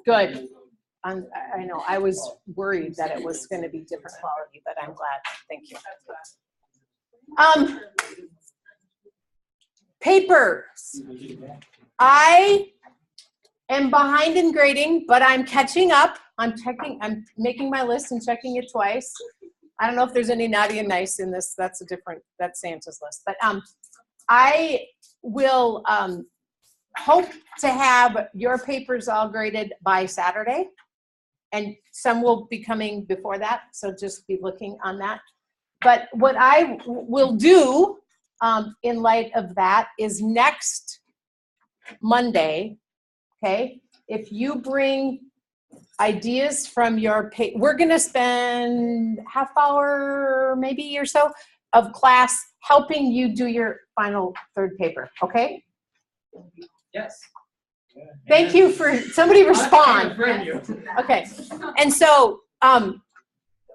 Good. I know, I was worried that it was going to be different quality, but I'm glad. Thank you. Papers. I am behind in grading, but I'm catching up. I'm making my list and checking it twice. I don't know if there's any naughty and nice in this. That's Santa's list. But I will hope to have your papers all graded by Saturday. And some will be coming before that, so just be looking on that. But what I will do in light of that is next Monday, okay, if you bring ideas from your paper, we're going to spend half hour maybe or so of class helping you do your final third paper, okay? Yes. Thank you for, somebody respond. Okay, and so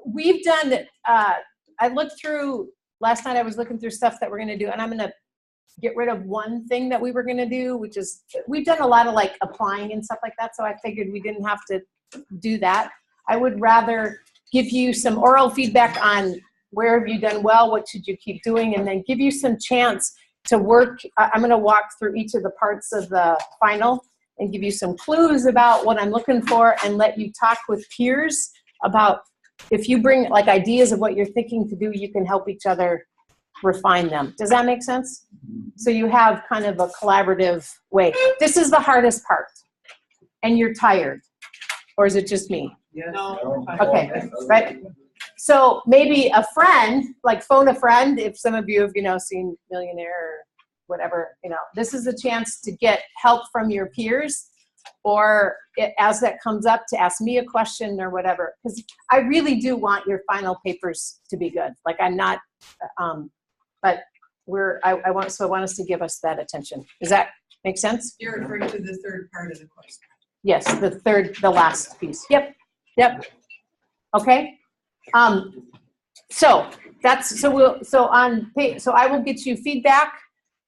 we've done, I looked through, last night I was looking through stuff that we're gonna do, and I'm gonna get rid of one thing that we were gonna do, which is, we've done a lot of like applying and stuff like that, so I figured we didn't have to do that. I would rather give you some oral feedback on where have you done well, what should you keep doing, and then give you some chance to work. I'm going to walk through each of the parts of the final and give you some clues about what I'm looking for and let you talk with peers about, if you bring like ideas of what you're thinking to do, you can help each other refine them. Does that make sense? So you have kind of a collaborative way. This is the hardest part. And you're tired. Or is it just me? Yes. No. Okay, right? So maybe a friend, like phone a friend, if some of you have, seen Millionaire or whatever, this is a chance to get help from your peers, or as that comes up, to ask me a question or whatever. Because I really do want your final papers to be good. Like I'm not, but I want us to give us that attention. Does that make sense? You're referring to the third part of the course. Yes, the last piece. Yep. Okay. So I will get you feedback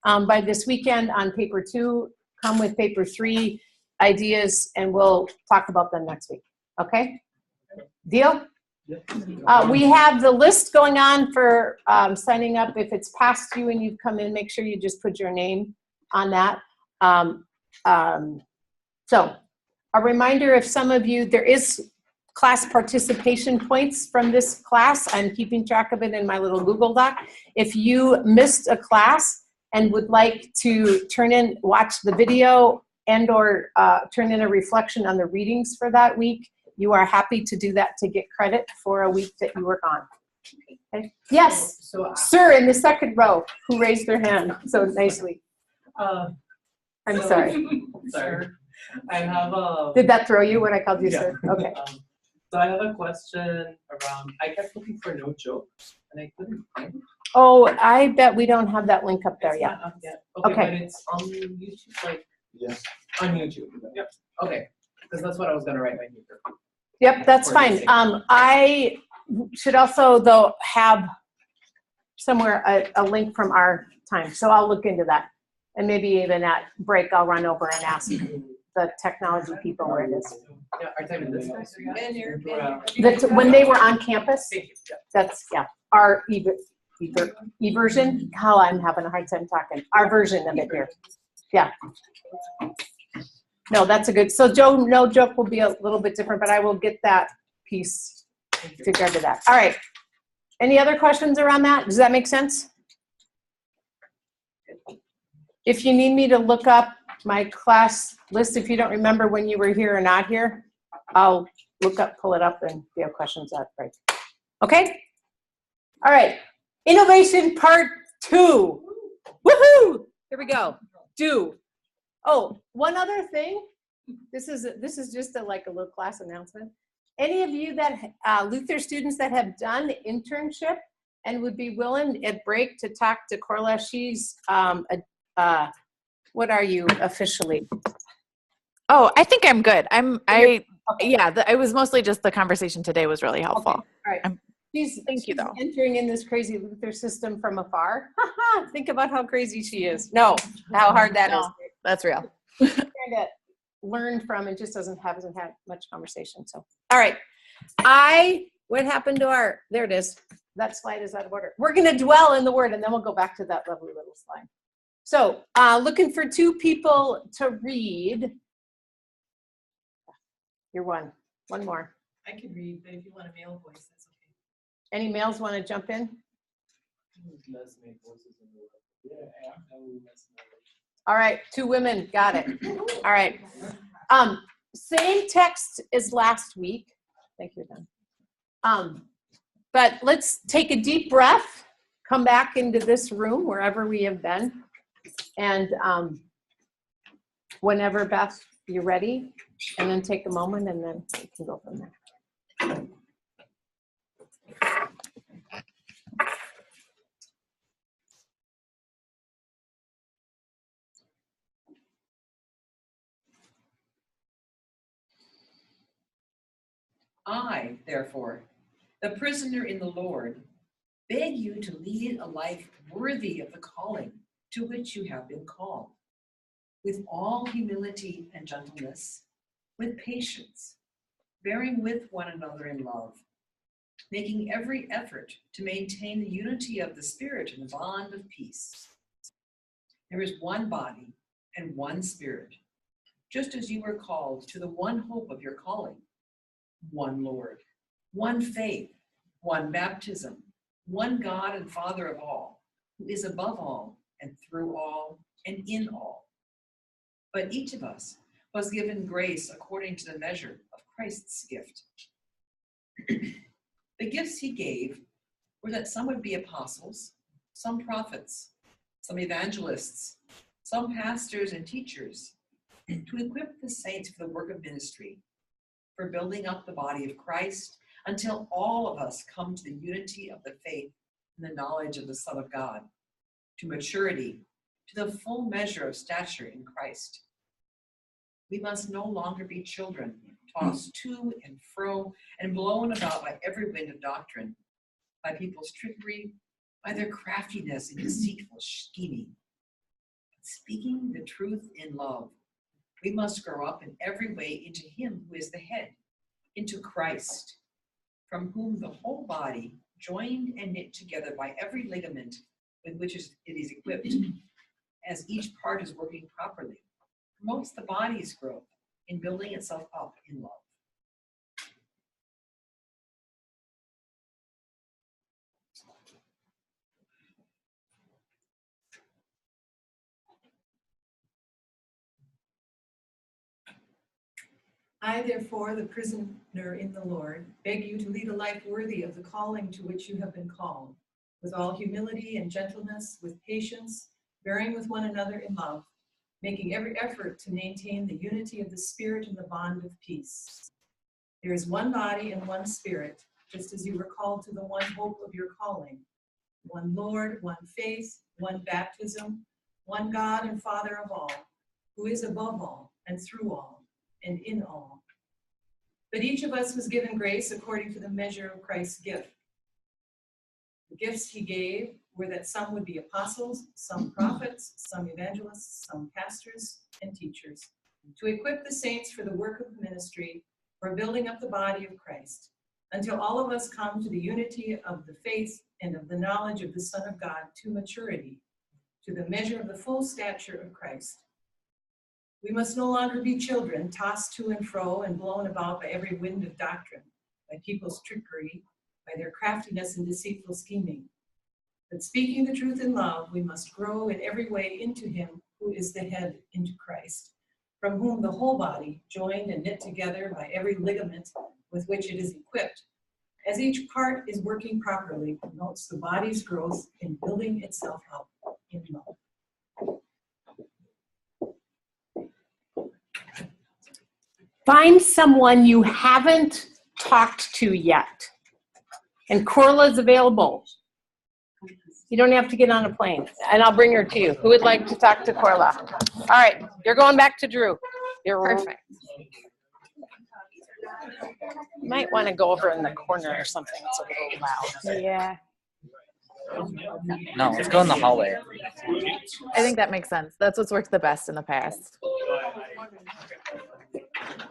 by this weekend on paper 2. Come with paper 3 ideas, and we'll talk about them next week. Okay? Deal? We have the list going on for signing up. If it's past you and you've come in, make sure you just put your name on that. So a reminder, if some of you, there is class participation points from this class. I'm keeping track of it in my little Google Doc. If you missed a class and would like to watch the video and or turn in a reflection on the readings for that week, you are happy to do that to get credit for a week that you work on. Okay. Yes, sir, in the second row, who raised their hand so nicely. I'm sorry. Sorry. I have a... Did that throw you when I called you sir? Okay. So I have a question around, I kept looking for no jokes and I couldn't find it. Oh, I bet we don't have that link up there yet. Not up yet. Okay, Okay. but it's on YouTube, like, Yes. on YouTube. Yep. Okay, because that's what I was gonna write my paper. Yep, that's fine. I should also, though, have somewhere a link from our time. So I'll look into that. And maybe even at break, I'll run over and ask the technology people where it is. Yeah, our time in this class. That's when they were on campus. Thank you. Yeah. That's, yeah, our e-version. How I'm having a hard time talking. Our version of it here. Yeah. No, that's a good, so Joe, no joke will be a little bit different, but I will get that piece together to that. All right. Any other questions around that? Does that make sense? If you need me to look up my class list, if you don't remember when you were here or not here, I'll pull it up, and if you have questions, that's great. Okay? All right. Innovation part 2. Woohoo! Here we go. Do. Oh, one other thing. This is just a little class announcement. Any of you that Luther students that have done the internship and would be willing at break to talk to Corla, she's what are you officially? Oh, I think I'm good. Okay. Yeah, it was mostly just the conversation today was really helpful. Okay. All right. Thank you, though. Entering in this crazy Luther system from afar. Think about how crazy she is. No, how hard that is. That's real. Fair trying to learn from and just hasn't had much conversation. So, all right. What happened to there it is. That slide is out of order. We're going to dwell in the word, and then we'll go back to that lovely little slide. So, looking for 2 people to read. You're one more. I can read, but if you want a male voice, that's okay. Any males want to jump in? All right, 2 women, got it. All right. Same text as last week. Thank you, Dan. But let's take a deep breath, come back into this room, wherever we have been. And whenever, Beth, you're ready, and then take a moment, and then we can go from there. I, therefore, the prisoner in the Lord, beg you to lead a life worthy of the calling to which you have been called, with all humility and gentleness, with patience, bearing with one another in love, making every effort to maintain the unity of the Spirit in the bond of peace. There is one body and one Spirit, just as you were called to the one hope of your calling, one Lord, one faith, one baptism, one God and Father of all, who is above all and through all and in all. But each of us was given grace according to the measure of Christ's gift. The gifts he gave were that some would be apostles, some prophets, some evangelists, some pastors and teachers, to equip the saints for the work of ministry, for building up the body of Christ, until all of us come to the unity of the faith and the knowledge of the Son of God, to maturity, to the full measure of stature in Christ. We must no longer be children, tossed to and fro and blown about by every wind of doctrine, by people's trickery, by their craftiness and deceitful scheming. But speaking the truth in love, we must grow up in every way into him who is the head, into Christ, from whom the whole body, joined and knit together by every ligament with which it is equipped, as each part is working properly, promotes the body's growth in building itself up in love. I, therefore, the prisoner in the Lord, beg you to lead a life worthy of the calling to which you have been called, with all humility and gentleness, with patience, bearing with one another in love, making every effort to maintain the unity of the Spirit in the bond of peace. There is one body and one Spirit, just as you were called to the one hope of your calling, one Lord, one faith, one baptism, one God and Father of all, who is above all and through all and in all. But each of us was given grace according to the measure of Christ's gift. The gifts he gave were that some would be apostles, some prophets, some evangelists, some pastors and teachers, to equip the saints for the work of the ministry, for building up the body of Christ, until all of us come to the unity of the faith and of the knowledge of the Son of God, to maturity, to the measure of the full stature of Christ. We must no longer be children, tossed to and fro and blown about by every wind of doctrine, by people's trickery, by their craftiness and deceitful scheming. But speaking the truth in love, we must grow in every way into him who is the head, into Christ, from whom the whole body, joined and knit together by every ligament with which it is equipped, as each part is working properly, promotes the body's growth in building itself up in love. Find someone you haven't talked to yet. And Corla's available. You don't have to get on a plane. And I'll bring her to you. Who would like to talk to Corla? All right, you're going back to Drew. You're perfect. You might want to go over in the corner or something. It's a little loud. Yeah, No, let's go in the hallway. I think that makes sense. That's what's worked the best in the past.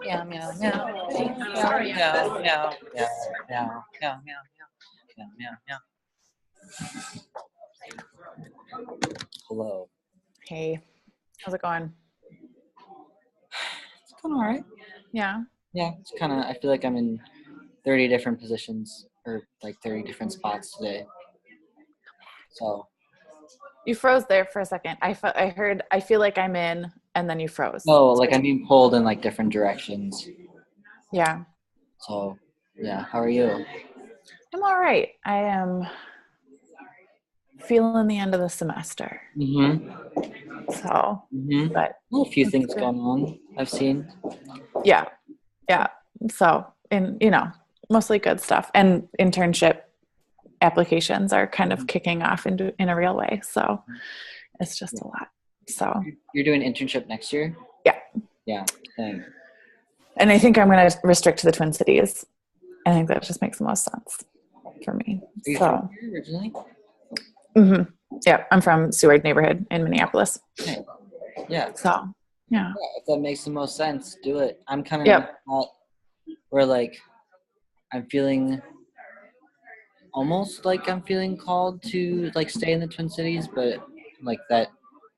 Meow, meow, meow. Sorry, Meow, meow, meow, meow, meow, meow, meow, meow, meow. Hello. Hey, how's it going? It's going all right. Yeah. Yeah, it's kind of, I feel like I'm in 30 different positions or like 30 different spots today. So, You froze there for a second. I heard, I feel like I'm in, and then you froze. oh, like I'm being pulled in like different directions. Yeah. So, yeah, how are you? I'm all right. I am feeling the end of the semester. Mm-hmm. So, Mm-hmm. but Well, a few That's things good. going on I've seen. yeah. So, mostly good stuff. And internship applications are kind of kicking off in a real way. So it's just a lot. So, You're doing internship next year? Yeah. Yeah, same. and I think I'm going to restrict to the Twin Cities. I think that just makes the most sense for me. Are you So, from here originally? yeah, I'm from Seward neighborhood in Minneapolis. Okay. Yeah. So, yeah. Yeah, if that makes the most sense, do it. I'm kind of Yep. where like I'm feeling almost like I'm feeling called to like stay in the Twin Cities, but like that,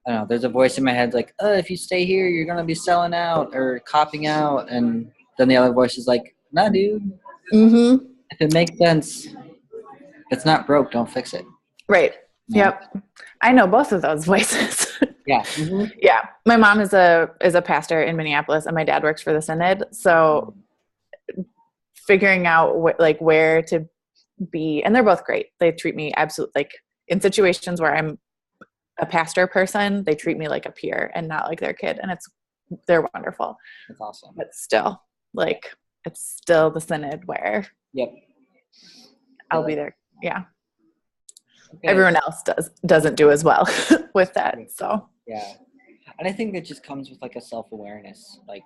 I don't know. There's a voice in my head like, if you stay here, you're gonna be selling out or copping out, and then the other voice is like, nah, dude. Mm-hmm. If it makes sense, if it's not broke, don't fix it. Right. Yeah. Yep. I know both of those voices. Yeah. Mm-hmm. Yeah. My mom is a pastor in Minneapolis, and my dad works for the Synod. So figuring out where to be, and they're both great. They treat me absolutely like in situations where I'm a pastor person, they treat me like a peer and not like their kid, and they're wonderful. That's awesome. But still, it's still the Synod where Yep. I'll be there. Yeah. Okay. Everyone else doesn't do as well with that. So Yeah. And I think it just comes with like a self-awareness. Like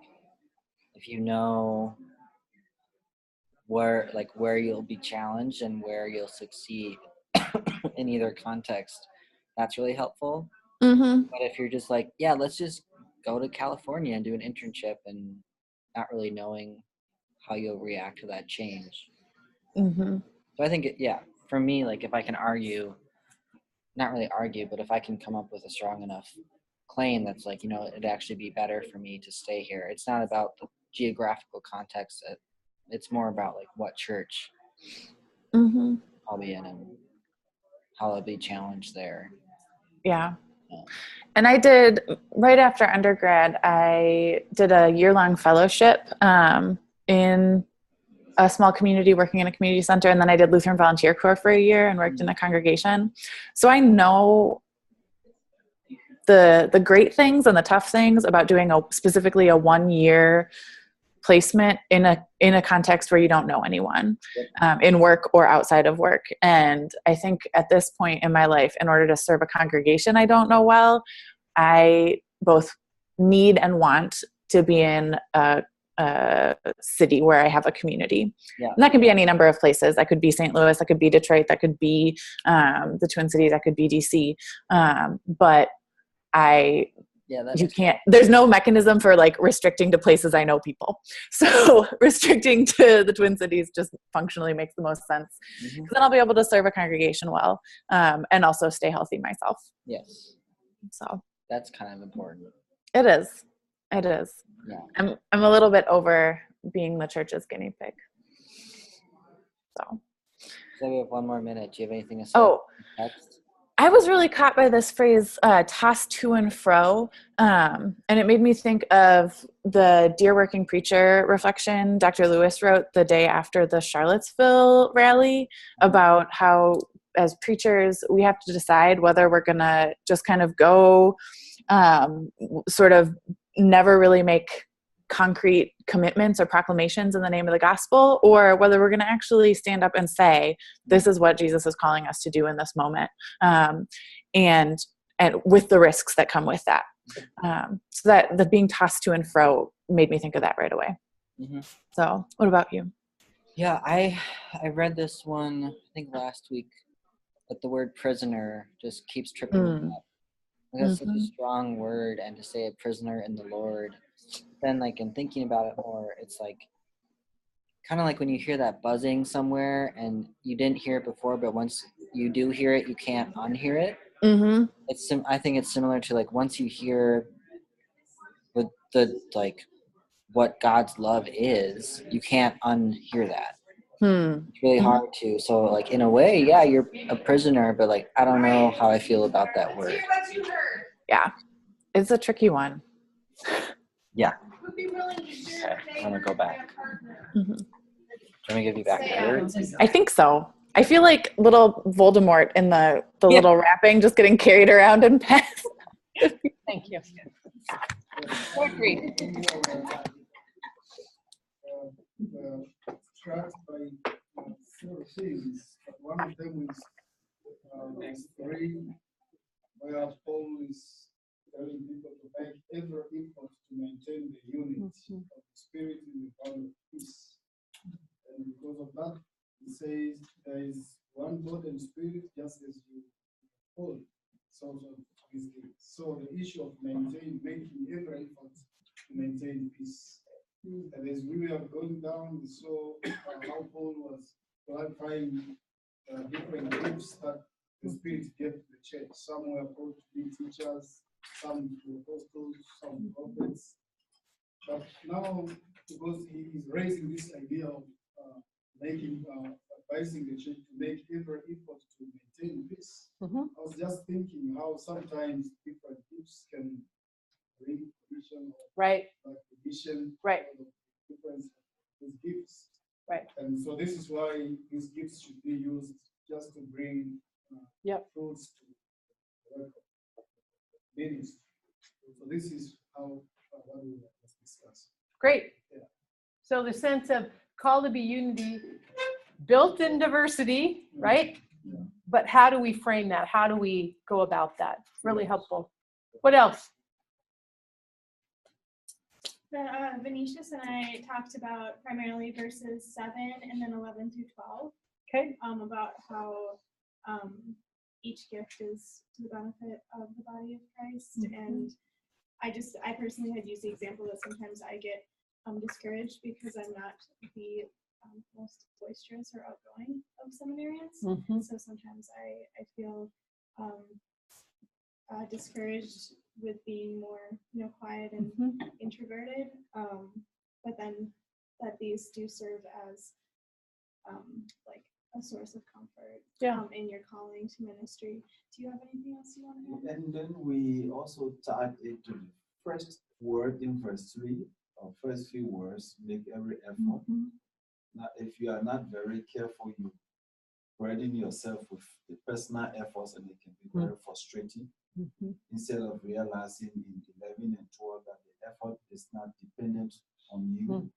if you know where you'll be challenged and where you'll succeed in either context, that's really helpful. mm-hmm. But if you're just like, yeah, let's just go to California and do an internship and not really knowing how you'll react to that change. Mm-hmm. So I think, for me, like if I can argue, not really argue, but if I can come up with a strong enough claim that's like, it'd actually be better for me to stay here. It's not about the geographical context. It's more about like what church Mm-hmm. I'll be in and how I'll be challenged there. Yeah. And I did, right after undergrad, I did a year-long fellowship in a small community working in a community center. And then I did Lutheran Volunteer Corps for a year and worked in a congregation. So I know the great things and the tough things about doing specifically a 1-year placement in a context where you don't know anyone, in work or outside of work. And I think at this point in my life, in order to serve a congregation I don't know well, I both need and want to be in a city where I have a community. Yeah. And that can be any number of places. That could be St. Louis, that could be Detroit, that could be the Twin Cities, that could be DC. But you can't, there's no mechanism for like restricting to places I know people. So restricting to the Twin Cities just functionally makes the most sense. Because then I'll be able to serve a congregation well, and also stay healthy myself. Yes. So that's kind of important. It is. Yeah. I'm a little bit over being the church's guinea pig. So we have 1 more minute. Do you have anything to say? Oh, Text? I was really caught by this phrase, tossed to and fro. And it made me think of the Dear Working Preacher reflection Dr. Lewis wrote the day after the Charlottesville rally about how, as preachers, we have to decide whether we're going to just kind of go sort of never really make concrete commitments or proclamations in the name of the gospel, or whether we're going to actually stand up and say, this is what Jesus is calling us to do in this moment, and with the risks that come with that. So that the being tossed to and fro made me think of that right away. Mm-hmm. So what about you? Yeah, I read this one, I think last week, but the word prisoner just keeps tripping me up. Like, that's such a strong word, and to say a prisoner in the Lord. Then, like, in thinking about it more, it's like kind of like when you hear that buzzing somewhere and you didn't hear it before, but once you do hear it, you can't unhear it. Mm-hmm. I think it's similar to like once you hear the like what God's love is, you can't unhear that. It's really hard to. So like in a way, yeah, you're a prisoner, but like I don't know how I feel about that word. Yeah, it's a tricky one. Yeah. Okay, I'm gonna go back. Let me give you back the word. I think so. I feel like little Voldemort in the little wrapping just getting carried around and passed. Thank you. I agree. Tracked by several things. One of them is three, where Paul is telling people to make every effort to maintain the unity of the spirit in the bond of peace. And because of that, he says there is one body and spirit, just as you hold. So the issue of making every effort to maintain peace. And as we were going down, we saw how Paul was clarifying different gifts that the Spirit gave to the church. Some were called to be teachers, some to apostles, some prophets. But now, because he is raising this idea of advising the church to make every effort to maintain peace, I was just thinking how sometimes different gifts can bring division or division, difference with gifts. And so this is why these gifts should be used just to bring fruits to the work of ministry. So this is how what we were discussing. Great. So the sense of call to be unity, built in diversity, right? But how do we frame that? How do we go about that? Really helpful. What else? Venetius and I talked about primarily verses 7 and then 11 through 12. Okay. About how each gift is to the benefit of the body of Christ. And I personally had used the example that sometimes I get discouraged because I'm not the most boisterous or outgoing of seminarians. So sometimes I feel discouraged with being more, quiet and introverted. But then that these do serve as like a source of comfort in your calling to ministry. Do you have anything else you want to add? And then we also tag it to the first word in verse 3, or first few words, make every effort. Now, if you are not very careful, you burden yourself with the personal efforts, and it can be very frustrating. Instead of realizing in 11 and 12 that the effort is not dependent on you,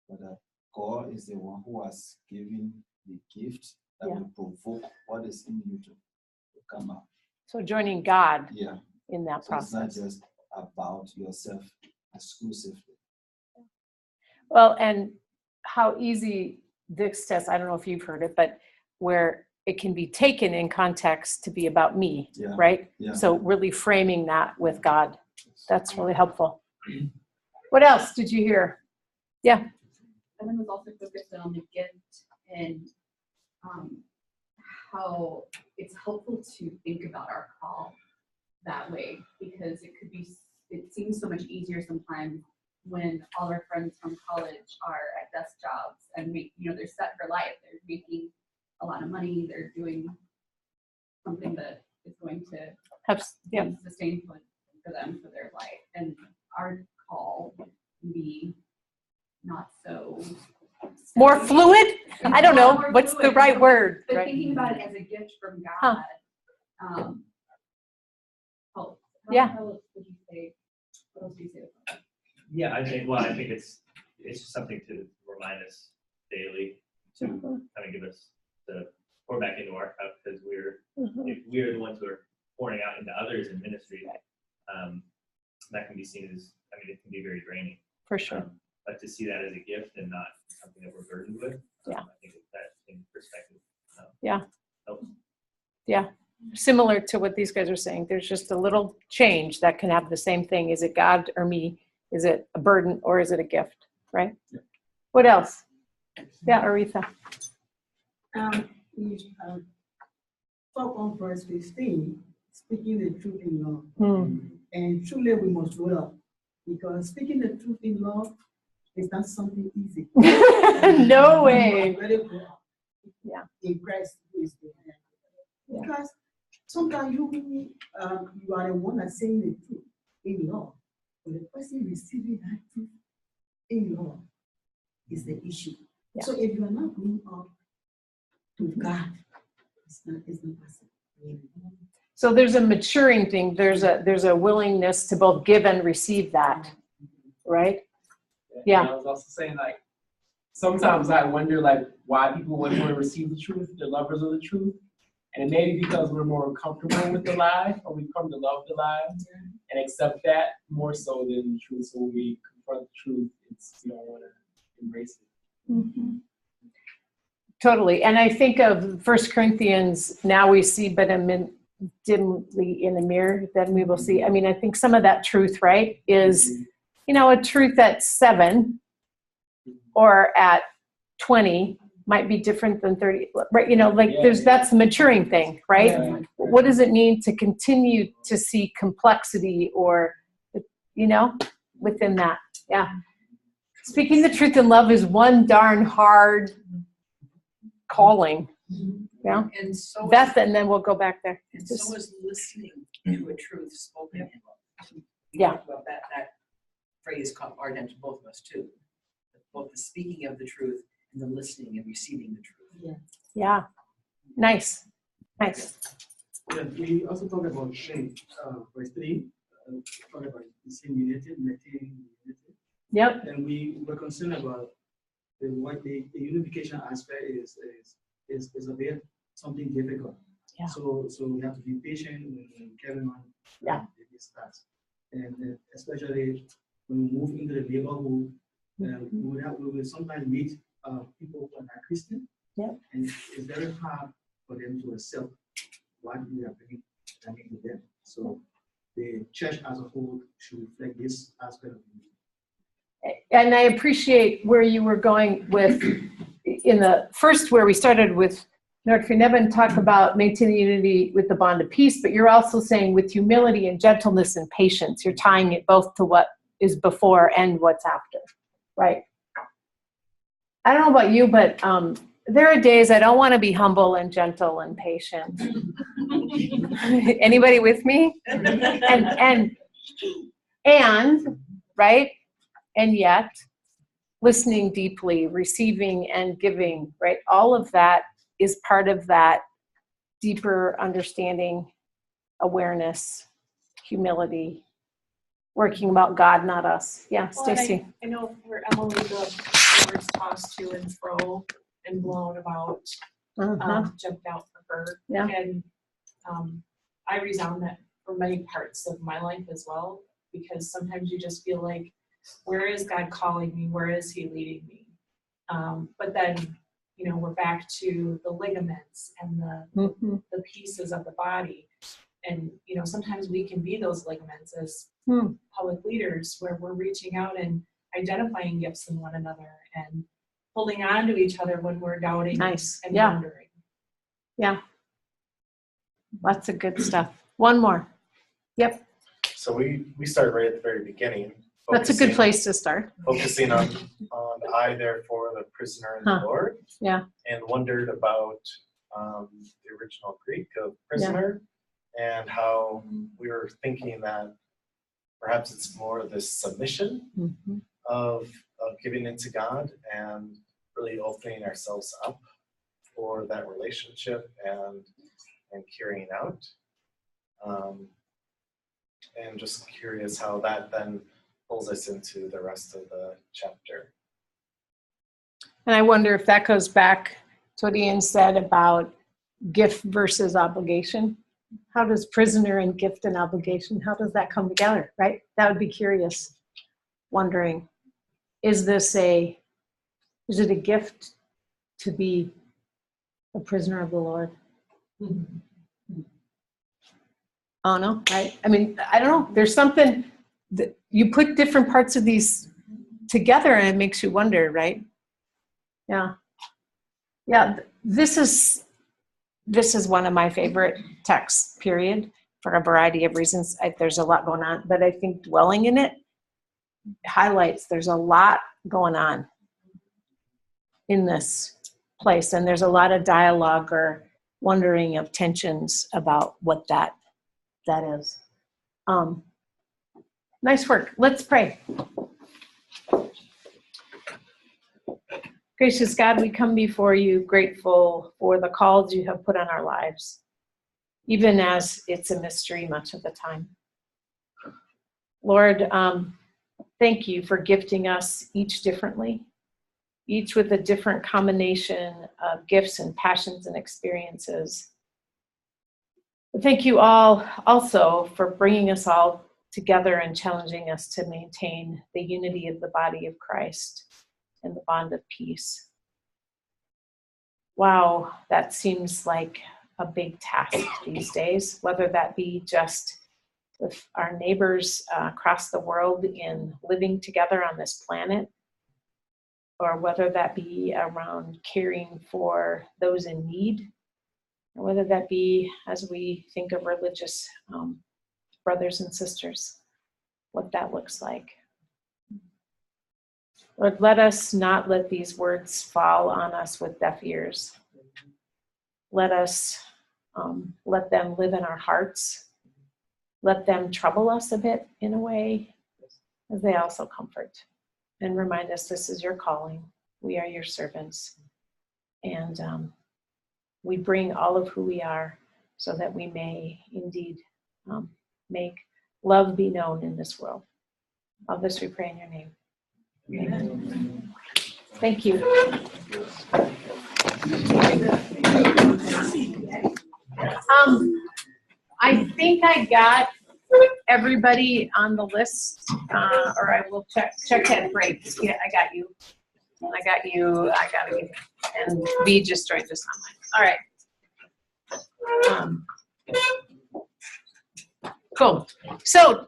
but that God is the one who has given the gift that will provoke what is in you to come out. So joining God in that process. It's not just about yourself exclusively. Well, and how easy Vic's test, I don't know if you've heard it, but where it can be taken in context to be about me, right? So really framing that with God, that's really helpful. What else did you hear? Yeah. Ellen was also focused on the gift and how it's helpful to think about our call that way, because it seems so much easier sometimes when all our friends from college are at desk jobs and they're set for life. They're making a lot of money. They're doing something that is going to have sustainable for them for their life. And our call can be not so more fluid. I don't know what's the right word. But thinking about it as a gift from God. Helps. How else would you say? What else do you say about that? Yeah, I think it's just something to remind us daily to kind of give us the pour back into our cup, because if we're the ones who are pouring out into others in ministry, that can be seen as, it can be very draining. For sure. But to see that as a gift and not something that we're burdened with, I think that in perspective helps. Yeah. similar to what these guys are saying. There's just a little change that can have the same thing. Is it God or me? Is it a burden or is it a gift, right? What else? Yeah, Aretha. We talk on verse 15, speaking the truth in love. And truly we must dwell, because speaking the truth in love is not something easy. No way. Yeah. In Christ who is the head. Because sometimes you are the one that's saying the truth in love, but the person receiving that truth in love is the issue. Yeah. So if you are not going up to God, it's not possible. So there's a maturing thing. There's a willingness to both give and receive that, right? Yeah. And I was also saying, like, sometimes I wonder, like, why people wouldn't want to receive the truth, the lovers of the truth. And it may be because we're more comfortable with the lie, or we've come to love the lie and accept that more so than the truth. So when we confront the truth, we don't want to embrace it. Mm-hmm. Totally. And I think of 1 Corinthians, now we see but dimly in a mirror, then we will see. I mean, I think some of that truth, right, is, a truth at 7 or at 20 might be different than 30, right? That's the maturing thing, right? Yeah. What does it mean to continue to see complexity or, within that? Yeah. Speaking the truth in love is one darn hard calling. Yeah. And so Beth, and then we'll go back there. And so is listening to a truth spoken in love. Yeah. About that phrase caught our attention, both of us too. Both the speaking of the truth and the listening and receiving the truth. Yeah. Nice. Yeah, we also talk about shame. Verse 3, talk about the same unity, maintaining unity. Yep. And we were concerned about the unification aspect is a bit something difficult. Yeah. So we have to be patient when carrying on this task. And especially when we move into the neighborhood, we will sometimes meet people who are not Christian. Yep. And it's very hard for them to accept what we are bringing to them. So the church as a whole should reflect this aspect of unity. And I appreciate where you were going with, in the first where we started with North Nevin, talk about maintaining unity with the bond of peace, but you're also saying with humility and gentleness and patience, you're tying it both to what is before and what's after, right? I don't know about you, but there are days I don't want to be humble and gentle and patient. Anybody with me? And right? And yet, listening deeply, receiving and giving, right? All of that is part of that deeper understanding, awareness, humility, working about God, not us. Yeah, Stacy. I know for Emily, the words tossed to and fro and blown about jumped out for her. Yeah. And I resound that for many parts of my life as well, because sometimes you just feel like, where is God calling me? Where is he leading me? But then, we're back to the ligaments and the pieces of the body. And, sometimes we can be those ligaments as public leaders, where we're reaching out and identifying gifts in one another and holding on to each other when we're doubting and wondering. Yeah. Lots of good stuff. One more. Yep. So we started right at the very beginning. That's a good place to start. Focusing on I, therefore, the prisoner in the Lord. Yeah. And wondered about the original Greek of prisoner and how we were thinking that perhaps it's more this submission of giving into God and really opening ourselves up for that relationship and carrying out. And just curious how that then pulls us into the rest of the chapter. And I wonder if that goes back to what Ian said about gift versus obligation. How does prisoner and gift and obligation, how does that come together, right? That would be curious. Wondering, is it a gift to be a prisoner of the Lord? Oh, no, right? I mean, I don't know. There's something that you put different parts of these together and it makes you wonder, right? Yeah. Yeah, this is one of my favorite texts, period, for a variety of reasons. There's a lot going on, but I think dwelling in it highlights there's a lot going on in this place, and there's a lot of dialogue or wondering of tensions about what that is. Nice work. Let's pray. Gracious God, we come before you grateful for the calls you have put on our lives, even as it's a mystery much of the time. Lord, thank you for gifting us each differently, each with a different combination of gifts and passions and experiences. But thank you all also for bringing us all together and challenging us to maintain the unity of the body of Christ and the bond of peace. Wow, that seems like a big task these days, whether that be just with our neighbors across the world in living together on this planet, or whether that be around caring for those in need, or whether that be as we think of religious brothers and sisters, what that looks like. Lord, let us not let these words fall on us with deaf ears. Let us let them live in our hearts. Let them trouble us a bit in a way, as they also comfort and remind us this is your calling. We are your servants. And we bring all of who we are so that we may indeed make love be known in this world. All this we pray in your name. Amen. Thank you. I think I got everybody on the list, or I will check at breaks. Yeah, I got you. I got you. I got you. And V just joined us online. All right. Cool. So,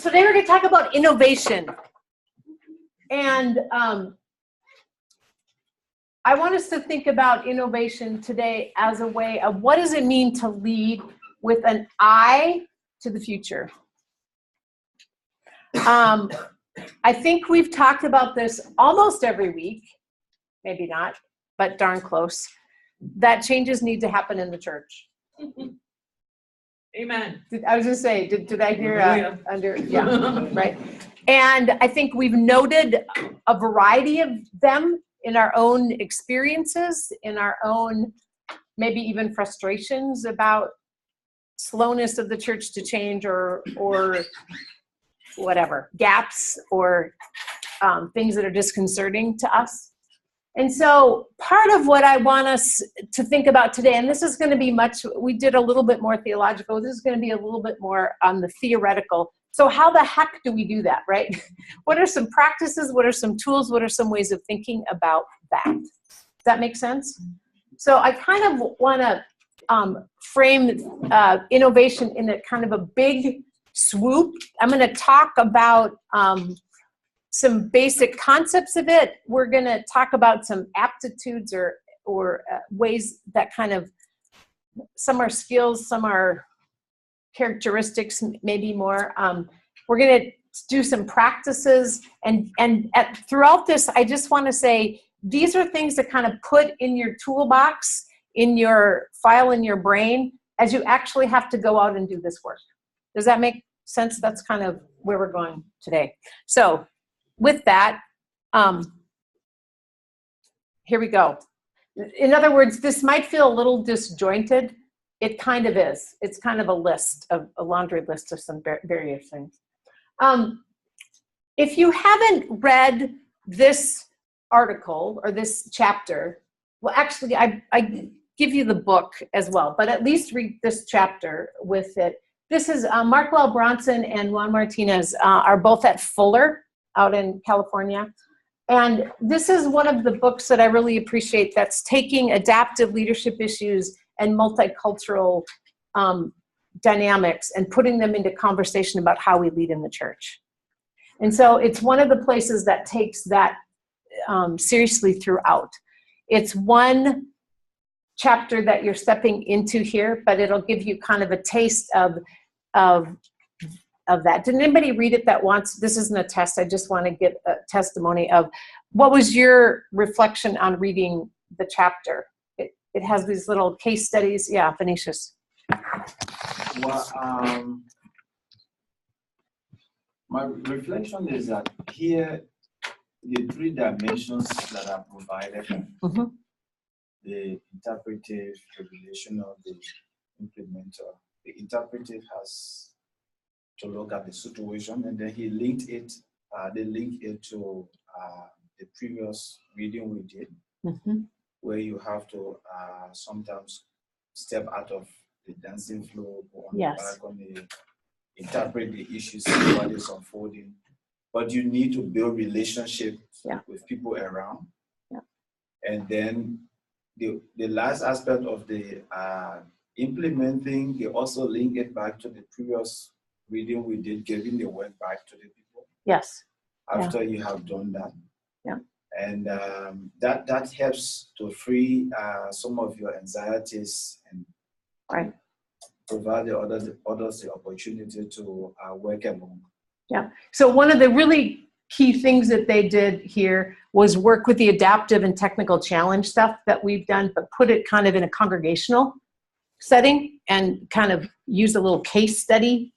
today we're going to talk about innovation. And I want us to think about innovation today as a way of what does it mean to lead with an eye to the future. I think we've talked about this almost every week, maybe not, but darn close, that changes need to happen in the church. Amen. I was just saying, did I hear right? And I think we've noted a variety of them in our own experiences, in our own maybe even frustrations about slowness of the church to change or whatever, gaps or things that are disconcerting to us. And so part of what I want us to think about today, and this is going to be we did a little bit more theological, this is going to be a little bit more on the theoretical. So how the heck do we do that, right? What are some practices? What are some tools? What are some ways of thinking about that? Does that make sense? So I kind of want to frame innovation in a kind of a big swoop. I'm going to talk about some basic concepts of it. We're going to talk about some aptitudes or ways that kind of, some are skills, some are characteristics, maybe more. We're going to do some practices, and throughout this, I just want to say these are things to kind of put in your toolbox, in your file, in your brain, as you actually have to go out and do this work. Does that make sense? That's kind of where we're going today. So with that, here we go. In other words, this might feel a little disjointed. It kind of is. It's kind of a laundry list of some various things. If you haven't read this article or this chapter, well, actually, I give you the book as well, but at least read this chapter with it. This is Markwell Bronson and Juan Martinez are both at Fuller out in California. And this is one of the books that I really appreciate that's taking adaptive leadership issues and multicultural dynamics and putting them into conversation about how we lead in the church. And so it's one of the places that takes that seriously throughout. It's one chapter that you're stepping into here, but it'll give you kind of a taste of that. Did anybody read it that wants, this isn't a test, I just want to get a testimony of, what was your reflection on reading the chapter? It has these little case studies. Yeah, Venetius. Well, my reflection is that here, the three dimensions that are provided, the interpretive, the relational, the implementer. The interpretive has to look at the situation, and then he linked it, they linked it to the previous reading we did, where you have to sometimes step out of the dancing flow, go on the balcony, interpret the issues, see what is unfolding. But you need to build relationship with people around. And then the last aspect of the implementing, they also link it back to the previous reading we did, giving the work back to the people. Yes. After you have done that. And that helps to free some of your anxieties and provide the others the opportunity to work along. Yeah. So one of the really key things that they did here was work with the adaptive and technical challenge stuff that we've done, but put it kind of in a congregational setting and kind of use a little case study,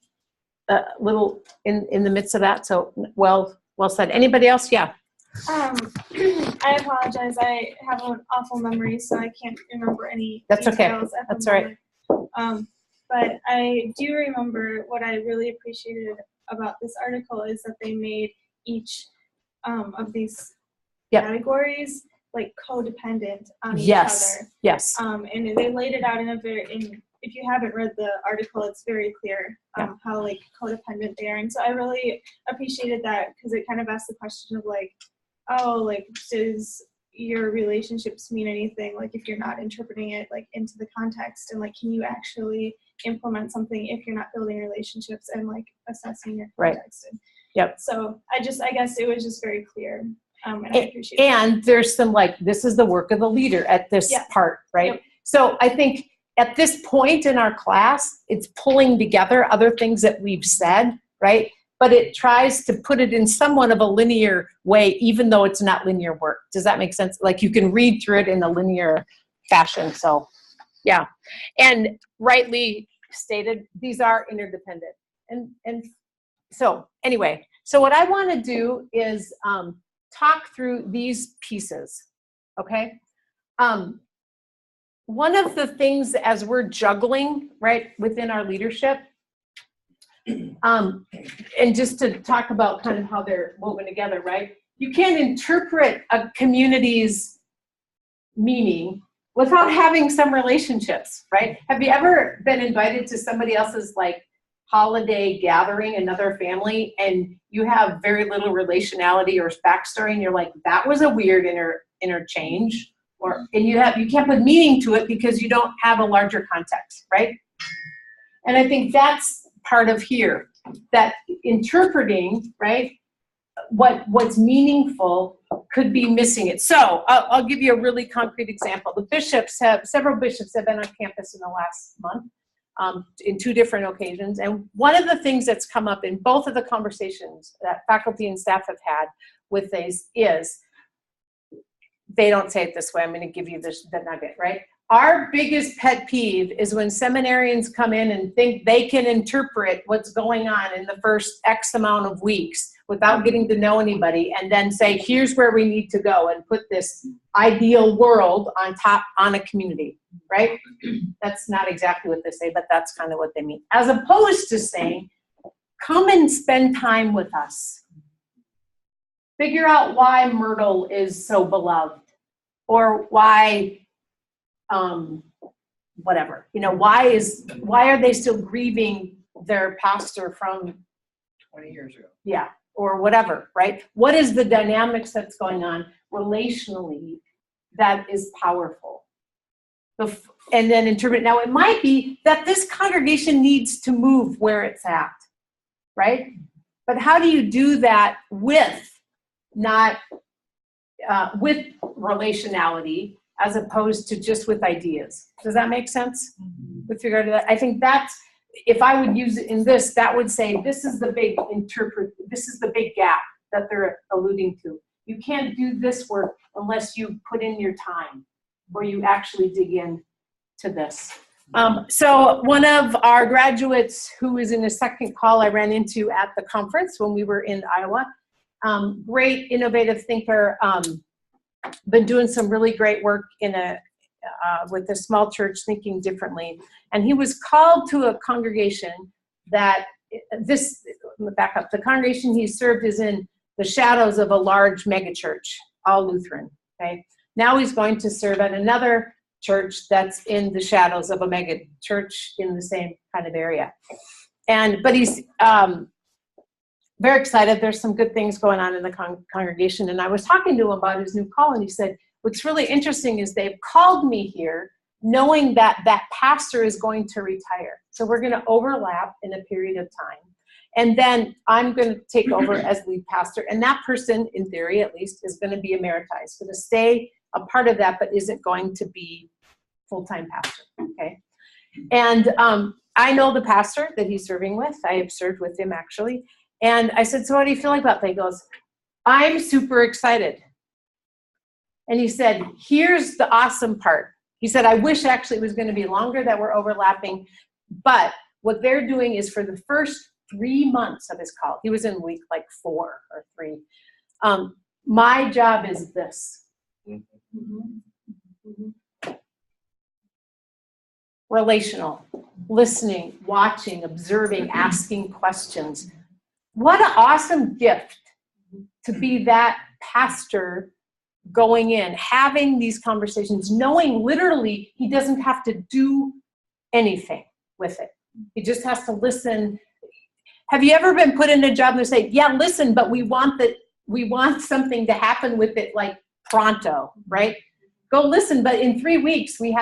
little in the midst of that. So well said. Anybody else? Yeah. I apologize. I have an awful memory, so I can't remember any That's okay. details at the That's all right. But I do remember what I really appreciated about this article is that they made each of these categories like codependent on each other. Yes. And they laid it out in a very, if you haven't read the article, it's very clear how like codependent they are. And so I really appreciated that because it kind of asked the question of like, oh, like, does your relationships mean anything? Like, if you're not interpreting it like into the context, and like, can you actually implement something if you're not building relationships and like assessing your context? So I guess it was just very clear. And I appreciate it. And there's some like, this is the work of the leader at this part, right? So I think at this point in our class, it's pulling together other things that we've said, right? But it tries to put it in somewhat of a linear way, even though it's not linear work. Does that make sense? Like you can read through it in a linear fashion. So, yeah. And rightly stated, these are interdependent. And so anyway, so what I want to do is talk through these pieces, okay? One of the things as we're juggling, right, within our leadership, and just to talk about kind of how they're woven together, right? You can't interpret a community's meaning without having some relationships, right? Have you ever been invited to somebody else's like holiday gathering, another family, and you have very little relationality or backstory, and you're like, that was a weird interchange, and you can't put meaning to it because you don't have a larger context, right? And I think that's part of here, that interpreting, right, what's meaningful could be missing it. So I'll give you a really concrete example. Several bishops have been on campus in the last month in 2 different occasions. And one of the things that's come up in both of the conversations that faculty and staff have had with these is, they don't say it this way, I'm gonna give you the nugget, right? Our biggest pet peeve is when seminarians come in and think they can interpret what's going on in the first X amount of weeks without getting to know anybody, and then say, here's where we need to go, and put this ideal world on a community, right? That's not exactly what they say, but that's kind of what they mean. As opposed to saying, come and spend time with us. Figure out why Myrtle is so beloved, or why whatever, why are they still grieving their pastor from 20 years ago? Yeah, or whatever, right? What is the dynamics that's going on relationally that is powerful? and then interpret. Now, it might be that this congregation needs to move where it's at, right? But how do you do that with with relationality as opposed to just with ideas? Does that make sense with regard to that? I think that's, if I would use it in this, that would say this is the big this is the big gap that they're alluding to. You can't do this work unless you put in your time or you actually dig in to this. So one of our graduates who is in a second call I ran into at the conference when we were in Iowa, great innovative thinker, been doing some really great work in with a small church, thinking differently. And he was called to a congregation that back up, the congregation he served is in the shadows of a large megachurch, all Lutheran, okay? Now he's going to serve at another church that's in the shadows of a mega church in the same kind of area. But he's very excited. There's some good things going on in the congregation. And I was talking to him about his new call, and he said, what's really interesting is they've called me here knowing that that pastor is going to retire. So we're going to overlap in a period of time. And then I'm going to take over as lead pastor. And that person, in theory at least, is going to be emeritized, going to stay a part of that, but isn't going to be full-time pastor, okay? And I know the pastor that he's serving with. I have served with him, actually. And I said, so what do you feel like about that? He goes, I'm super excited. And he said, here's the awesome part. He said, I wish actually it was going to be longer that we're overlapping, but what they're doing is for the first 3 months of his call, he was in week like 4 or 3, my job is this. Relational, listening, watching, observing, asking questions. What an awesome gift to be that pastor going in, having these conversations, knowing literally he doesn't have to do anything with it. He just has to listen. Have you ever been put in a job and they say, yeah, listen, but we want something to happen with it like pronto, right? Go listen, but in 3 weeks we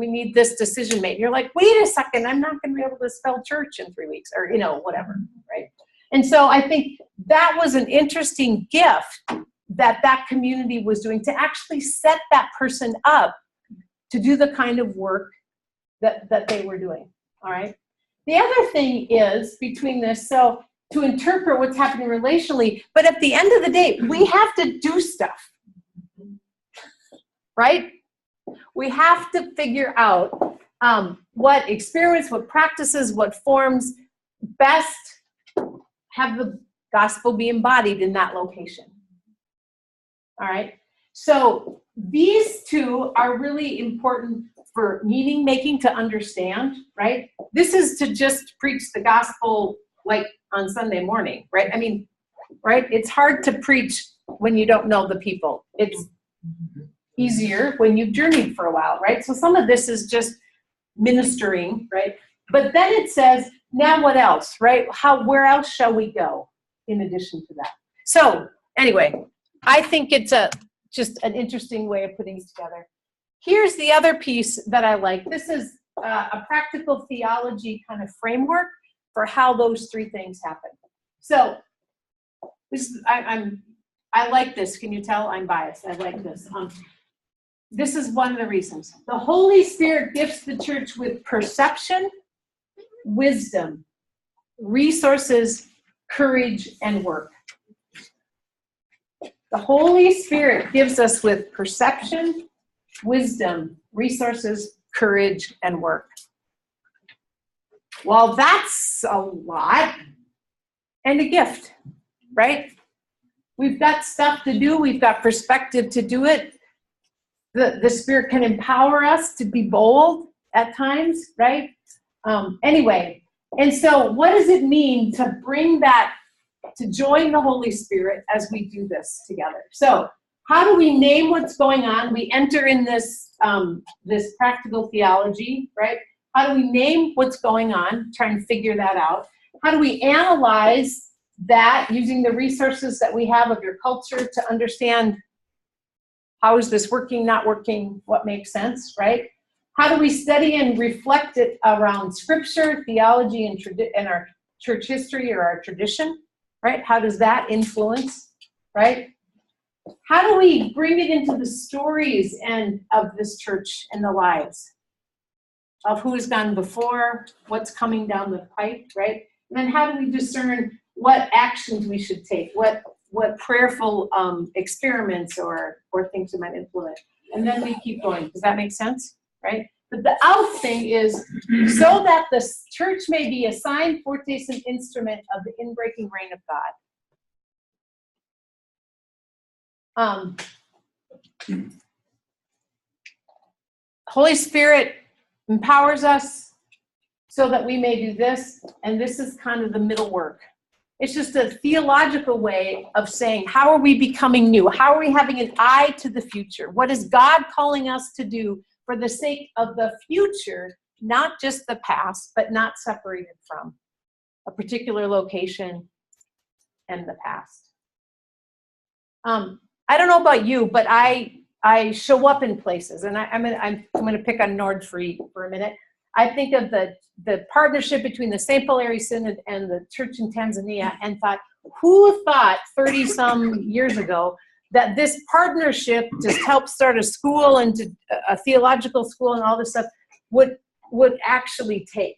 need this decision made. You're like, wait a second, I'm not going to be able to spell church in 3 weeks, or whatever, right? And so I think that was an interesting gift that community was doing to actually set that person up to do the kind of work that they were doing, all right? The other thing is between this, so to interpret what's happening relationally, but at the end of the day, we have to do stuff, right? We have to figure out what experiments, what practices, what forms best have the gospel be embodied in that location. All right? So these two are really important for meaning making, to understand, right? This is to just preach the gospel like on Sunday morning, right? I mean, right? It's hard to preach when you don't know the people. It's easier when you've journeyed for a while, right? So some of this is just ministering, right? But then it says, now what else, right? Where else shall we go in addition to that? So anyway, I think it's just an interesting way of putting it together. Here's the other piece that I like. This is a practical theology kind of framework for how those 3 things happen. So this I like this. Can you tell I'm biased? I like this. This is one of the reasons. The Holy Spirit gifts the church with perception, wisdom, resources, courage, and work. The Holy Spirit gives us with perception, wisdom, resources, courage, and work. Well, that's a lot and a gift, right? We've got stuff to do. We've got perspective to do it. The Spirit can empower us to be bold at times, right? Anyway, and so what does it mean to bring that, to join the Holy Spirit as we do this together? So how do we name what's going on? We enter in this practical theology, right? How do we name what's going on? Try and figure that out. How do we analyze that using the resources that we have of your culture to understand How is this working, not working? What makes sense, right? How do we study and reflect it around scripture, theology, and our church history or our tradition, right? How does that influence, right? How do we bring it into the stories and of this church and the lives of who has gone before, what's coming down the pipe, right? And then how do we discern what actions we should take, what prayerful experiments or things we might implement? And then we keep going. Does that make sense? Right? But the out thing is so that the church may be a sign, foretaste, and instrument of the inbreaking reign of God. Holy Spirit empowers us so that we may do this, and this is kind of the middle work. It's just a theological way of saying, how are we becoming new? How are we having an eye to the future? What is God calling us to do for the sake of the future, not just the past, but not separated from a particular location and the past? I don't know about you, but I show up in places, and I'm going to pick on Nordfree for a minute. I think of the partnership between the St. Paul Synod and the church in Tanzania, and thought, who thought 30-some years ago that this partnership to help start a school and a theological school and all this stuff would actually take?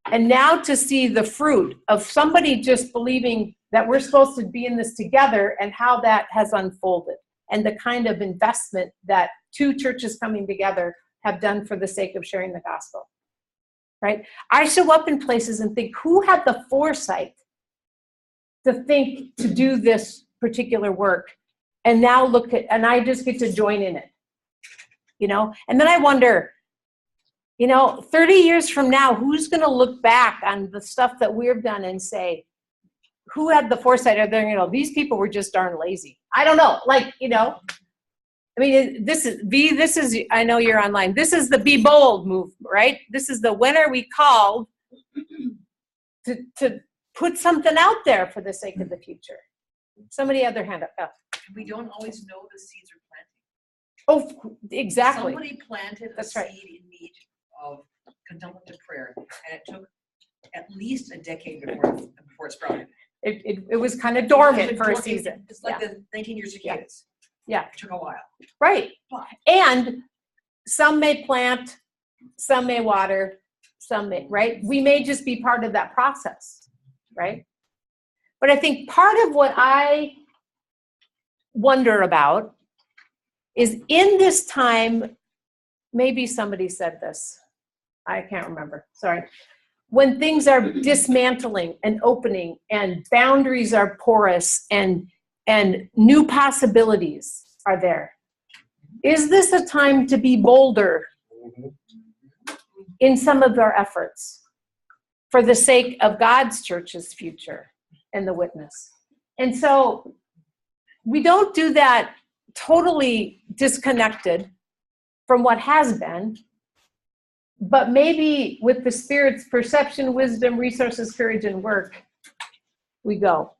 And now to see the fruit of somebody just believing that we're supposed to be in this together and how that has unfolded, and the kind of investment that two churches coming together have done for the sake of sharing the gospel, right? I show up in places and think, who had the foresight to think to do this particular work? And now look at, and I just get to join in it, And then I wonder, 30 years from now, who's going to look back on the stuff that we've done and say, who had the foresight? Are there, these people were just darn lazy. I don't know. I mean, this is, I know you're online. This is the be bold move, right? This is the when are we called to put something out there for the sake of the future. Somebody had their hand up. Oh. We don't always know the seeds are planted. Oh, exactly. Somebody planted a seed in me of contemplative prayer, and it took at least a decade before it sprouted. It was kind of dormant for a season. It's like the 19 years of kids. Yeah. It took a while. Right. And some may plant, some may water, some may, right? We may just be part of that process, right? But I think part of what I wonder about is in this time, maybe somebody said this, I can't remember, sorry. When things are dismantling and opening and boundaries are porous and new possibilities are there, is this a time to be bolder in some of our efforts for the sake of God's church's future and the witness? And so we don't do that totally disconnected from what has been, but maybe with the Spirit's perception, wisdom, resources, courage, and work, we go.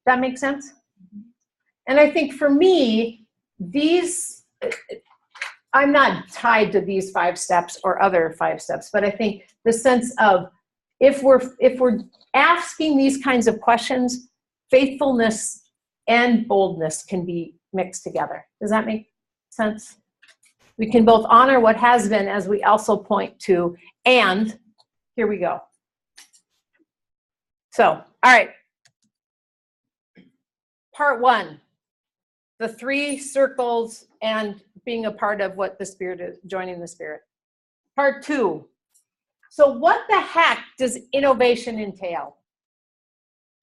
That makes sense? And I think for me, I'm not tied to these 5 steps or other 5 steps, but I think the sense of if we're asking these kinds of questions, faithfulness and boldness can be mixed together. Does that make sense? We can both honor what has been as we also point to, and here we go. So, all right. Part 1, the 3 circles and being a part of what the Spirit is, joining the Spirit. Part 2, so what the heck does innovation entail?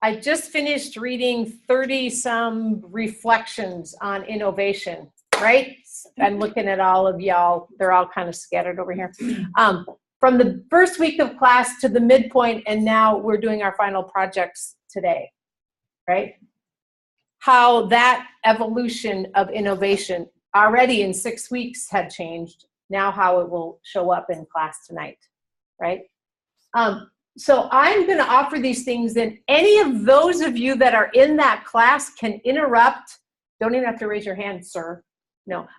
I just finished reading 30-some reflections on innovation, right? I'm looking at all of y'all. They're all kind of scattered over here. From the first week of class to the midpoint, and now we're doing our final projects today, right? How that evolution of innovation already in 6 weeks had changed. Now how it will show up in class tonight, right? So I'm going to offer these things, and any of those of you that are in that class can interrupt. Don't even have to raise your hand, sir. No.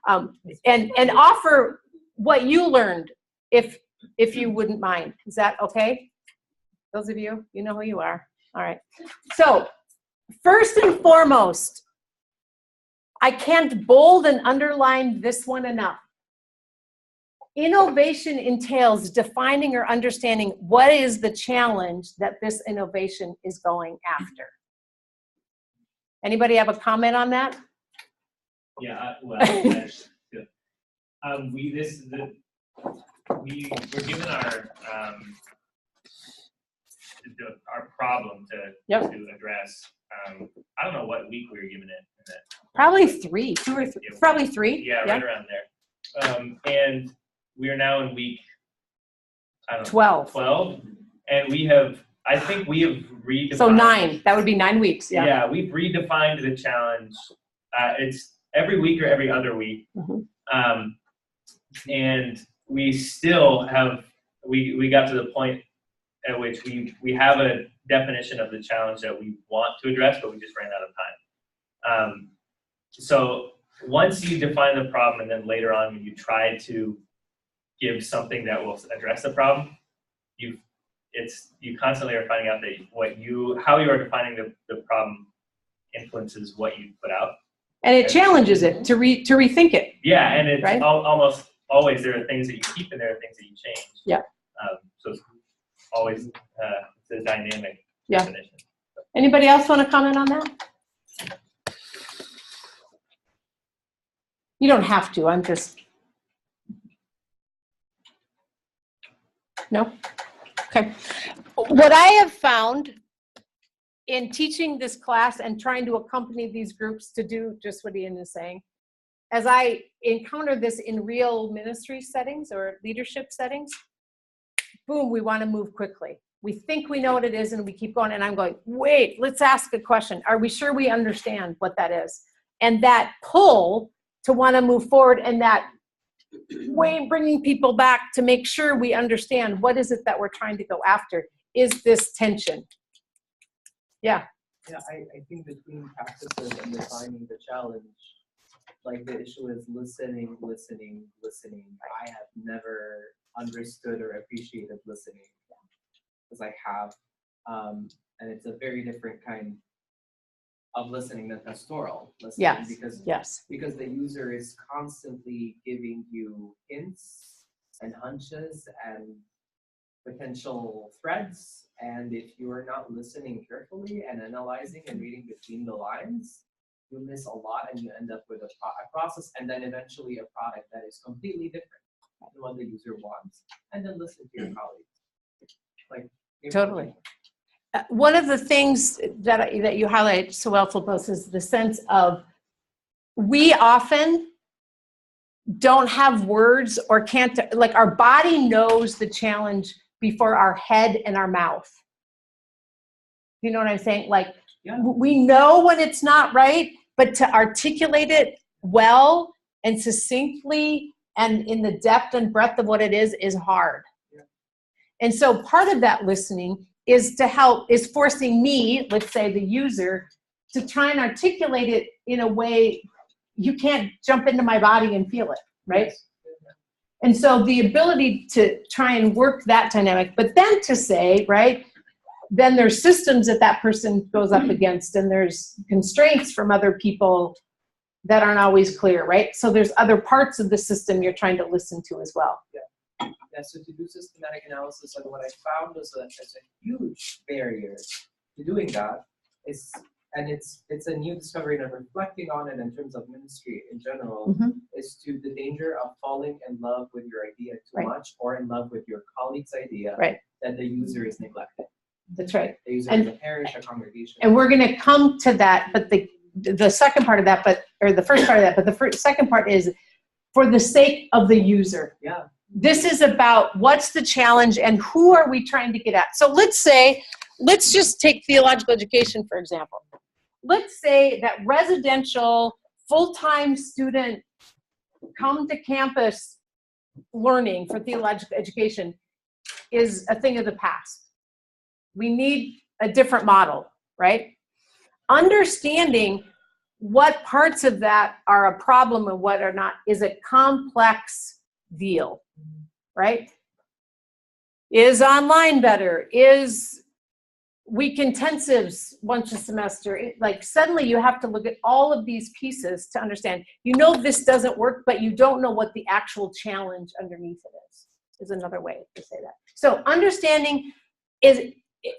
And offer what you learned, if you wouldn't mind. Is that okay? Those of you, you know who you are. All right. So first and foremost, I can't bold and underline this one enough. Innovation entails defining or understanding what is the challenge that this innovation is going after. Anybody have a comment on that? Yeah, well, we were given our problem to address. I don't know what week we were given it. Probably 3, 2 or 3, probably 3. Yeah, right around there. And we are now in week, I don't know, 12, and I think we have redefined. So 9, that would be 9 weeks. Yeah. Yeah, we've redefined the challenge. It's every week or every other week. Mm-hmm. And we still have, we got to the point at which we have a definition of the challenge that we want to address, but we just ran out of time. So once you define the problem, and then later on when you try to give something that will address the problem, you constantly are finding out that how you are defining the problem influences what you put out. And it challenges it to rethink it. Yeah, and it's right? Almost always there are things that you keep and there are things that you change. Yeah. So it's always the dynamic definition. Anybody else want to comment on that? You don't have to. I'm just. No? Okay. What I have found in teaching this class and trying to accompany these groups to do just what Ian is saying, as I encounter this in real ministry settings or leadership settings, boom, we want to move quickly. We think we know what it is and we keep going. And I'm going, wait, let's ask a question. Are we sure we understand what that is? And that pull to want to move forward, and that way bringing people back to make sure we understand what is it that we're trying to go after, is this tension. Yeah. Yeah, I think between practices and defining the challenge, like the issue is listening. I have never understood or appreciated listening as I have. And it's a very different kind of listening than pastoral listening. Because the user is constantly giving you hints and hunches and potential threads, and if you're not listening carefully and analyzing and reading between the lines, you miss a lot, and you end up with a process and then eventually a product that is completely different than what the user wants. And then listen to your colleagues. Totally. One of the things that you highlight so well, Philippos, is the sense of we often don't have words or can't, like our body knows the challenge before our head and our mouth. You know what I'm saying? Like, we know when it's not right, but to articulate it well and succinctly and in the depth and breadth of what it is hard. And so part of that listening is forcing me, let's say the user, to try and articulate it in a way you can't jump into my body and feel it, right? Yes. And so the ability to try and work that dynamic, but then to say, right, then there's systems that person goes up against, and there's constraints from other people that aren't always clear, right? So there's other parts of the system you're trying to listen to as well. Yeah, so to do systematic analysis, and what I found was that there's a huge barrier to doing that. It's a new discovery, and I'm reflecting on it in terms of ministry in general, is to the danger of falling in love with your idea too much, or in love with your colleague's idea, that the user is neglected. That's right. The user is a parish, a congregation. And we're going to come to that, but the second part of that, or the first part of that, but the second part is for the sake of the user. Yeah. This is about what's the challenge and who are we trying to get at. So let's just take theological education, for example. Let's say that residential, full-time student come to campus learning for theological education is a thing of the past. We need a different model, right? Understanding what parts of that are a problem and what are not is a complex deal, right? Is online better? Is week intensives once a semester? Like suddenly you have to look at all of these pieces to understand, you know, this doesn't work, but you don't know what the actual challenge underneath it is another way to say that. So understanding is,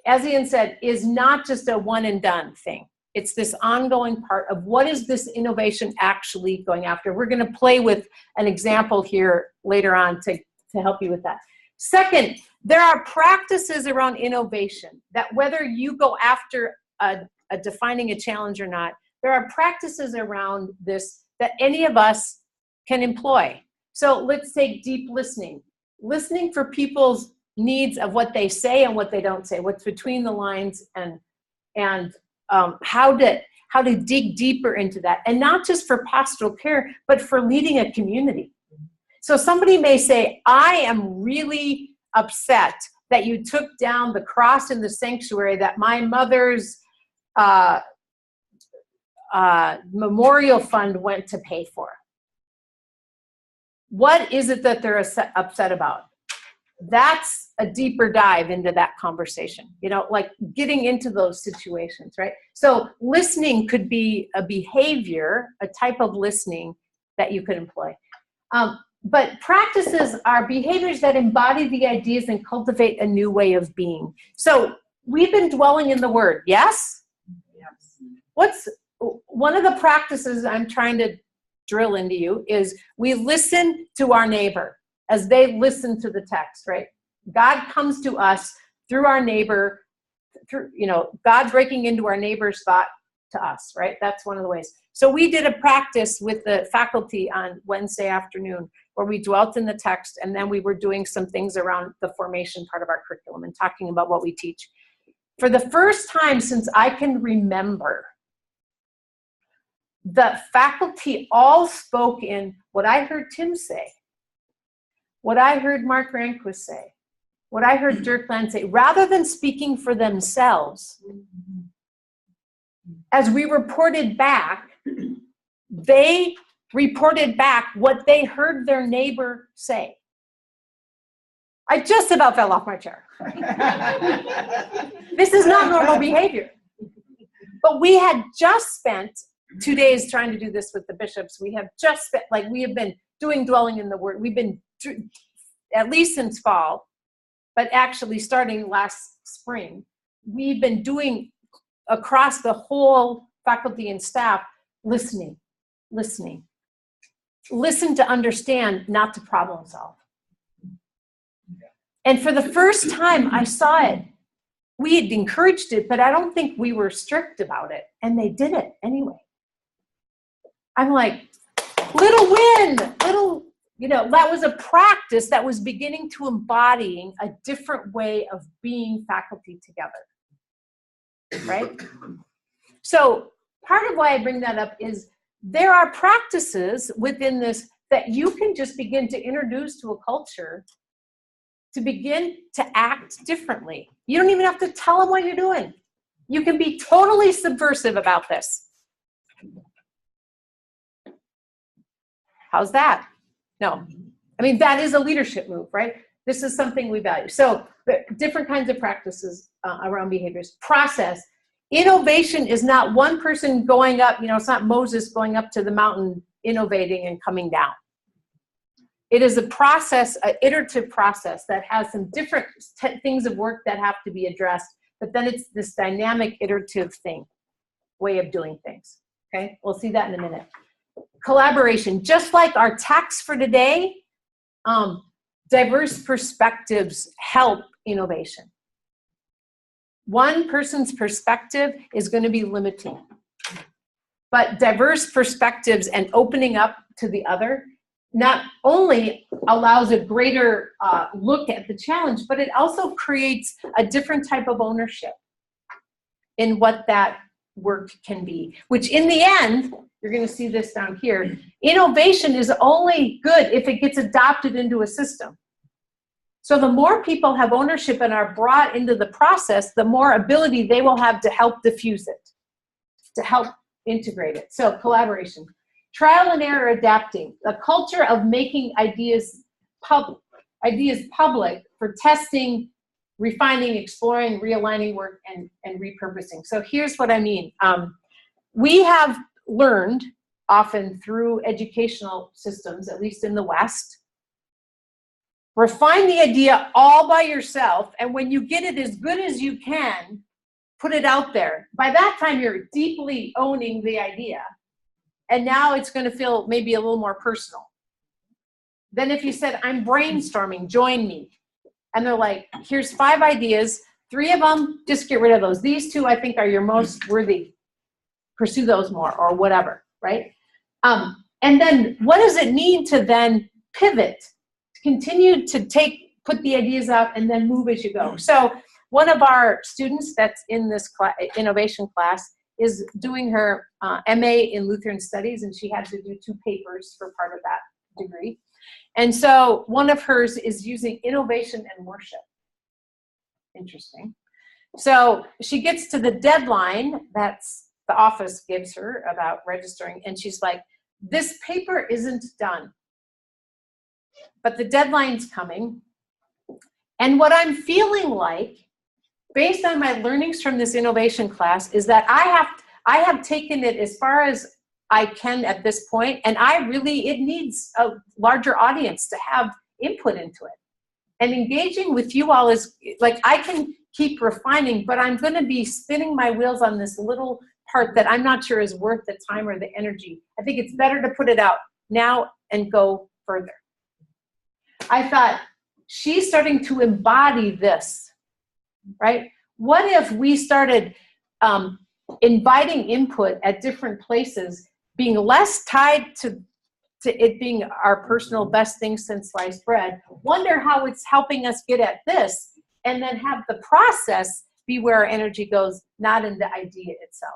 as Ian said, is not just a one and done thing. It's this ongoing part of what is this innovation actually going after. We're going to play with an example here later on to help you with that. Second, there are practices around innovation that whether you go after defining a challenge or not, there are practices around this that any of us can employ. So let's take deep listening. Listening for people's needs of what they say and what they don't say, what's between the lines, and how to dig deeper into that. And not just for pastoral care, but for leading a community. So somebody may say, I am really upset that you took down the cross in the sanctuary that my mother's memorial fund went to pay for. What is it that they're upset about? That's a deeper dive into that conversation, you know, like getting into those situations, right? So listening could be a behavior, a type of listening that you could employ. But practices are behaviors that embody the ideas and cultivate a new way of being. So we've been dwelling in the Word, yes? Yes. What's one of the practices I'm trying to drill into you is we listen to our neighbor as they listen to the text, right? God comes to us through our neighbor, through, you know, God breaking into our neighbor's thought to us, right? That's one of the ways. So we did a practice with the faculty on Wednesday afternoon where we dwelt in the text, and then we were doing some things around the formation part of our curriculum and talking about what we teach. For the first time since I can remember, the faculty all spoke in what I heard Tim say, what I heard Mark Ranquist say, what I heard Dirk Land say, rather than speaking for themselves. As we reported back, they reported back what they heard their neighbor say. I just about fell off my chair. This is not normal behavior. But we had just spent 2 days trying to do this with the bishops. We have just spent, like, we have been doing dwelling in the Word. We've been, at least since fall, but actually starting last spring, we've been doing across the whole faculty and staff, listening. Listen to understand, not to problem solve. And for the first time I saw it, we had encouraged it, but I don't think we were strict about it. And they did it anyway. I'm like, little win, little, you know, that was a practice that was beginning to embodying a different way of being faculty together, right? So part of why I bring that up is there are practices within this that you can just begin to introduce to a culture to begin to act differently. You don't even have to tell them what you're doing. You can be totally subversive about this. How's that? No. I mean, that is a leadership move, right? This is something we value. So different kinds of practices around behaviors. Process. Innovation is not one person going up, you know, it's not Moses going up to the mountain, innovating and coming down. It is a process, an iterative process that has some different things of work that have to be addressed, but then it's this dynamic, iterative way of doing things, okay? We'll see that in a minute. Collaboration, just like our text for today, diverse perspectives help innovation. One person's perspective is going to be limiting, but diverse perspectives and opening up to the other not only allows a greater look at the challenge, but it also creates a different type of ownership in what that work can be, which in the end, you're going to see this down here, innovation is only good if it gets adopted into a system. So the more people have ownership and are brought into the process, the more ability they will have to help diffuse it, to help integrate it. So collaboration, trial and error adapting, a culture of making ideas public for testing, refining, exploring, realigning work, and repurposing. So here's what I mean. We have learned often through educational systems, at least in the West, refine the idea all by yourself, and when you get it as good as you can, put it out there. By that time, you're deeply owning the idea, and now it's going to feel maybe a little more personal. Then if you said, I'm brainstorming, join me. And they're like, here's 5 ideas, 3 of them, just get rid of those. These 2 I think are your most worthy. Pursue those more, or whatever, right? And then what does it mean to then pivot? Continue to put the ideas out and then move as you go. So one of our students that's in this innovation class is doing her MA in Lutheran Studies, and she had to do 2 papers for part of that degree. And so one of hers is using innovation and worship. Interesting. So she gets to the deadline that's the office gives her about registering, and she's like, this paper isn't done, but the deadline's coming. And what I'm feeling like, based on my learnings from this innovation class, is that I have taken it as far as I can at this point, and it needs a larger audience to have input into it. And engaging with you all is, like, I can keep refining, but I'm gonna be spinning my wheels on this little part that I'm not sure is worth the time or the energy. I think it's better to put it out now and go further. I thought, she's starting to embody this, right? What if we started inviting input at different places, being less tied to it being our personal best thing since sliced bread, wonder how it's helping us get at this, and then have the process be where our energy goes, not in the idea itself.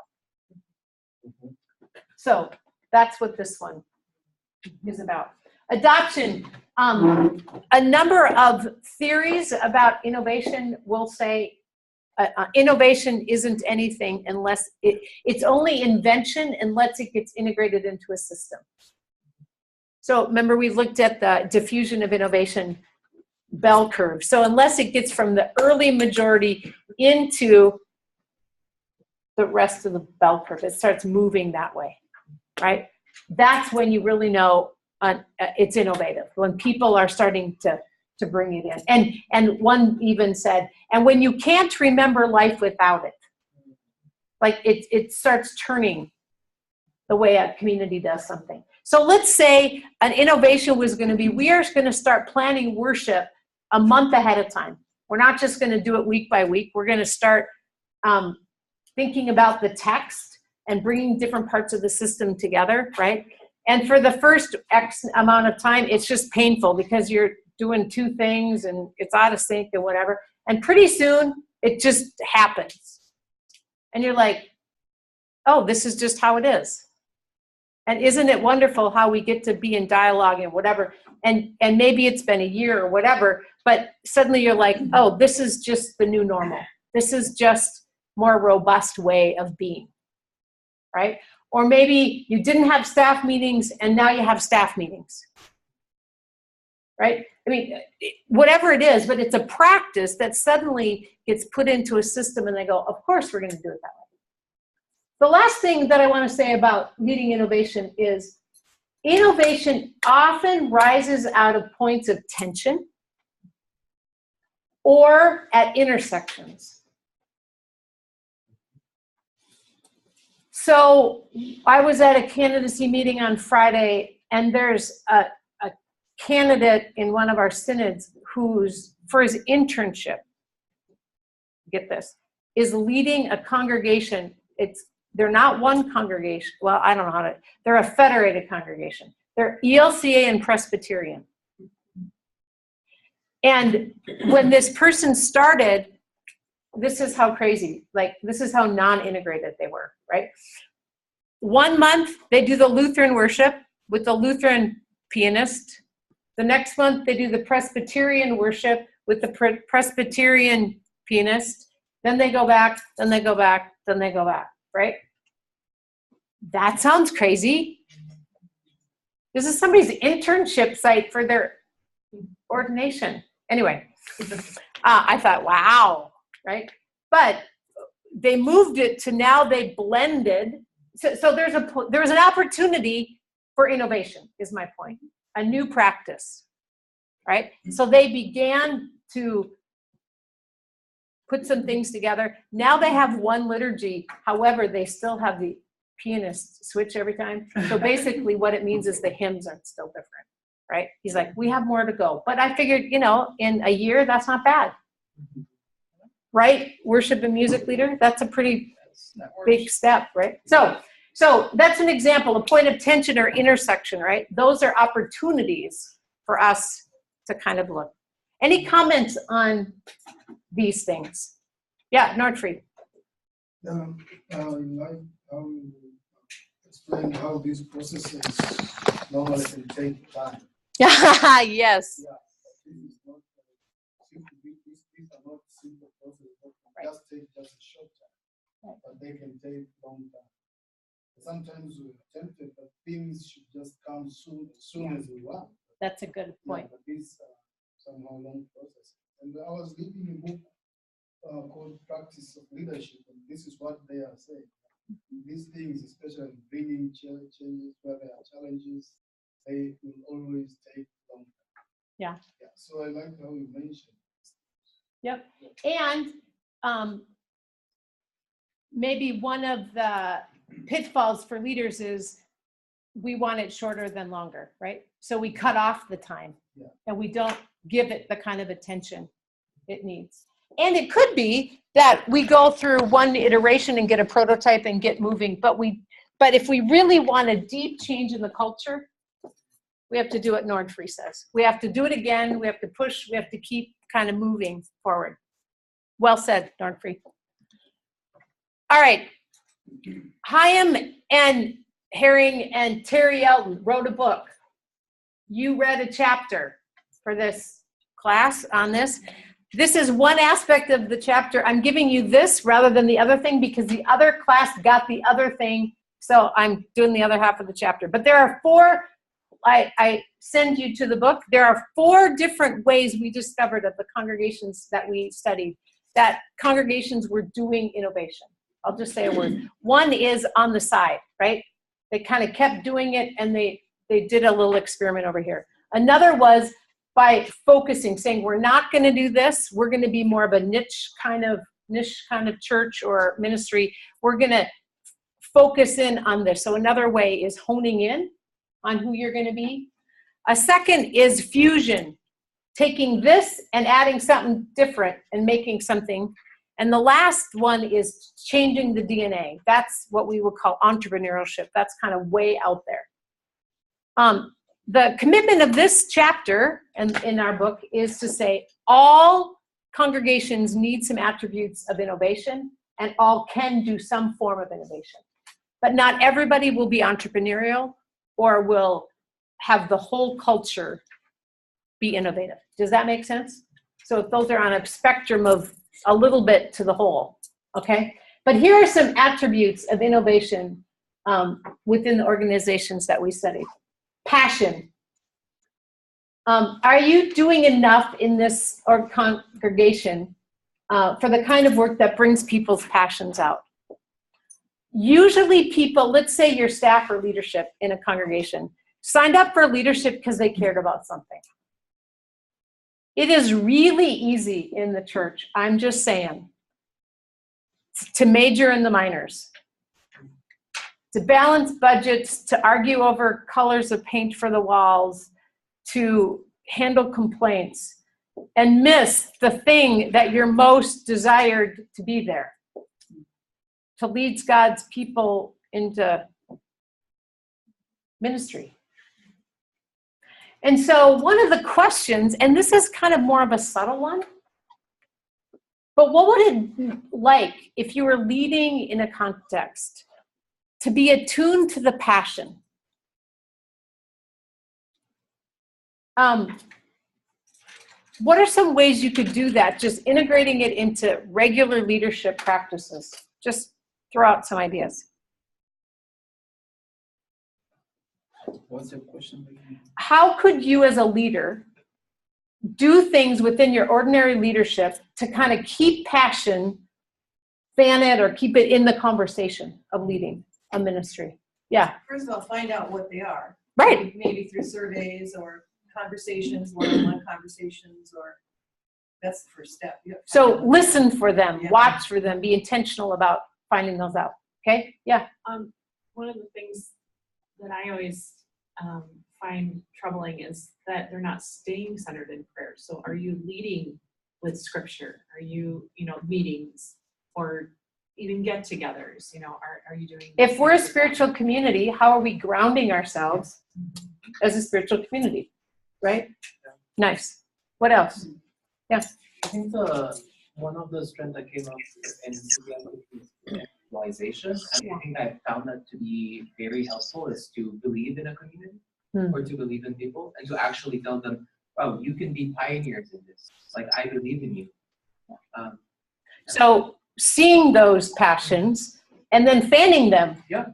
So that's what this one is about. Adoption. A number of theories about innovation will say innovation isn't anything unless it's only invention unless it gets integrated into a system. So remember, we looked at the diffusion of innovation bell curve. So unless it gets from the early majority into the rest of the bell curve, it starts moving that way, right? That's when you really know it's innovative, when people are starting to bring it in. And one even said, and when you can't remember life without it, like it starts turning the way a community does something. So let's say an innovation was going to be, we are going to start planning worship a month ahead of time. We're not just going to do it week by week. We're going to start thinking about the text and bringing different parts of the system together, right? And for the first X amount of time, it's just painful because you're doing 2 things and it's out of sync and whatever. And pretty soon, it just happens. And you're like, oh, this is just how it is. And isn't it wonderful how we get to be in dialogue and whatever, and maybe it's been a year or whatever, but suddenly you're like, oh, this is just the new normal. This is just more robust way of being, right? Or maybe you didn't have staff meetings and now you have staff meetings, right? I mean, whatever it is, but it's a practice that suddenly gets put into a system and they go, of course we're going to do it that way. The last thing that I want to say about leading innovation is innovation often rises out of points of tension or at intersections. So I was at a candidacy meeting on Friday, and there's a candidate in one of our synods who's, for his internship, get this, is leading a congregation. They're not one congregation. Well, I don't know how to, they're a federated congregation. They're ELCA and Presbyterian. And when this person started, this is how crazy, like this is how non-integrated they were, right? 1 month, they do the Lutheran worship with the Lutheran pianist. The next month, they do the Presbyterian worship with the Presbyterian pianist. Then they go back, then they go back, then they go back, right? That sounds crazy. This is somebody's internship site for their ordination. Anyway, I thought, wow, right? But they moved it to now they blended. So there's an opportunity for innovation, is my point. A new practice, right? So they began to put some things together. Now they have one liturgy. However, they still have the pianist switch every time. So basically what it means is the hymns are still different, right? He's like, we have more to go. But I figured, in a year, that's not bad. Right? Worship and music leader, that's a pretty big step, right? So that's an example, a point of tension or intersection, right? Those are opportunities for us to kind of look. Any comments on these things? Yeah, Nordfried. I like how you explain how these processes normally can take time. Yes. Yeah, these are not simple processes that can just take just a short time, but they can take long time. Sometimes we're tempted that things should just come as soon as we want. That's a good point. But these are somehow long processes. And I was reading a book called Practice of Leadership, and this is what they are saying. These things, especially bringing changes where there are challenges, they will always take long time. Yeah. So I like how you mentioned. Yep. And maybe one of the pitfalls for leaders is we want it shorter than longer, right? So we cut off the time and we don't give it the kind of attention it needs. And it could be that we go through one iteration and get a prototype and get moving, but if we really want a deep change in the culture, we have to do what Nordfried says. We have to do it again. We have to push. We have to keep kind of moving forward. Well said, Nordfried. All right. Hyam and Herring and Terry Elton wrote a book. You read a chapter for this class on this. This is one aspect of the chapter. I'm giving you this rather than the other thing because the other class got the other thing. So I'm doing the other half of the chapter. But there are four, I send you to the book. There are 4 different ways we discovered of the congregations that we studied that congregations were doing innovation. I'll just say a word. One is on the side, right? They kind of kept doing it and they did a little experiment over here. Another was by focusing, saying we're not going to do this. We're going to be more of a niche kind of church or ministry. We're going to focus in on this. So another way is honing in on who you're going to be. A second is fusion, taking this and adding something different and making something. And the last one is changing the DNA. That's what we would call entrepreneurship. That's kind of way out there. The commitment of this chapter in our book is to say all congregations need some attributes of innovation and all can do some form of innovation. But not everybody will be entrepreneurial or will have the whole culture be innovative. Does that make sense? So if those are on a spectrum of a little bit to the whole, okay? But here are some attributes of innovation within the organizations that we studied. Passion. Are you doing enough in this congregation for the kind of work that brings people's passions out? Usually people, let's say your staff or leadership in a congregation, signed up for leadership because they cared about something. It is really easy in the church, I'm just saying, to major in the minors, to balance budgets, to argue over colors of paint for the walls, to handle complaints, and miss the thing that you're most desired to be there, to lead God's people into ministry. And so one of the questions, and this is kind of more of a subtle one, but what would it like if you were leading in a context to be attuned to the passion? What are some ways you could do that, just integrating it into regular leadership practices? Just throw out some ideas. What's your question again? How could you as a leader do things within your ordinary leadership to kind of keep passion, fan it, or keep it in the conversation of leading a ministry? Yeah. First of all, find out what they are. Right. Maybe through surveys or conversations, one-on-one conversations, or that's the first step. You have to So find out. listen for them, Yeah. watch for them, be intentional about finding those out. Okay? Yeah. One of the things that I always find troubling is that they're not staying centered in prayer. So are you leading with scripture? Are you, meetings or even get-togethers? Are you doing? If we're a spiritual community, how are we grounding ourselves as a spiritual community? Right? Nice. What else? Yeah. I think one of the strengths that came up in visualization, and I think I found that to be very helpful, is to believe in a community or to believe in people and to actually tell them, wow, you can be pioneers in this. Like, I believe in you. So seeing those passions and then fanning them. Yeah.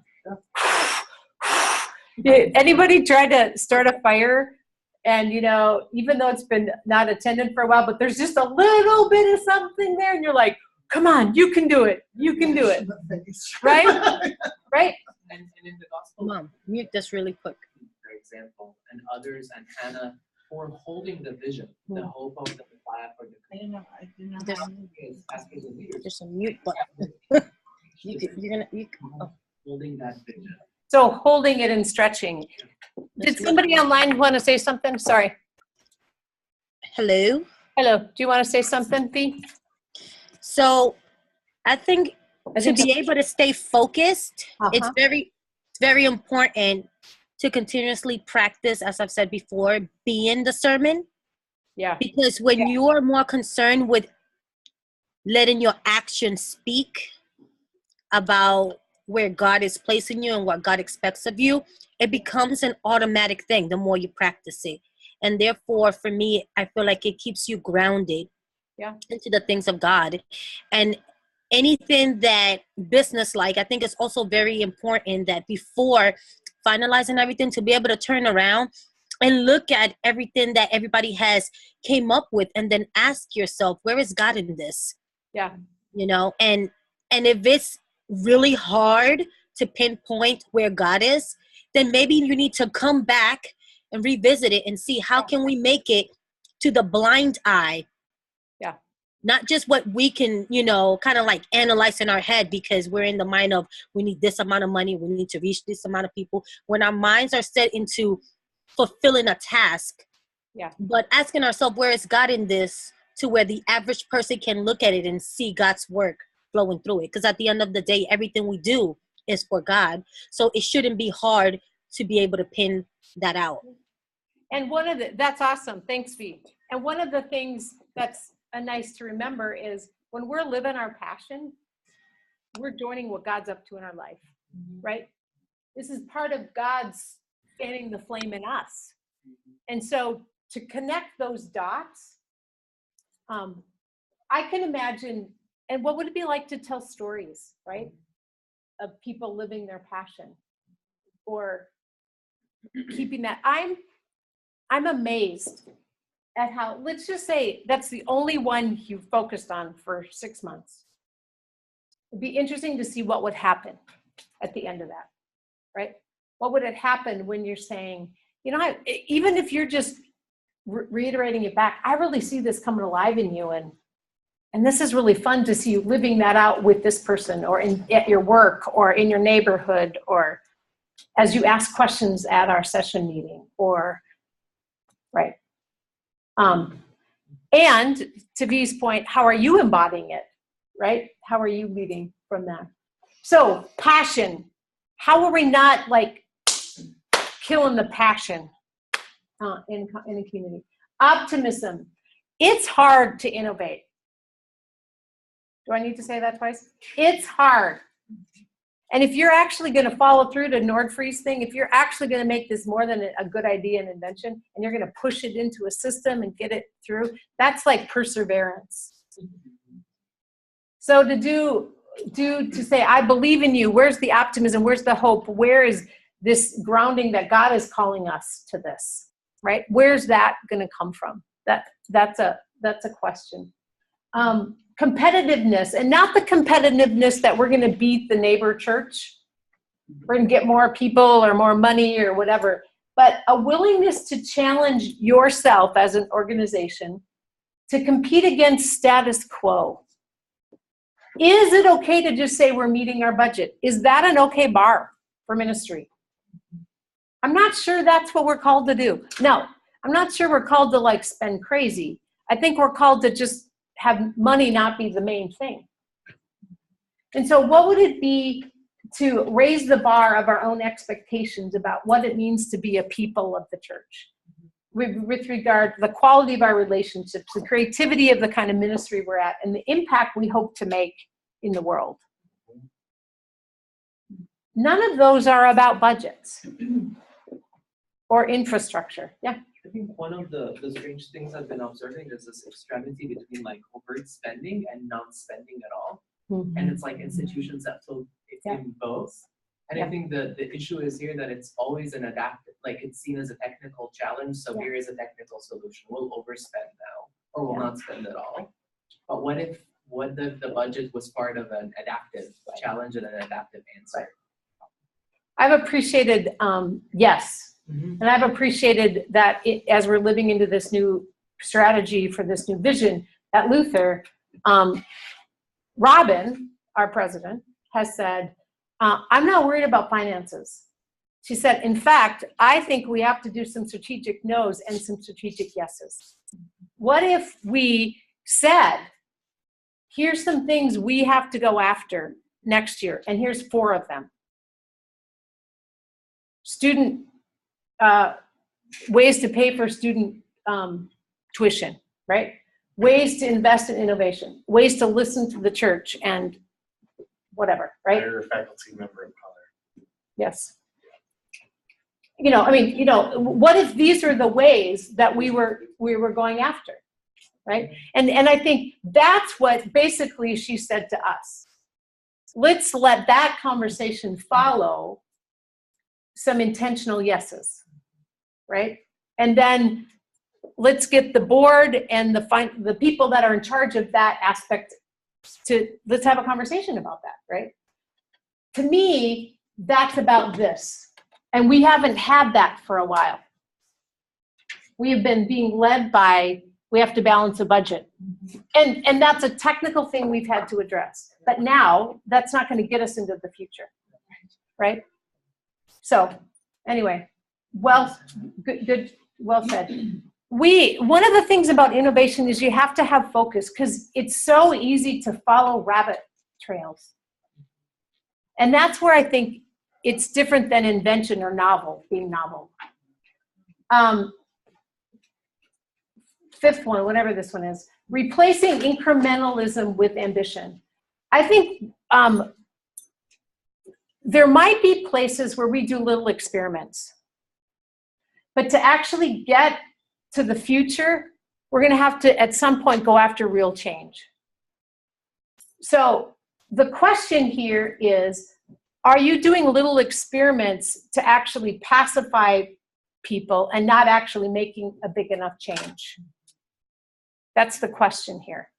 Anybody try to start a fire and, even though it's been not attended for a while, but there's just a little bit of something there and you're like, come on, you can do it. You can do it. Right? Right? And in the gospel, Mom, mute this really quick. for example, and others, and Hannah, for holding the vision, the hope of the Messiah for the pastors and leaders. There's a mute button. Holding that vision. So holding it and stretching. Did somebody online want to say something? Sorry. Hello. Hello. Do you want to say something, B? So I think to be able to stay focused, it's very important to continuously practice, as I've said before, be in the sermon. Yeah. Because when you are more concerned with letting your actions speak about where God is placing you and what God expects of you, it becomes an automatic thing the more you practice it. And therefore, for me, I feel like it keeps you grounded into the things of God. And anything that business-like, I think it's also very important that before finalizing everything, to be able to turn around and look at everything that everybody has came up with and then ask yourself, where is God in this? Yeah. And if it's really hard to pinpoint where God is, then maybe you need to come back and revisit it and see how can we make it to the blind eye. Yeah. Not just what we can, kind of like analyze in our head because we're in the mind of we need this amount of money, we need to reach this amount of people. When our minds are set into fulfilling a task, but asking ourselves, where is God in this, to where the average person can look at it and see God's work flowing through it. Because at the end of the day, everything we do is for God. So it shouldn't be hard to be able to pin that out. And that's awesome. Thanks, V. And one of the things that's nice to remember is when we're living our passion, we're joining what God's up to in our life, right? This is part of God's fanning the flame in us. And so to connect those dots, I can imagine, and what would it be like to tell stories, right? Of people living their passion or keeping that. I'm amazed at how, let's just say that's the only one you focused on for 6 months. It'd be interesting to see what would happen at the end of that, right? What would it happen when you're saying, even if you're just reiterating it back, I really see this coming alive in you, and this is really fun to see you living that out with this person or at your work or in your neighborhood or as you ask questions at our session meeting or, right? And to V's point, how are you embodying it, right? How are you leading from that? So passion, how are we not killing the passion in a community? Optimism, it's hard to innovate. Do I need to say that twice? It's hard. And if you're actually going to follow through to Nordfried's thing, if you're actually going to make this more than a good idea and invention, and you're going to push it into a system and get it through, that's like perseverance. So to say, I believe in you, where's the optimism? Where's the hope? Where is this grounding that God is calling us to this, right? Where's that going to come from? That's a question. Competitiveness, and not the competitiveness that we're going to beat the neighbor church. We're going to get more people or more money or whatever, but a willingness to challenge yourself as an organization to compete against status quo. Is it okay to just say we're meeting our budget? Is that an okay bar for ministry? I'm not sure that's what we're called to do. No, I'm not sure we're called to like spend crazy. I think we're called to just have money not be the main thing. And so what would it be to raise the bar of our own expectations about what it means to be a people of the church? With regard to the quality of our relationships, the creativity of the kind of ministry we're at, and the impact we hope to make in the world. None of those are about budgets or infrastructure. Yeah. I think one of the strange things I've been observing is this extremity between like overt spending and non-spending at all. Mm-hmm. And it's like institutions that flow in both. And I think the issue is here that it's always an adaptive, like it's seen as a technical challenge. So here is a technical solution. We'll overspend now, or we'll not spend at all. But what if the budget was part of an adaptive challenge and an adaptive answer? I've appreciated, yes. Mm-hmm. And I've appreciated that as we're living into this new strategy for this new vision at Luther, Robin, our president, has said, I'm not worried about finances. She said, in fact, I think we have to do some strategic no's and some strategic yeses. What if we said, here's some things we have to go after next year, and here's 4 of them. Student, ways to pay for student tuition, right? Ways to invest in innovation, ways to listen to the church and whatever, right? Hire a faculty member of color. Yes. What if these are the ways that we were going after, right? And I think that's what basically she said to us. Let's let that conversation follow some intentional yeses, right? And then let's get the board and the people that are in charge of that aspect let's have a conversation about that, right? To me, that's about this. And we haven't had that for a while. We have been being led by, we have to balance a budget. And that's a technical thing we've had to address. But now, that's not going to get us into the future, right? So, anyway, well said. One of the things about innovation is you have to have focus because it's so easy to follow rabbit trails. And that's where I think it's different than invention or being novel. 5th one, whatever this one is, replacing incrementalism with ambition. I think there might be places where we do little experiments. But to actually get to the future, we're going to have to, at some point, go after real change. So the question here is, are you doing little experiments to actually pacify people and not actually making a big enough change? That's the question here.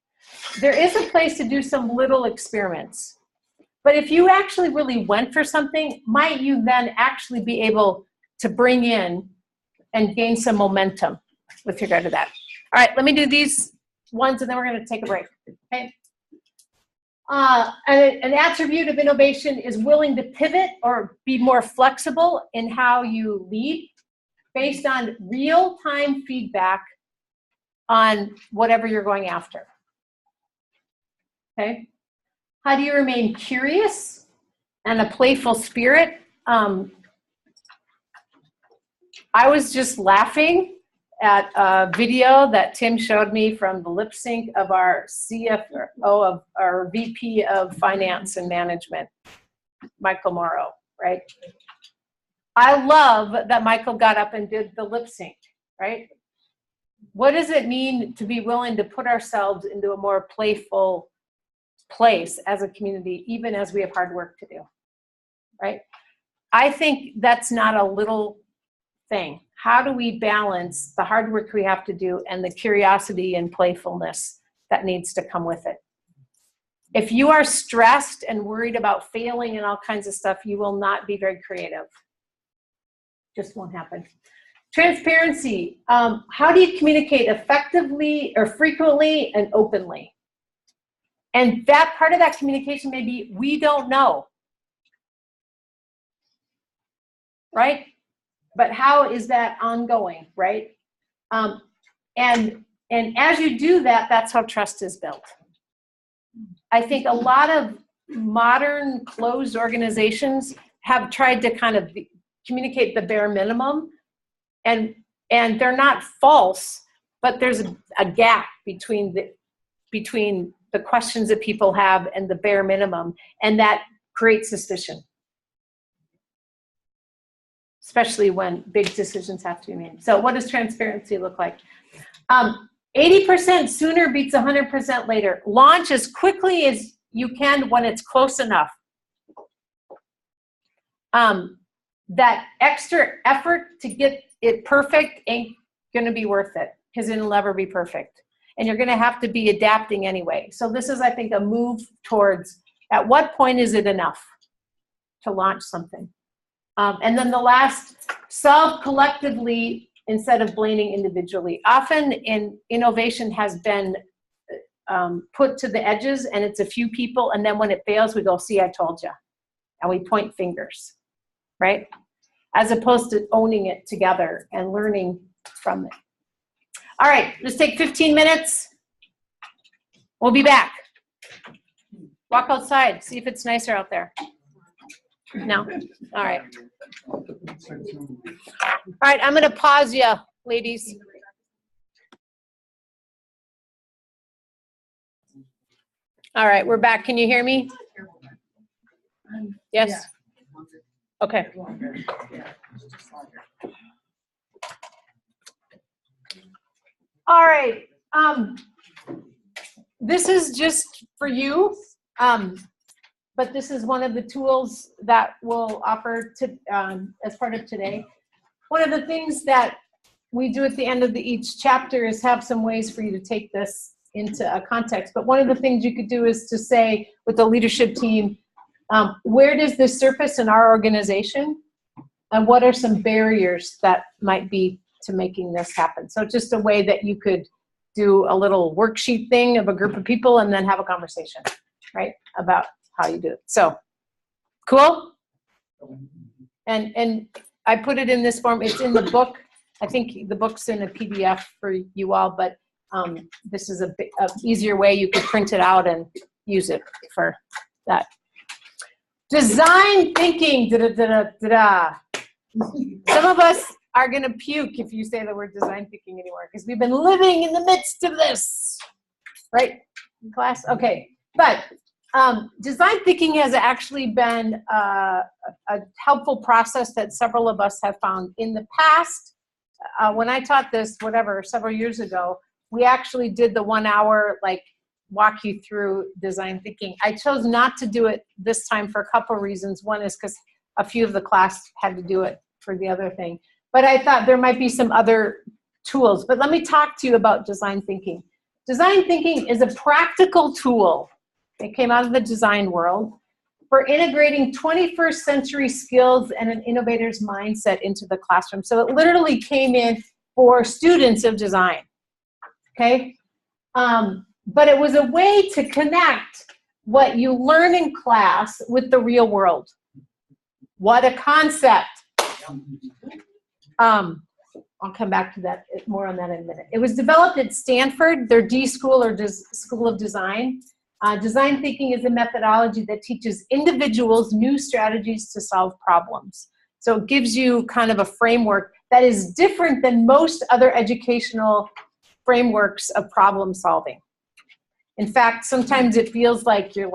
There is a place to do some little experiments. But if you actually really went for something, might you then actually be able to bring in and gain some momentum with regard to that? All right, let me do these ones and then we're going to take a break. Okay. An attribute of innovation is willing to pivot or be more flexible in how you lead based on real-time feedback on whatever you're going after. Okay. How do you remain curious and a playful spirit? I was just laughing at a video that Tim showed me from the lip sync of our CFO, of our VP of Finance and Management, Michael Morrow, right? I love that Michael got up and did the lip sync, right? What does it mean to be willing to put ourselves into a more playful place as a community, even as we have hard work to do, right? I think that's not a little thing. How do we balance the hard work we have to do and the curiosity and playfulness that needs to come with it? If you are stressed and worried about failing and all kinds of stuff, you will not be very creative. Just won't happen. Transparency. How do you communicate effectively or frequently and openly? And that part of that communication may be, we don't know. Right? But how is that ongoing, right? And as you do that, that's how trust is built. I think a lot of modern closed organizations have tried to kind of communicate the bare minimum, and they're not false, but there's a gap between the questions that people have and the bare minimum, and that creates suspicion, especially when big decisions have to be made. So what does transparency look like? 80% sooner beats 100% later. Launch as quickly as you can when it's close enough. That extra effort to get it perfect ain't gonna be worth it, because it'll never be perfect. And you're gonna have to be adapting anyway. So this is, I think, a move towards, at what point is it enough to launch something? And then the last, solve collectively instead of blaming individually. Often innovation has been put to the edges, and it's a few people, and then when it fails, we go, see, I told you. And we point fingers, right? As opposed to owning it together and learning from it. All right, let's take 15 minutes. We'll be back. Walk outside, see if it's nicer out there. No? All right. All right, I'm gonna pause you, ladies. All right, we're back. Can you hear me? Yes? Okay. All right. This is just for you, but this is one of the tools that we'll offer to, as part of today. One of the things that we do at the end of each chapter is have some ways for you to take this into a context. But one of the things you could do is to say with the leadership team, where does this surface in our organization? And what are some barriers that might be to making this happen? So just a way that you could do a little worksheet thing of a group of people and then have a conversation, right, about how you do it. So, cool? And I put it in this form. It's in the book. I think the book's in a PDF for you all, but this is a easier way you could print it out and use it for that. Design thinking. Some of us are going to puke if you say the word design thinking anymore, because we've been living in the midst of this, right? Class? Okay. But design thinking has actually been a helpful process that several of us have found in the past. When I taught this, several years ago, we actually did the 1 hour, walk you through design thinking. I chose not to do it this time for a couple of reasons. One is because a few of the class had to do it for the other thing. But I thought there might be some other tools. But let me talk to you about design thinking. Design thinking is a practical tool. It came out of the design world for integrating 21st century skills and an innovator's mindset into the classroom. So it literally came in for students of design, okay? But it was a way to connect what you learn in class with the real world. What a concept. I'll come back to that, more on that in a minute. It was developed at Stanford, their D School or School of Design. Design thinking is a methodology that teaches individuals new strategies to solve problems. So it gives you kind of a framework that is different than most other educational frameworks of problem solving. In fact, sometimes it feels like you're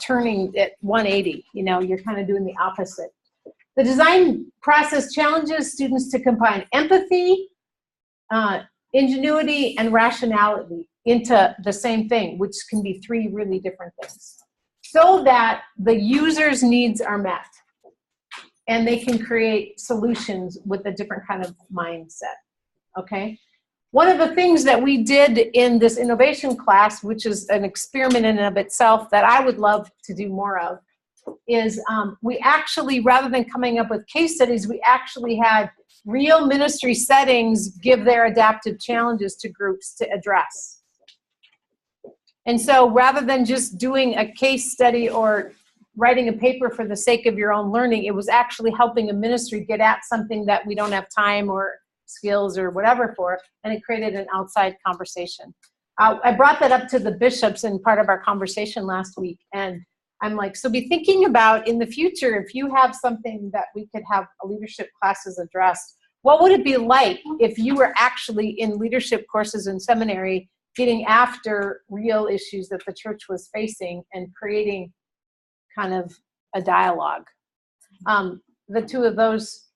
turning at 180, you're kind of doing the opposite. The design process challenges students to combine empathy, ingenuity, and rationality into the same thing, which can be 3 really different things, so that the user's needs are met. and they can create solutions with a different kind of mindset, okay? One of the things that we did in this innovation class, which is an experiment in and of itself that I would love to do more of, is we actually, rather than coming up with case studies, we actually had real ministry settings give their adaptive challenges to groups to address. And so rather than just doing a case study or writing a paper for the sake of your own learning, it was actually helping a ministry get at something that we don't have time or skills or whatever for, and it created an outside conversation. I brought that up to the bishops in part of our conversation last week, and I'm like, so be thinking about in the future, if you have something that we could have a leadership classes address, what would it be like if you were actually in leadership courses in seminary getting after real issues that the church was facing and creating kind of a dialogue? The two of those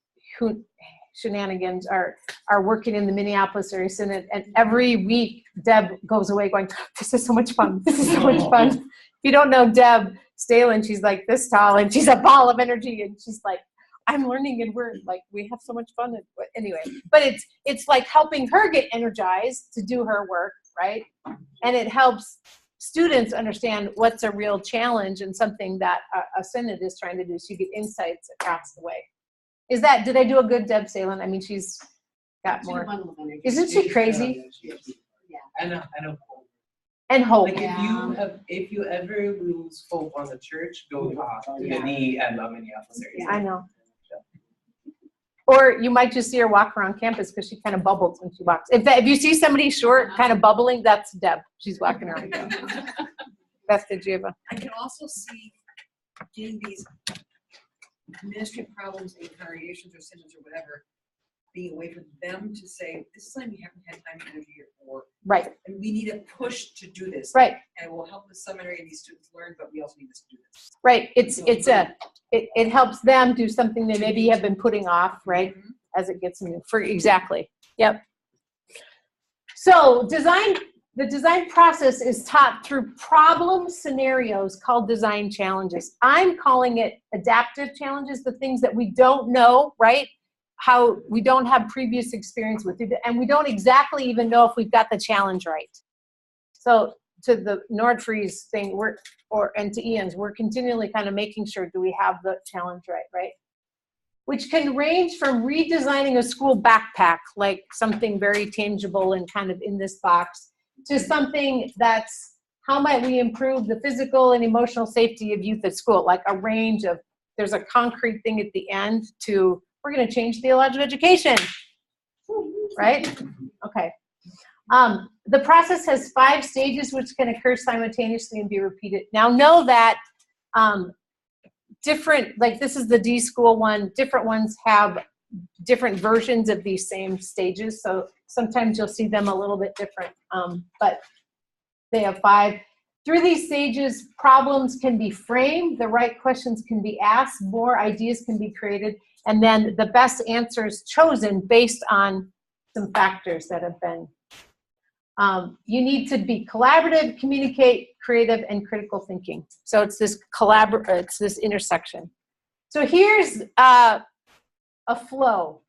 shenanigans are working in the Minneapolis area synod, and every week Deb goes away going, this is so much fun, this is so much fun. If you don't know Deb Stalin, she's like this tall and she's a ball of energy, and she's like, I'm learning and we're like, we have so much fun. Anyway, but it's like helping her get energized to do her work, right? And it helps students understand what's a real challenge and something that a synod is trying to do, so you get insights across the way. Did I do a good Deb Salen? I mean, she's got more. Isn't she crazy? Yeah. I know. And hope. Like if you ever lose hope on the church, go talk to the Minneapolis area. Yeah, I know. Or you might just see her walk around campus because she kind of bubbles when she walks. If you see somebody short, kind of bubbling, that's Deb. She's walking around campus. Beth, did you have a? I can also see getting these ministry problems in congregations or synods or whatever, being a way for them to say, this is something we haven't had time to do here or right. And we need a push to do this. Right. And it will help the seminary and these students learn, but we also need to do this. Right. It helps them do something they maybe have been putting off, right? Mm-hmm. As it gets new. Exactly. Yep. So the design process is taught through problem scenarios called design challenges. I'm calling it adaptive challenges, the things that we don't know, right? How we don't have previous experience with it, and we don't exactly even know if we've got the challenge right. So to the Nordfries thing, and to Ian's, we're continually kind of making sure, do we have the challenge right? Which can range from redesigning a school backpack, like something very tangible and kind of in this box, to something that's, how might we improve the physical and emotional safety of youth at school, like a range of, there's a concrete thing at the end to, we're going to change theological education, right? Okay. The process has 5 stages which can occur simultaneously and be repeated. Now know that different, like this is the D school one, different ones have different versions of these same stages. So sometimes you'll see them a little bit different, but they have 5. Through these stages, problems can be framed, the right questions can be asked, more ideas can be created, and then the best answers chosen based on some factors that have been. You need to be collaborative, communicate, creative, and critical thinking. So it's this it's this intersection. So here's a flow.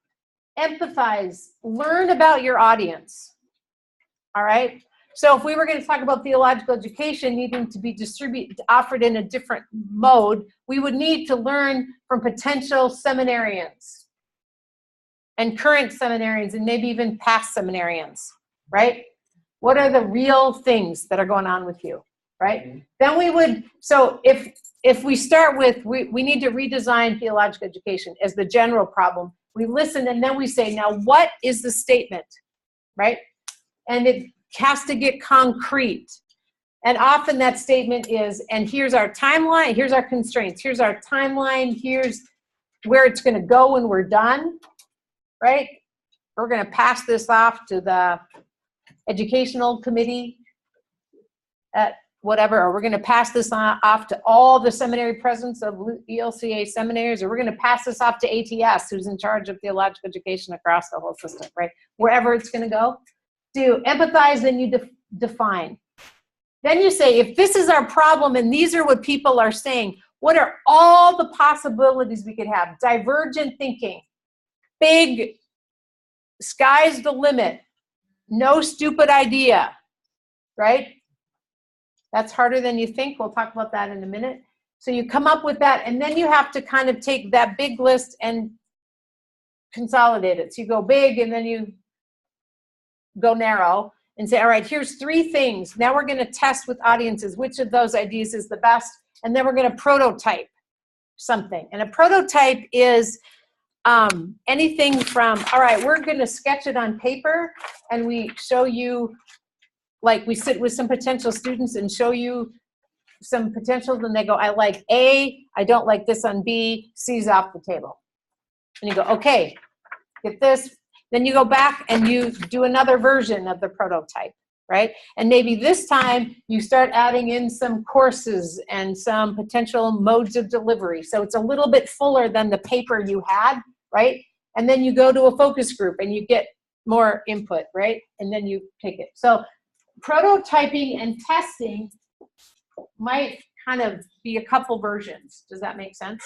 Empathize, learn about your audience. All right? So if we were going to talk about theological education needing to be offered in a different mode, we would need to learn from potential seminarians and current seminarians and maybe even past seminarians, right? What are the real things that are going on with you, right? Mm-hmm. Then we would, so if we start with, we need to redesign theological education as the general problem, we listen and then we say, now what is the statement, right? And it has to get concrete. And often that statement is, and here's our timeline, here's our constraints, here's our timeline, here's where it's going to go when we're done, right? We're going to pass this off to the educational committee at whatever, or we're going to pass this off to all the seminary presidents of ELCA seminaries, or we're going to pass this off to ATS, who's in charge of theological education across the whole system, right? Wherever it's going to go. Do empathize, then you define. Then you say, if this is our problem and these are what people are saying, What are all the possibilities we could have? Divergent thinking, big, sky's the limit, no stupid idea, right? That's harder than you think. We'll talk about that in a minute. So you come up with that, and then you have to kind of take that big list and consolidate it. So you go big, and then you go narrow and say, all right, here's 3 things. Now we're going to test with audiences which of those ideas is the best, and then we're going to prototype something. And a prototype is anything from, all right, we're going to sketch it on paper, and we show you, like we sit with some potential students and show you some potential, and they go, I like A, I don't like this on B, C's off the table. And you go, okay, get this. Then you go back and you do another version of the prototype, right? And maybe this time you start adding in some courses and some potential modes of delivery. So it's a little bit fuller than the paper you had, right? And then you go to a focus group and you get more input, right? And then you take it. So prototyping and testing might kind of be a couple versions. Does that make sense?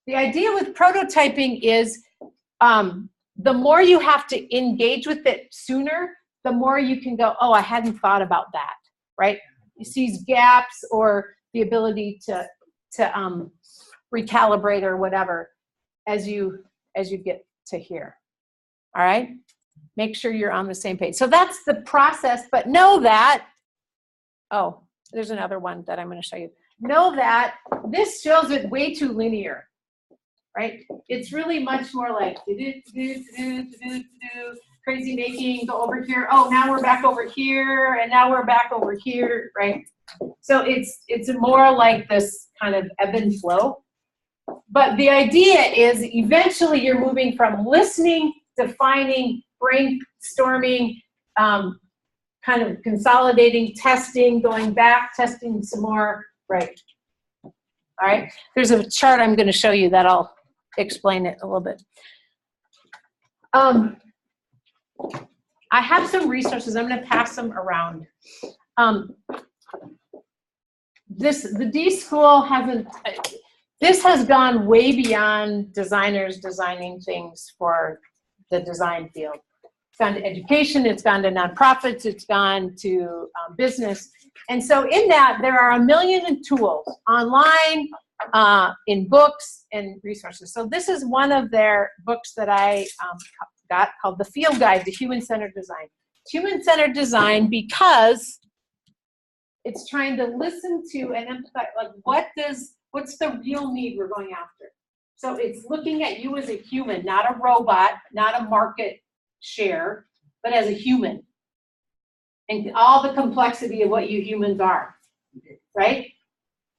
The idea with prototyping is the more you have to engage with it sooner, the more you can go, oh, I hadn't thought about that, right? You see gaps or the ability to recalibrate or whatever as you get to here. All right? Make sure you're on the same page. So that's the process, but know that, oh, there's another one that I'm going to show you. Know that this shows it way too linear, right? It's really much more like crazy making, go over here. Oh, now we're back over here, and now we're back over here, right? So it's more like this kind of ebb and flow. But the idea is eventually you're moving from listening, defining, brainstorming, kind of consolidating, testing, going back, testing some more, right? All right, there's a chart I'm going to show you that'll explain it a little bit. I have some resources. I'm going to pass them around. The D School hasn't, this has gone way beyond designers designing things for the design field. It's gone to education, it's gone to nonprofits, it's gone to business. And so in that, there are 1 million tools online, in books and resources. So this is one of their books that I got called The Field Guide to Human-Centered Design. Human-centered design because it's trying to listen to and empathize, like what's the real need we're going after? So it's looking at you as a human, not a robot, not a market share, but as a human. And all the complexity of what you humans are, right?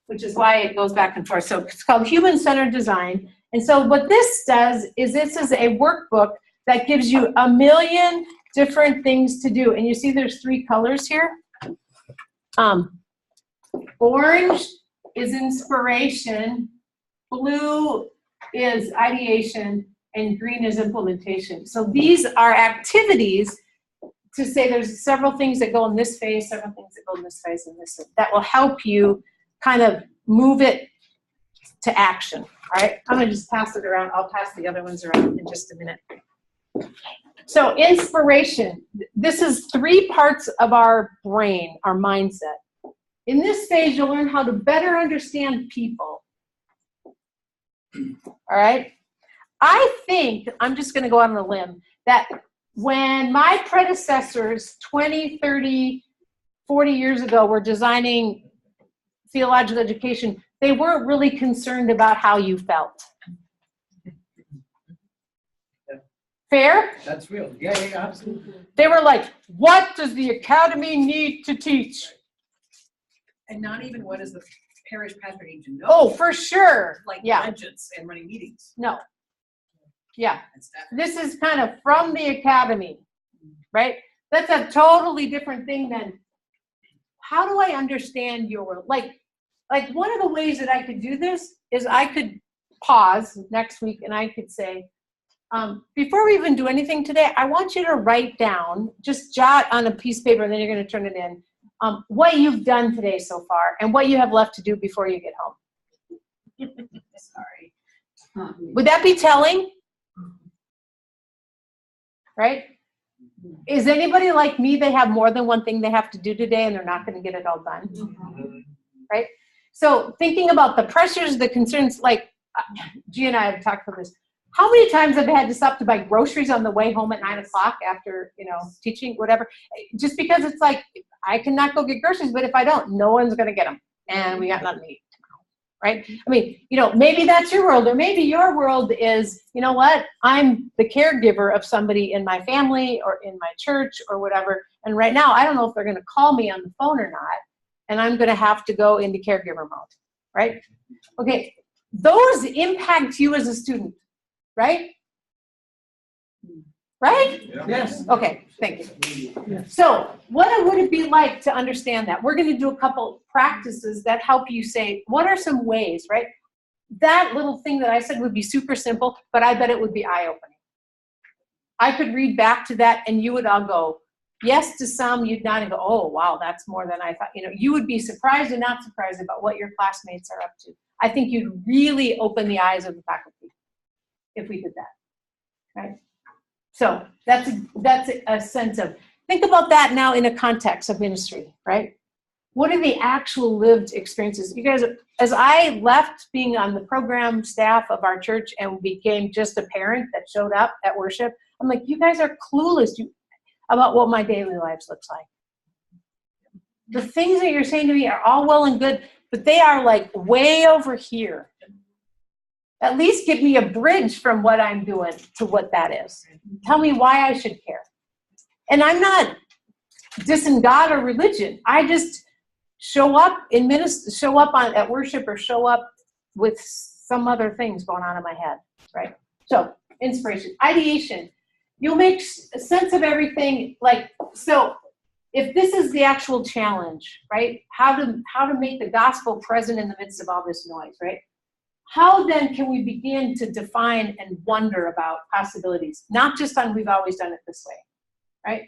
Which is why it goes back and forth. So it's called Human-Centered Design. And so what this does is this is a workbook that gives you 1 million different things to do. And you see there's 3 colors here. Orange is inspiration, blue is ideation, and green is implementation. So these are activities to say there's several things that go in this phase, several things that go in this phase, and this that will help you kind of move it to action. All right, I'm going to just pass it around. I'll pass the other ones around in just a minute. So inspiration, this is 3 parts of our brain, our mindset. In this phase, you'll learn how to better understand people. All right, I think, I'm just going to go out on a limb, that when my predecessors 20, 30, 40 years ago were designing theological education, they weren't really concerned about how you felt. Fair? That's real. Yeah, absolutely. They were like, what does the academy need to teach? And not even what does the parish pastor need to know? Oh, for sure. Like yeah. budgets and running meetings. No. Yeah. This is kind of from the academy, right? That's a totally different thing than how do I understand your world? Like one of the ways that I could do this is I could pause next week and I could say, before we even do anything today, I want you to write down, just jot on a piece of paper, and then you're going to turn it in, what you've done today so far and what you have left to do before you get home. Sorry. Would that be telling? Right? Is anybody like me? They have more than one thing they have to do today and they're not going to get it all done. Right? So thinking about the pressures, the concerns, like G and I have talked about this. How many times have I had to stop to buy groceries on the way home at 9 o'clock after, teaching, whatever, just because it's like, I cannot go get groceries, but if I don't, no one's going to get them. And we got nothing to eat tomorrow, right? I mean, maybe that's your world, or maybe your world is, you know what, I'm the caregiver of somebody in my family or in my church or whatever. And right now, I don't know if they're going to call me on the phone or not. And I'm going to have to go into caregiver mode, right? Okay, those impact you as a student, right? Right? Yes. Okay, thank you. So what would it be like to understand that? We're going to do a couple practices that help you say, what are some ways, right? That little thing that I said would be super simple, but I bet it would be eye-opening. I could read back to that and you would all go, yes to some, you'd not, and go, oh, wow, that's more than I thought. You would be surprised and not surprised about what your classmates are up to. I think you'd really open the eyes of the faculty if we did that, right? So that's a sense of, think about that now in a context of ministry, right? What are the actual lived experiences? You guys, as I left being on the program staff of our church and became just a parent that showed up at worship, I'm like, you guys are clueless about what my daily lives looks like. The things that you're saying to me are all well and good, but they are like way over here. At least give me a bridge from what I'm doing to what that is. Tell me why I should care. And I'm not dissing God or religion. I just show up in at worship, or show up with some other things going on in my head, right? So inspiration, ideation. You'll make sense of everything. So if this is the actual challenge, right? How to make the gospel present in the midst of all this noise, right? How then can we begin to define and wonder about possibilities? Not just on we've always done it this way, right?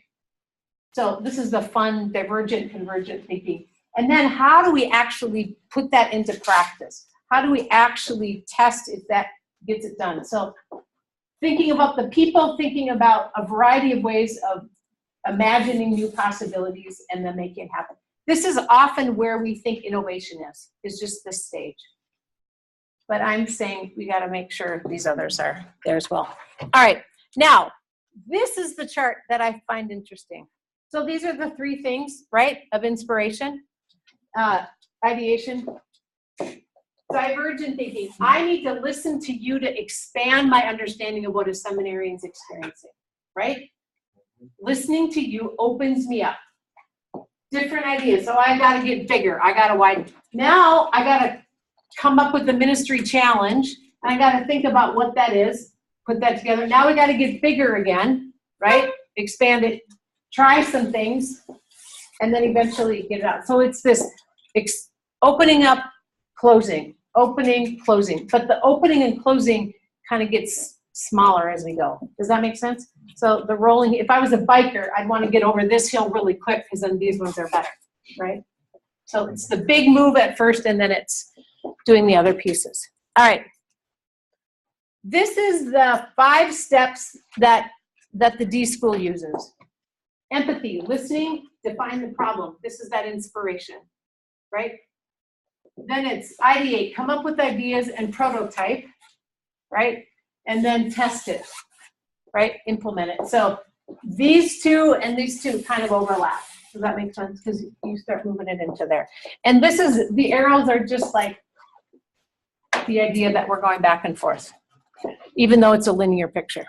So this is the fun, divergent, convergent thinking. And then how do we actually put that into practice? How do we actually test if that gets it done? So thinking about the people, thinking about a variety of ways of imagining new possibilities and then making it happen. This is often where we think innovation is just this stage. But I'm saying we got to make sure these others are there as well. All right, now, this is the chart that I find interesting. So these are the three things, right, of inspiration, ideation, divergent thinking. I need to listen to you to expand my understanding of what a seminarian's experiencing, right? Listening to you opens me up. Different ideas. So I got to get bigger. I got to widen. Now I got to come up with the ministry challenge. And I got to think about what that is, put that together. Now we got to get bigger again, right? Expand it, try some things, and then eventually get it out. So it's this opening up, closing, opening, closing. But the opening and closing kind of gets smaller as we go. Does that make sense? So the rolling, if I was a biker, I'd want to get over this hill really quick because then these ones are better, right? So it's the big move at first and then it's doing the other pieces. All right. This is the 5 steps that the D School uses. Empathy, listening, define the problem. This is that inspiration, right? Then it's ideate, come up with ideas and prototype, right? And then test it, right? Implement it. So these two and these two kind of overlap. Does that make sense? Because you start moving it into there. And this is, the arrows are just like the idea that we're going back and forth, even though it's a linear picture.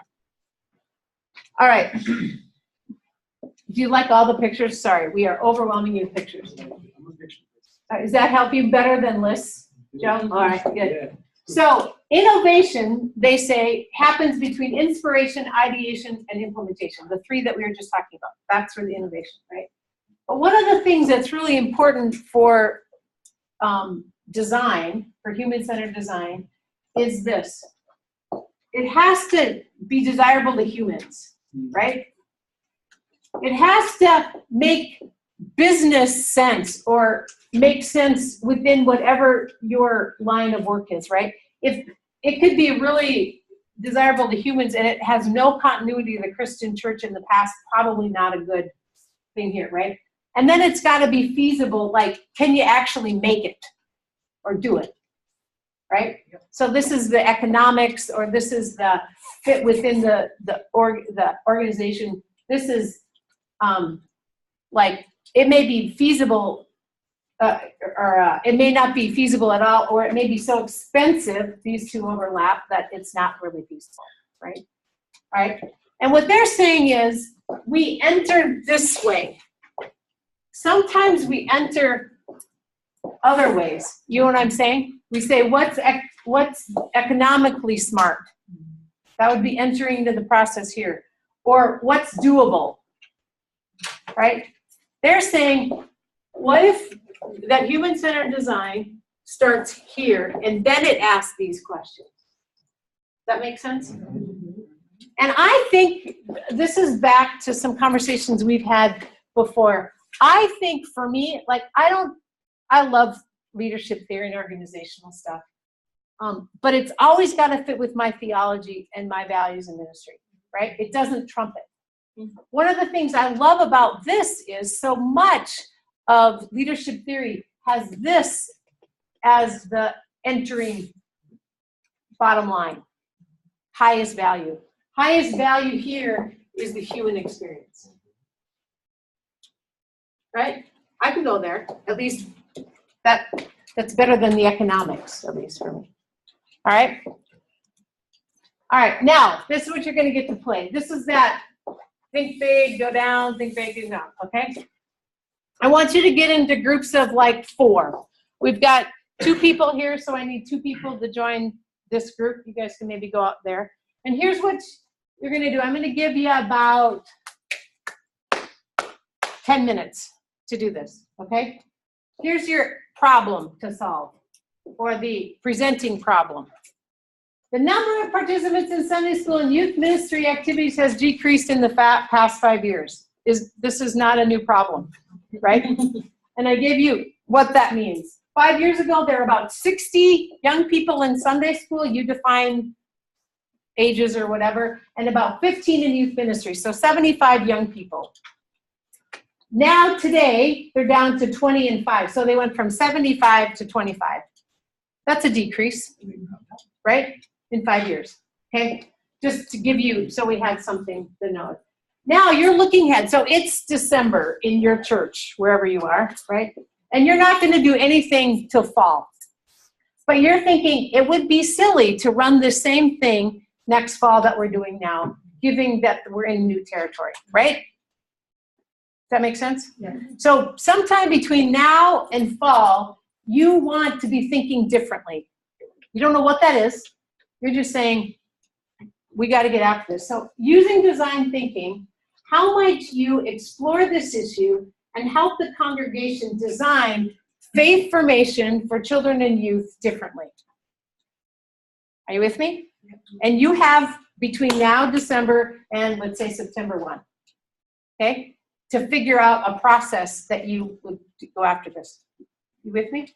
All right. Do you like all the pictures? Sorry, we are overwhelming you with pictures. Does that help you better than lists, Joe? All right, good. So innovation, they say, happens between inspiration, ideation, and implementation, the 3 that we were just talking about. That's where the innovation, right? But one of the things that's really important for design, for human-centered design, is this. It has to be desirable to humans, right? It has to make business sense or make sense within whatever your line of work is, right? If it could be really desirable to humans and it has no continuity to the Christian church in the past, probably not a good thing here, right? And then it's got to be feasible, like, can you actually make it or do it, right? So this is the economics, or this is the fit within the organization. This is like, it may be feasible, or it may not be feasible at all, or it may be so expensive, these two overlap, that it's not really feasible, right? All right. And what they're saying is, we enter this way. Sometimes we enter other ways. You know what I'm saying? We say, what's economically smart? That would be entering into the process here. Or what's doable, right? They're saying, what if that human-centered design starts here, and then it asks these questions? Does that make sense? And I think this is back to some conversations we've had before. I think for me, like, I love leadership theory and organizational stuff, but it's always got to fit with my theology and my values in ministry, right? It doesn't trump it. One of the things I love about this is so much of leadership theory has this as the entering bottom line, highest value. Highest value here is the human experience, right? I can go there, at least that's better than the economics, at least for me. All right? All right, now, this is what you're going to get to play. This is that think big, go down, think big, go down, okay? I want you to get into groups of like 4. We've got 2 people here, so I need 2 people to join this group. You guys can maybe go out there. And here's what you're going to do. I'm going to give you about 10 minutes to do this, okay? Here's your problem to solve, or the presenting problem. The number of participants in Sunday school and youth ministry activities has decreased in the past 5 years. This is not a new problem, right? And I gave you what that means. 5 years ago, there were about 60 young people in Sunday school. You define ages or whatever, and about 15 in youth ministry, so 75 young people. Now, today, they're down to 20 and 5, so they went from 75 to 25. That's a decrease, right, in 5 years, okay? Just to give you, so we had something to know. Now, you're looking ahead, so it's December in your church, wherever you are, right? And you're not going to do anything till fall. But you're thinking it would be silly to run the same thing next fall that we're doing now, given that we're in new territory, right? Does that make sense? Yeah. So sometime between now and fall, you want to be thinking differently. You don't know what that is. You're just saying, we got to get after this. So using design thinking, how might you explore this issue and help the congregation design faith formation for children and youth differently? Are you with me? And you have between now, December, and let's say September 1, okay, to figure out a process that you would go after this. You with me?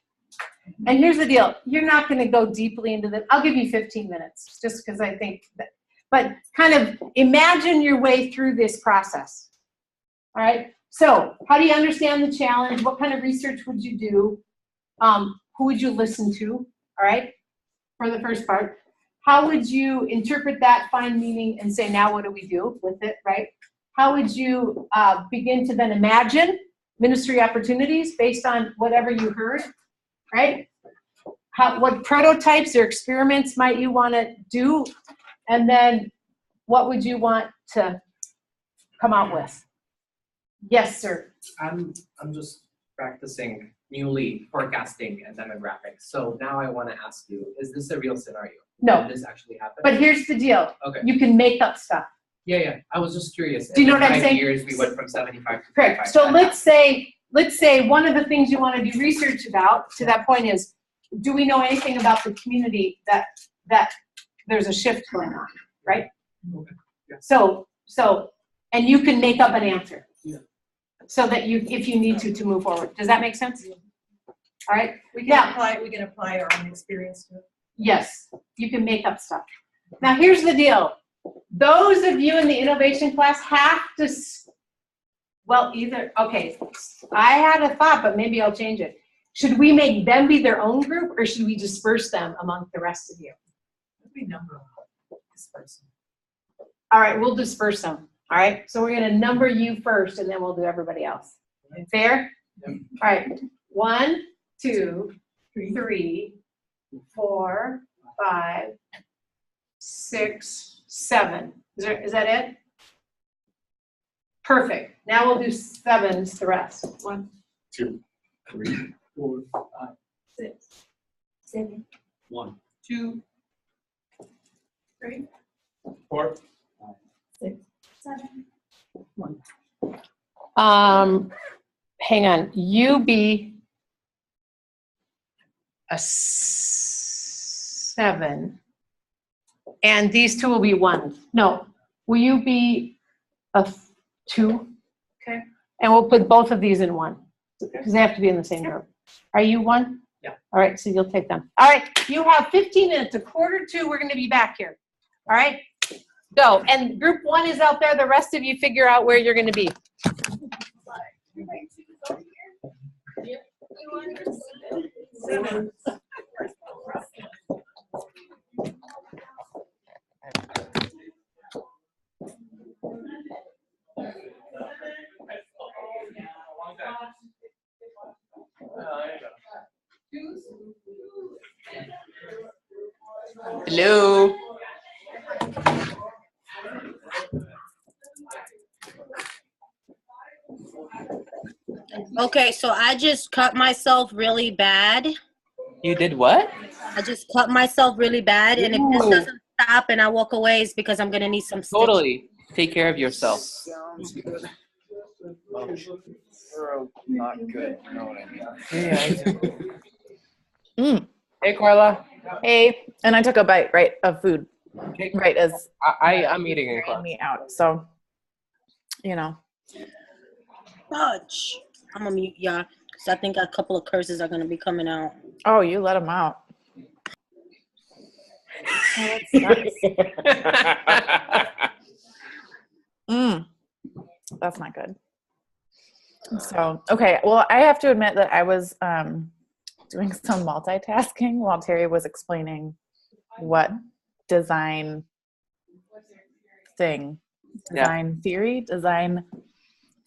And here's the deal. You're not going to go deeply into this. I'll give you 15 minutes just because I think that, but kind of imagine your way through this process. All right? So how do you understand the challenge? What kind of research would you do? Who would you listen to? All right? For the first part. How would you interpret that, find meaning, and say, now what do we do with it, right? How would you begin to then imagine ministry opportunities based on whatever you heard, right? What prototypes or experiments might you want to do? And then what would you want to come out with? Yes, sir. I'm just practicing newly forecasting and demographics. So now I want to ask you, is this a real scenario? No. Did this actually happen? But here's the deal. Okay. You can make up stuff. Yeah. I was just curious. Do you know what I'm In 5 saying? years, we went from 75 to Correct. 55. So let's say one of the things you want to do research about, to that point, is, do we know anything about the community that there's a shift going on, right? Okay. Yeah. So, and you can make up an answer. Yeah. so that you, if you need to move forward. Does that make sense? All right. We Now- can apply our own experience to it. Yes, you can make up stuff. Now, here's the deal. Those of you in the innovation class have to, well, either, okay, I had a thought, but maybe I'll change it. Should we make them be their own group, or should we disperse them among the rest of you? We number this person. All right, we'll disperse them. All right, so we're gonna number you first, and then we'll do everybody else. Fair? All right, 1, 2, 3, 4, 5, 6, 7. Is that it? Perfect. Now we'll do 7s the rest. 1, 2, 3, 4, 5, 6, 7, 1, 2, 3, 4, 6, 7. 1. Hang on. You be a 7, and these two will be 1. No, will you be a 2? Okay. And we'll put both of these in 1 because they have to be in the same group. Are you 1? Yeah. All right, so you'll take them. All right, you have 15 minutes. 1:45, we're going to be back here. All right, go. And group 1 is out there. The rest of you figure out where you're going to be. Hello. Okay, so I just cut myself really bad. You did what? I just cut myself really bad, and if this Ooh. doesn't stop and I walk away, it's because I'm gonna need some stitches. Totally. Take care of yourself. Sounds good. Not good, you know what I mean? Yeah. Hey, Carla. Hey, and I took a bite, right, of food, right, as I'm eating in ran class. me out. So, you know. Fudge. I'm gonna mute y'all because I think a couple of curses are gonna be coming out. Oh, you let them out. Oh, that's not good. So, okay. Well, I have to admit that I was doing some multitasking while Terry was explaining what design theory, design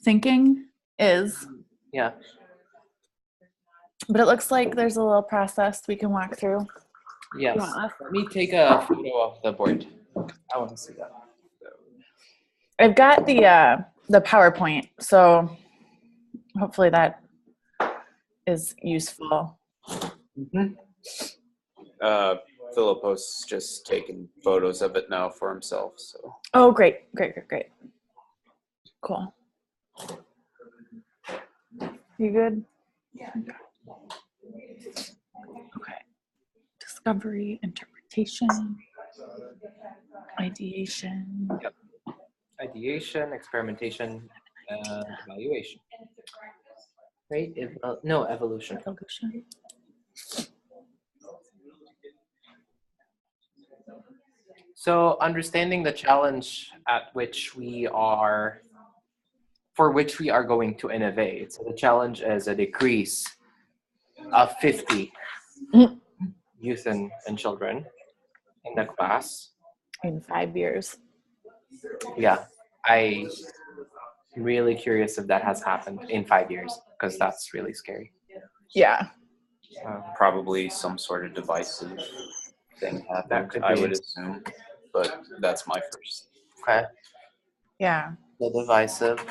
thinking is. Yeah. But it looks like there's a little process we can walk through. Yes. Let me take a photo of the board. I want to see that. I've got the PowerPoint, so hopefully that is useful. Mm-hmm. Philippos just taking photos of it now for himself. So. Oh, great. Cool. You good? Yeah. Okay. Discovery, interpretation, ideation. Yep. Ideation, experimentation, and evaluation. Right? No, evolution. Evolution. So understanding the challenge for which we are going to innovate. So the challenge is a decrease of 50 youth and children in the class. In 5 years. Yeah, I'm really curious if that has happened in 5 years, because that's really scary. Yeah. Probably some sort of divisive thing happened, I would assume, but that's my first. Okay. Yeah. The divisive,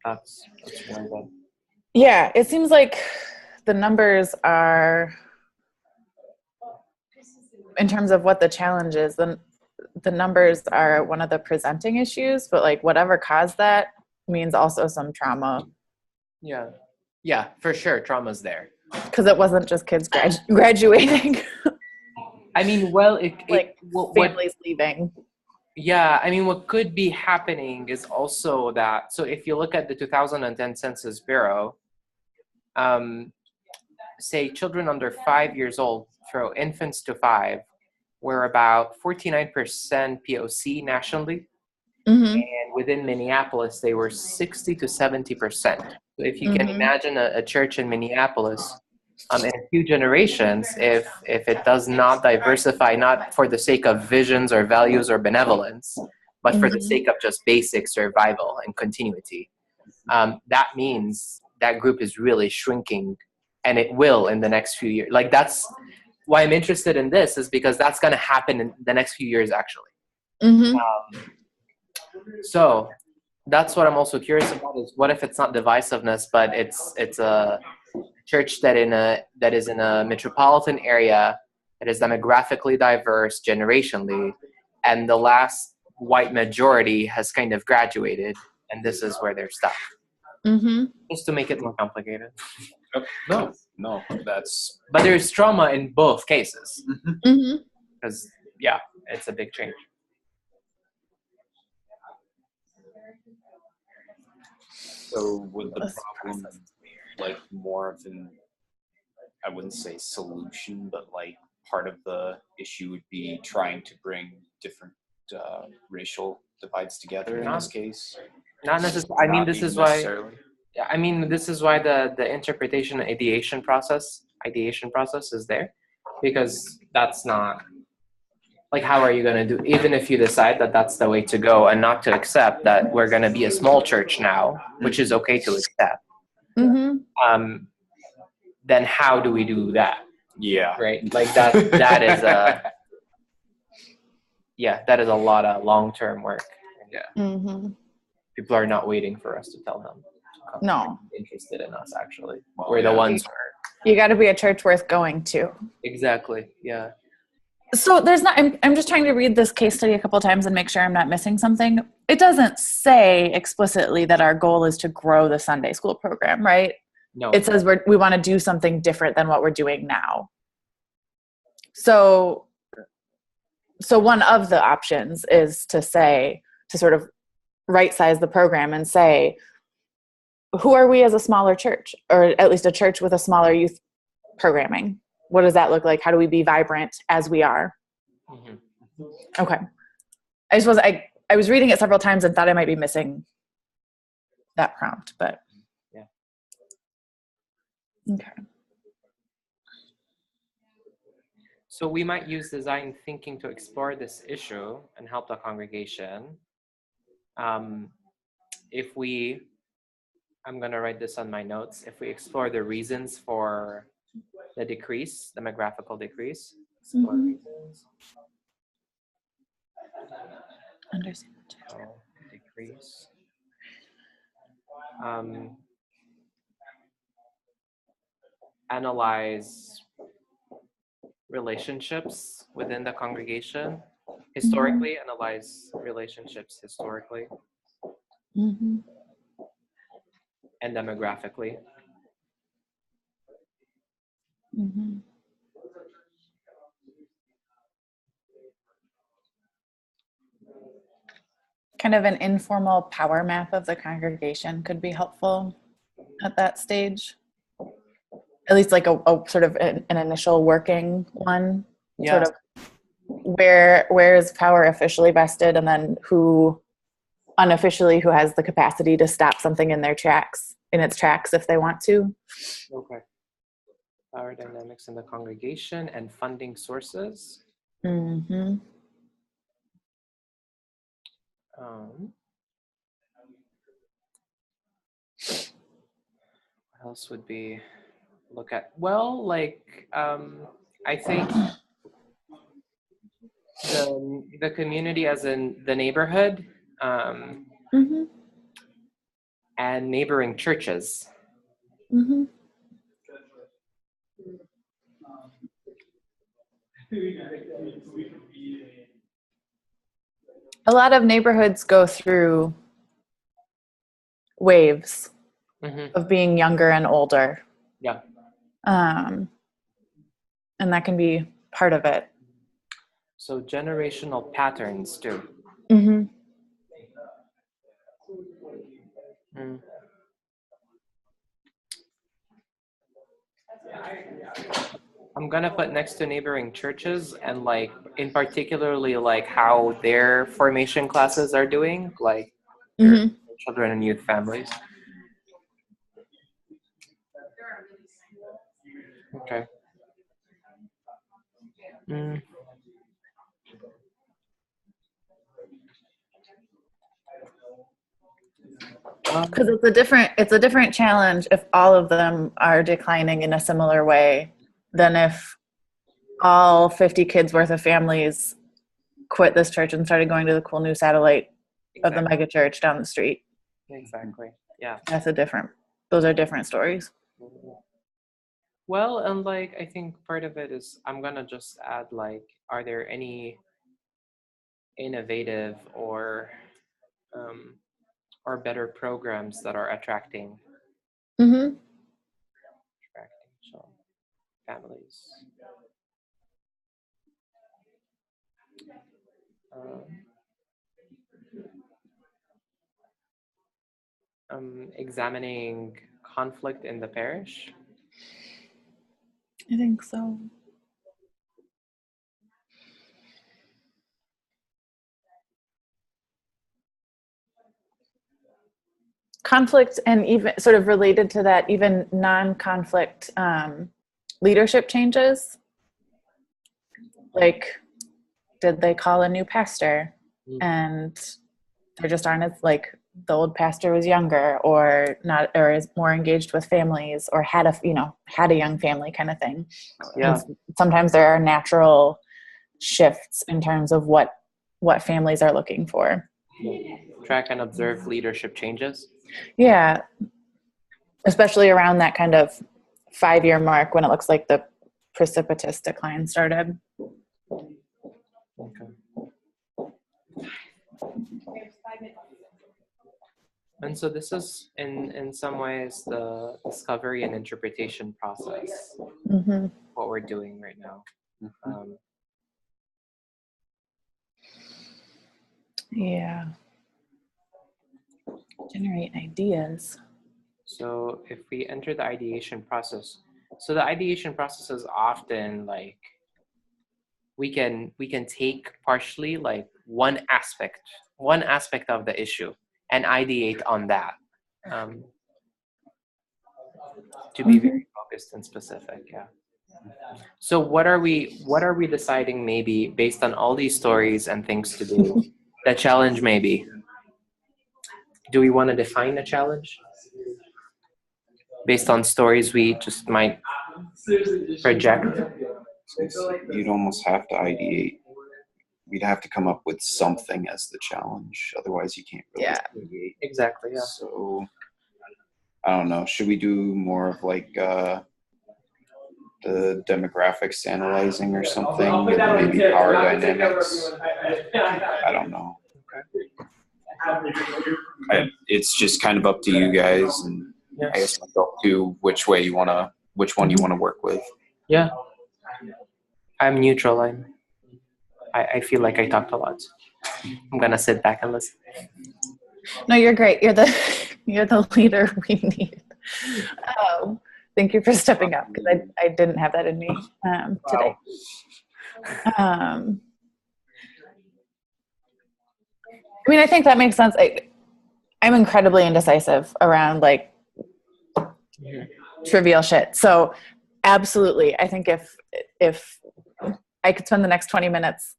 that's really good. Yeah, it seems like the numbers are, in terms of what the challenge is, the numbers are one of the presenting issues, but like whatever caused that means also some trauma. Yeah, for sure, trauma's there. Because it wasn't just kids graduating. I mean, well, families leaving. Yeah, I mean, what could be happening is also that, so if you look at the 2010 Census Bureau, say children under 5 years old, throw infants to 5, were about 49% POC nationally. Mm-hmm. And within Minneapolis, they were 60 to 70%. So if you can Mhm. imagine a church in Minneapolis, in a few generations, if it does not diversify, not for the sake of visions or values or benevolence, but for the Mhm. sake of just basic survival and continuity, that means that group is really shrinking, and it will in the next few years. Like, that's why I'm interested in this, is because that's going to happen in the next few years, actually. Mhm. So that's what I'm also curious about, is what if it's not divisiveness, but it's a church that is in a metropolitan area that is demographically diverse generationally, and the last white majority has kind of graduated, and this is where they're stuck. Mhm. Just to make it more complicated. No, that's. But there's trauma in both cases. Mhm. Because, yeah, it's a big change. So would the problem, like, more of an, I wouldn't say solution, but like part of the issue would be trying to bring different racial divides together in this case? Not necessarily. I mean, this even is why. necessarily. Yeah, I mean, this is why the interpretation and ideation process is there, because that's not, like, how are you going to do, even if you decide that that's the way to go, and not to accept that we're going to be a small church now, which is okay to accept. Mhm. Then how do we do that? Yeah. Right. Like that is that is a lot of long-term work. Yeah. Mhm. People are not waiting for us to tell them. No. Interested in us, actually. Well, We're the yeah. ones who are. You got to be a church worth going to. Exactly. Yeah. So there's not, I'm just trying to read this case study a couple of times and make sure I'm not missing something. It doesn't say explicitly that our goal is to grow the Sunday school program, right? No. It says we want to do something different than what we're doing now. So one of the options is to sort of right size the program and say, who are we as a smaller church, or at least a church with a smaller youth programming? What does that look like? How do we be vibrant as we are? Mm-hmm. Okay. I was reading it several times and thought I might be missing that prompt, but yeah. Okay. So we might use design thinking to explore this issue and help the congregation. If we, I'm going to write this on my notes, if we explore the reasons for the decrease, demographical decrease. Explore reasons. Understand. Decrease. Analyze relationships within the congregation. Historically, analyze relationships historically. Mm-hmm. And demographically. Mm-hmm. Kind of an informal power map of the congregation could be helpful at that stage. At least like a sort of an initial working one. Yeah. Sort of where is power officially vested, and then who unofficially who has the capacity to stop something in its tracks if they want to. Okay. Power dynamics in the congregation and funding sources. Mm-hmm. What else would be look at? Well, like I think the community, as in the neighborhood, Mm-hmm. and neighboring churches. Mm-hmm. A lot of neighborhoods go through waves of being younger and older. Yeah. And that can be part of it. So generational patterns too. Mm-hmm. Mm. I'm gonna put next to neighboring churches and like in particularly like how their formation classes are doing, like Mm-hmm. children and youth families. Okay. Mm. Because it's a different challenge if all of them are declining in a similar way than if all 50 kids worth of families quit this church and started going to the cool new satellite of the mega church down the street. Exactly. Yeah. Those are different stories. Well, and like I think part of it is I'm gonna just add like, are there any innovative or better programs that are attracting Mm-hmm. families? Examining conflict in the parish. I think so. Conflict, and even sort of related to that, even non-conflict leadership changes. Like, did they call a new pastor and there just aren't as like the old pastor was younger or not, or is more engaged with families, or had a young family kind of thing. Yeah. And sometimes there are natural shifts in terms of what families are looking for. Track and observe leadership changes. Yeah. Especially around that kind of 5-year mark when it looks like the precipitous decline started. Okay. And so this is in some ways the discovery and interpretation process, mm-hmm. what we're doing right now. Yeah. Generate ideas. So if we enter the ideation process, so the ideation process is often like we can take partially like one aspect of the issue and ideate on that, to be very focused and specific. Yeah. So what are we deciding, maybe based on all these stories and things to do? The challenge maybe. Do we want to define a challenge based on stories we just might project? You'd almost have to ideate. We'd have to come up with something as the challenge. Otherwise, you can't really ideate. Exactly. Yeah. So, I don't know. Should we do more of like the demographics analyzing or something? Maybe power dynamics. I don't know. It's just kind of up to you guys, and I guess myself too, which one you want to work with. Yeah. I'm neutral. I feel like I talked a lot. I'm gonna sit back and listen. No, you're great. You're the leader we need. Thank you for stepping up, because I didn't have that in me today. I mean, I think that makes sense. I'm incredibly indecisive around like trivial shit. So absolutely, I think if I could spend the next 20 minutes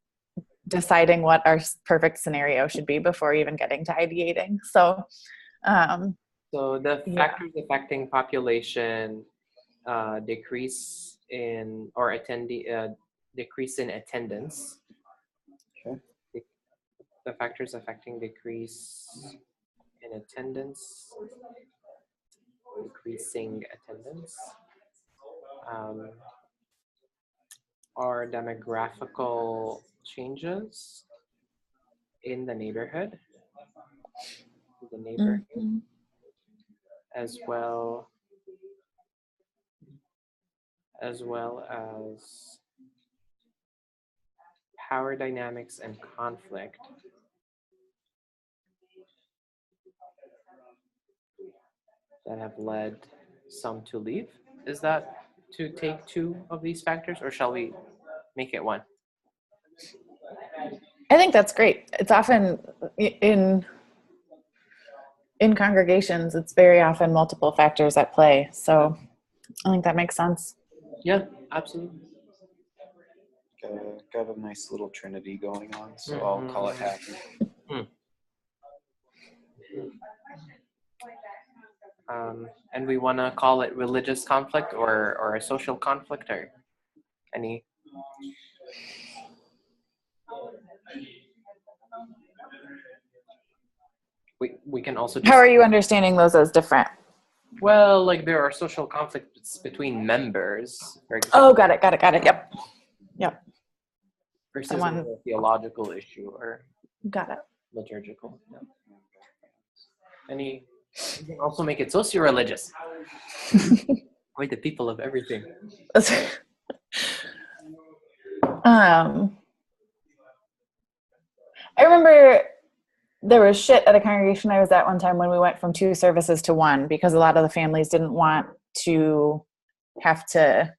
deciding what our perfect scenario should be before even getting to ideating. So the factors affecting population, decrease in decrease in attendance. Okay. The factors affecting decrease in attendance, decreasing attendance, are demographical changes in the neighborhood, as well as power dynamics and conflict that have led some to leave. Is that to take two of these factors, or shall we make it one? I think that's great. It's often in congregations, it's very often multiple factors at play. So I think that makes sense. Yeah, absolutely. Got a nice little trinity going on, so I'll call it happy. And we want to call it religious conflict or a social conflict, or any? We can also just, How are you understanding those as different? well, like there are social conflicts between members, for example. Oh, got it. Yep. Versus Someone- a we're or Got it. liturgical. Yeah. Any? You can also make it socio-religious. We're the people of everything. I remember there was shit at a congregation I was at one time when we went from 2 services to 1 because a lot of the families didn't want to have to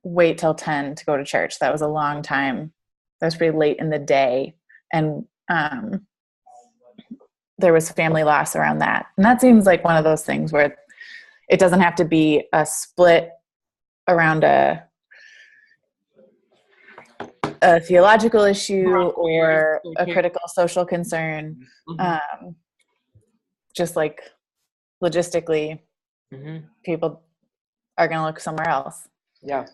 wait till 10 to go to church. That was a long time. That was pretty late in the day. And there was family loss around that. And that seems like one of those things where it doesn't have to be a split around a theological issue or a critical social concern. Just like logistically, people are going to look somewhere else. Yeah.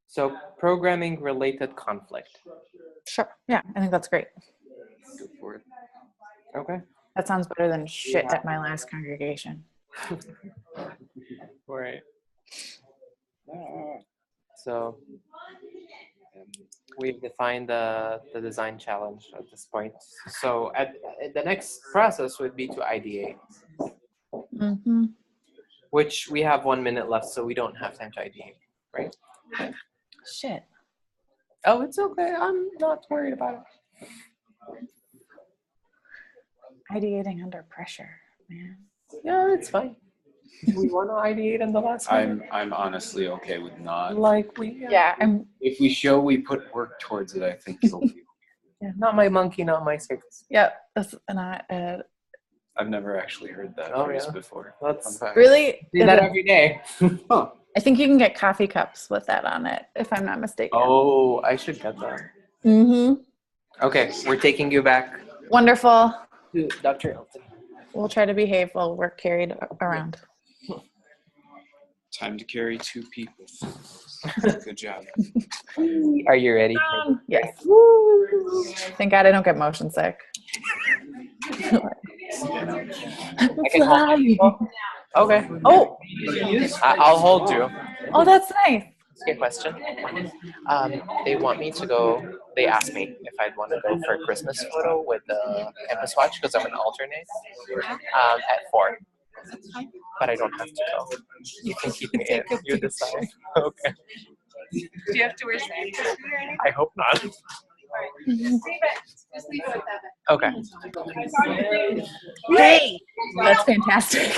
So programming related conflict. Sure. Yeah, I think that's great. Go for it. Okay. That sounds better than shit at my last congregation. Right. So we've defined the design challenge at this point. So at the next process would be to ideate, which we have 1 minute left, so we don't have time to ideate, right? Shit. Oh, it's okay. I'm not worried about it. Ideating under pressure, man. Yeah, it's fine. Do we want to ideate in the last minute? I'm honestly okay with not. Like we. Yeah. If we show we put work towards it, I think it'll be. Yeah, not my monkey, not my circus. Yep. That's not. I've never actually heard that phrase before. That's really do that every day. Huh. I think you can get coffee cups with that on it, if I'm not mistaken. Oh, I should get that. Okay, we're taking you back. Wonderful. To Dr. Elton. We'll try to behave while we're carried around. Time to carry 2 people. Good job. Are you ready? Yes. Thank God I don't get motion sick. I can hold you. Okay. Oh. I'll hold you. Oh, that's nice. Good question. They want me to go. They asked me if I'd want to go for a Christmas photo with the campus watch because I'm an alternate at 4. But I don't have to go. You can keep me in. You decide. Okay. Do you have to wear sandals or anything? I hope not. Just leave it with that. Okay. Hey, That's fantastic.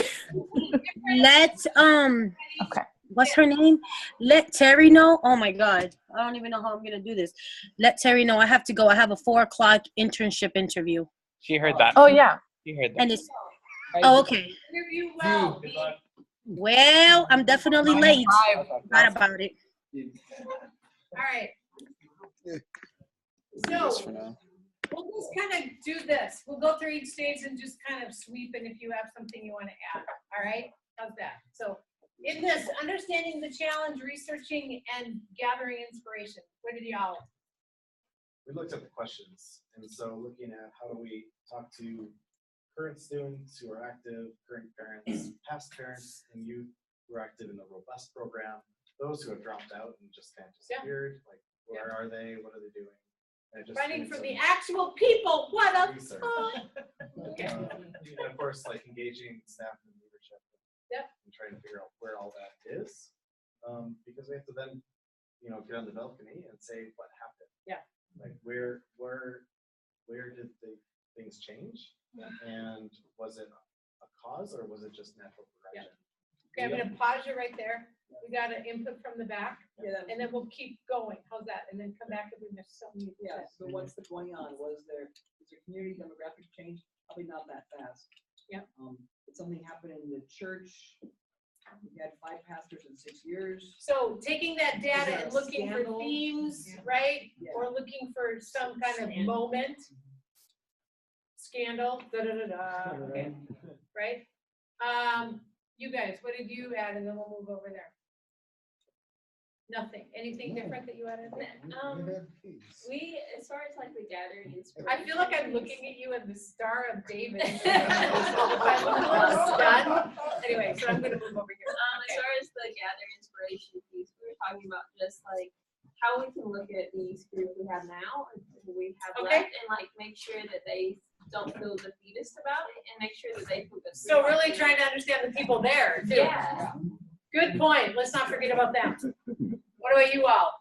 let's Okay. what's her name? Let Terry know. Oh my God, I don't even know how I'm gonna do this. Let Terry know I have to go. I have a 4 o'clock internship interview. She heard that. Oh yeah. She heard that. And it's okay. Interview well. Well, I'm definitely late. Not about it. All right. Yes, So for now. we'll just kind of do this. We'll go through each stage and just kind of sweep in if you have something you want to add. All right? How's that? So in this, understanding the challenge, researching, and gathering inspiration. What did y'all? We looked at the questions, and so looking at how do we talk to current students who are active, current parents, past parents, and youth who are active in the robust program, those who have dropped out and just kind of disappeared, like where are they, what are they doing? And just Running doing from some the actual people. What a research. fun. And of course, like engaging staff and leadership and trying to figure out where all that is. Because we have to then, get on the balcony and say what happened. Yeah. Like where did the things change? And was it a cause, or was it just natural progression? Okay, I'm gonna pause you right there. We got an input from the back, Yeah, and then we'll keep going. How's that? And then come back if we miss something. you yeah, said. so what's the going on? Is there community demographic change? Probably not that fast. Yep. Did something happen in the church? We had 5 pastors in 6 years. So taking that data there and a looking for scandal? themes, Yeah. right? Yeah. Or looking for some kind of moment, scandal, da-da-da-da, okay, right? You guys, what did you add? And then we'll move over there. Nothing. Anything different that you added? We, as far as like the gathering inspiration. I feel like I'm looking at you in the Star of David. I'm a little stunned. Anyway, so I'm gonna move over here. As far as the gathering inspiration piece, we were talking about just like how we can look at these groups we have now and who we have left, and like make sure that they don't feel defeatist about it, and make sure that they feel good. So really trying to understand the people there too. Yeah. Good point. Let's not forget about them. What about you all?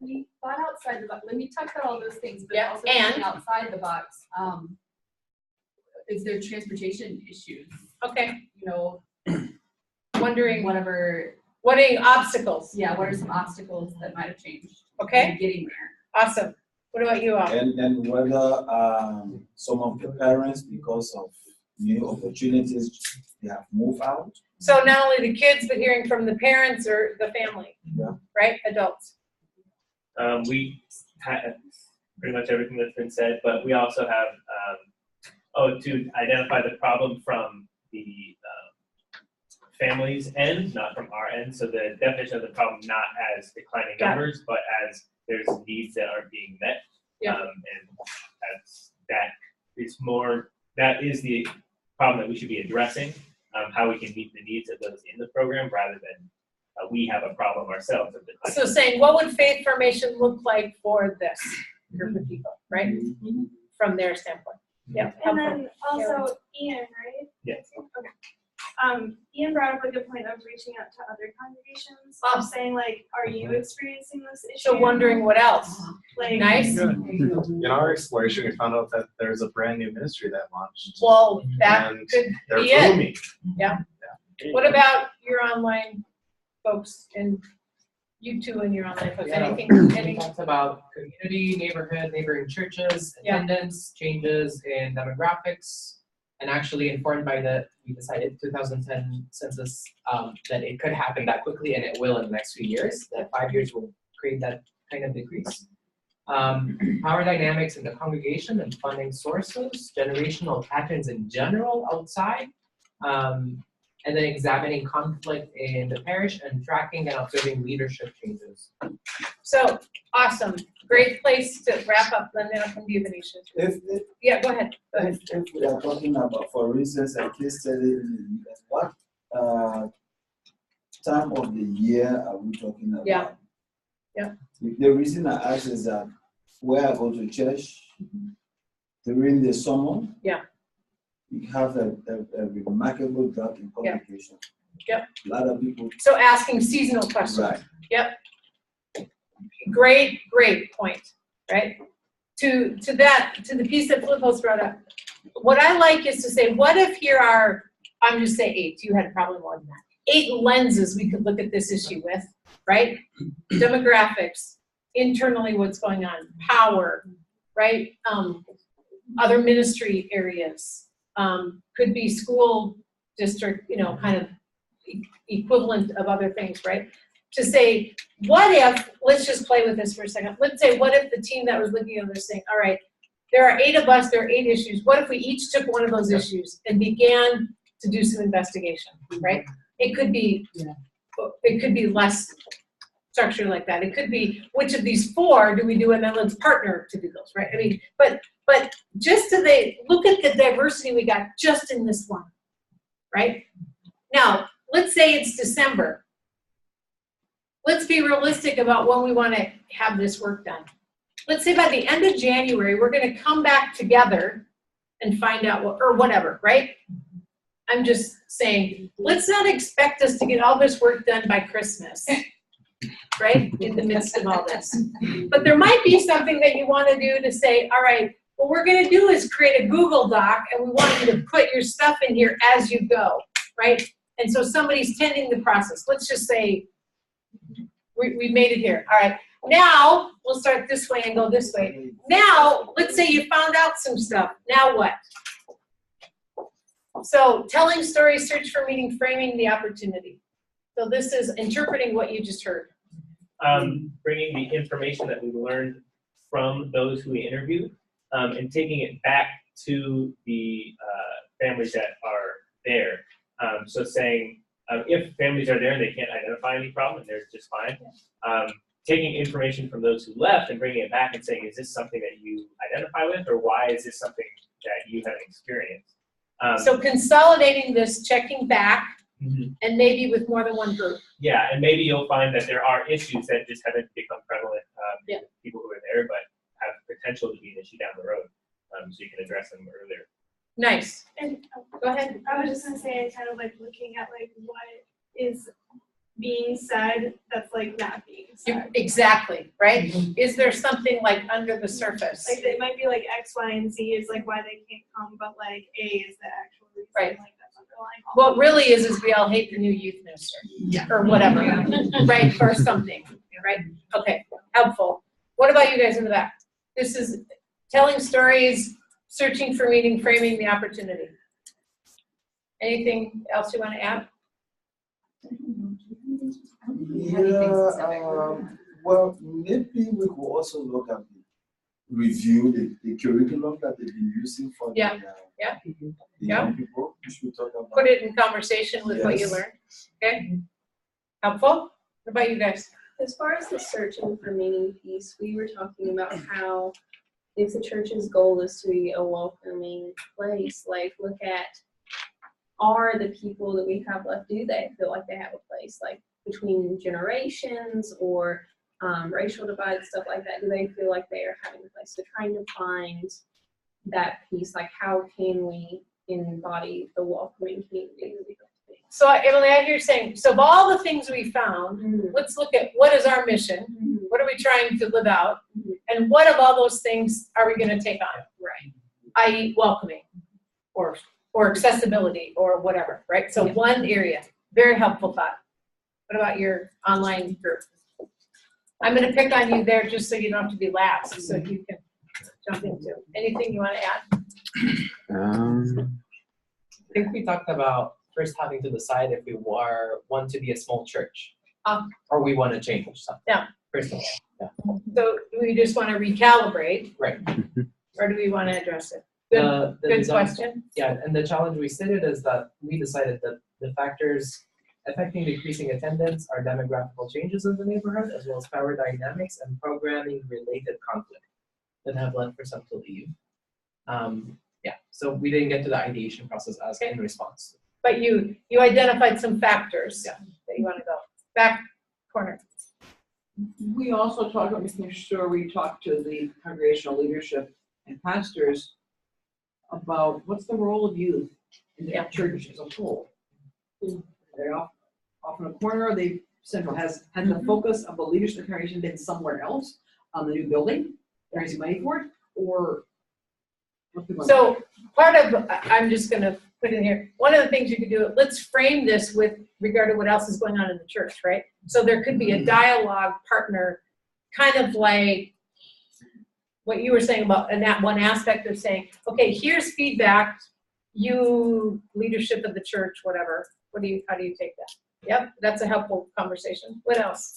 We thought outside the box. When we talked about all those things, but Yeah, also and? thinking outside the box. Is there transportation issues? Okay. You know, Wondering whatever. what are obstacles? Yeah, what are some obstacles that might have changed? Okay. in getting there. Awesome. What about you all? And whether some of the parents, because of new opportunities, they have moved out. So not only the kids, but hearing from the parents or the family, Yeah. right? Adults. We had pretty much everything that's been said, but we also have, to identify the problem from the family's end, not from our end. So the definition of the problem not as declining numbers, but as there's needs that aren't being met. Yeah. And that is the problem that we should be addressing, how we can meet the needs of those in the program rather than we have a problem ourselves. Of declining. So saying, what would faith formation look like for this group of people, right? From their standpoint. Yeah. And then also Ian, right? Yes. Okay. Ian brought up a good point of reaching out to other congregations, of saying like, are you experiencing this issue? So wondering what else. Like, Nice. In our exploration, we found out that there's a brand new ministry that launched. Well, that and could they're be it. booming. Yeah. What about your online folks and you two and your online folks? Anything? We talked about community, neighborhood, neighboring churches, attendance, changes in demographics, and actually informed by we decided 2010 census that it could happen that quickly, and it will in the next few years. That 5 years will create that kind of decrease. Power dynamics in the congregation and funding sources, generational patterns in general outside, and then examining conflict in the parish and tracking and observing leadership changes. So awesome. Great place to wrap up. Then I'll come to you, Venetia. Yeah, go ahead. If we are talking about, for instance, a case study in the US, what time of the year are we talking about? Yeah. Yeah. The reason I ask is that where I go to church during the summer, yeah, we have a remarkable drop in communication. Yep. A lot of people. So asking seasonal questions. Right. Yep. Great point, right? To the piece that Flippo's brought up, what I like is to say, what if here are, I'm just say 8, you had probably more than that, 8 lenses we could look at this issue with, right? Demographics, internally what's going on, power, right? Other ministry areas, could be school district, kind of equivalent of other things, right? To say, what if, let's just play with this for a second. Let's say, what if the team that was looking at this saying, all right, there are 8 of us, there are 8 issues. What if we each took one of those issues and began to do some investigation, right? It could be less structured like that. It could be, which of these 4 do we do, and then let's partner to do those, right? I mean, but just so they look at the diversity we got just in this one, right? Now, let's say it's December. Let's be realistic about when we want to have this work done. Let's say by the end of January, we're going to come back together and find out what, or whatever, right? I'm just saying, let's not expect us to get all this work done by Christmas, right? In the midst of all this. But there might be something that you want to do to say, all right, what we're gonna do is create a Google Doc, and we want you to put your stuff in here as you go, right? And so somebody's tending the process. Let's just say we made it here. All right. Now, we'll start this way and go this way. Now, let's say you found out some stuff. Now what? So, telling stories, search for meaning, framing the opportunity. So this is interpreting what you just heard. Bringing the information that we learned from those who we interviewed and taking it back to the families that are there. So saying, if families are there and they can't identify any problem and they're just fine, taking information from those who left and bringing it back and saying, is this something that you identify with, or why is this something that you have experienced? So consolidating this, checking back, and maybe with more than one group. Yeah, and maybe you'll find that there are issues that just haven't become prevalent with people who are there, but have potential to be an issue down the road. So you can address them earlier. Nice. And go ahead. I was just gonna say, kind of like looking at like what is being said that's like not being said. Exactly, right? Is there something like under the surface? Like it might be like X, Y, and Z is like why they can't come, but like A is the actual reason. Right. Like that's underlying all What really is we all hate the new youth minister. Yeah. Or whatever, right? Or something, right? Okay, helpful. What about you guys in the back? This is telling stories, searching for meaning, framing the opportunity. Anything else you want to add? Yeah, well, maybe we could also look at review the curriculum that they've been using for the young people. We should talk about. Put it in conversation with what you learned. Okay. Helpful? What about you guys? As far as the searching for meaning piece, we were talking about how if the church's goal is to be a welcoming place, like look at, are the people that we have left, do they feel like they have a place, like between generations or racial divide, stuff like that? Do they feel like they are having a place? So trying to find that piece, like how can we embody the welcoming community that we hope to be? So Emily, I hear you saying, so of all the things we found, let's look at what is our mission? What are we trying to live out? And what of all those things are we going to take on? Right. I.e. welcoming or accessibility or whatever, right? So one area, very helpful thought. What about your online group? I'm going to pick on you there just so you don't have to be last, so you can jump into it. Anything you want to add? I think we talked about first having to decide if we want to be a small church or we want to change something. Yeah. First of all. Yeah. So do we just want to recalibrate? Right. Or do we want to address it? Good, good question. Yeah, and the challenge we stated is that we decided that the factors affecting decreasing attendance are demographical changes in the neighborhood, as well as power dynamics and programming-related conflict that have led for some to leave. Yeah, so we didn't get to the ideation process as in response. But you identified some factors that you want to go. Back corner. We also talked about making sure we talk to the congregational leadership and pastors about what's the role of youth in the church as a whole. They're off in a corner. They central has the focus of the leadership of the congregation been somewhere else on the new building, raising money for it, or what's the So part of, I'm just going to put in here, one of the things you could do, let's frame this with regard to what else is going on in the church, right? So there could be a dialogue partner, kind of like what you were saying about, and that one aspect of saying, okay, here's feedback, you leadership of the church, whatever. How do you take that? Yep, that's a helpful conversation. What else?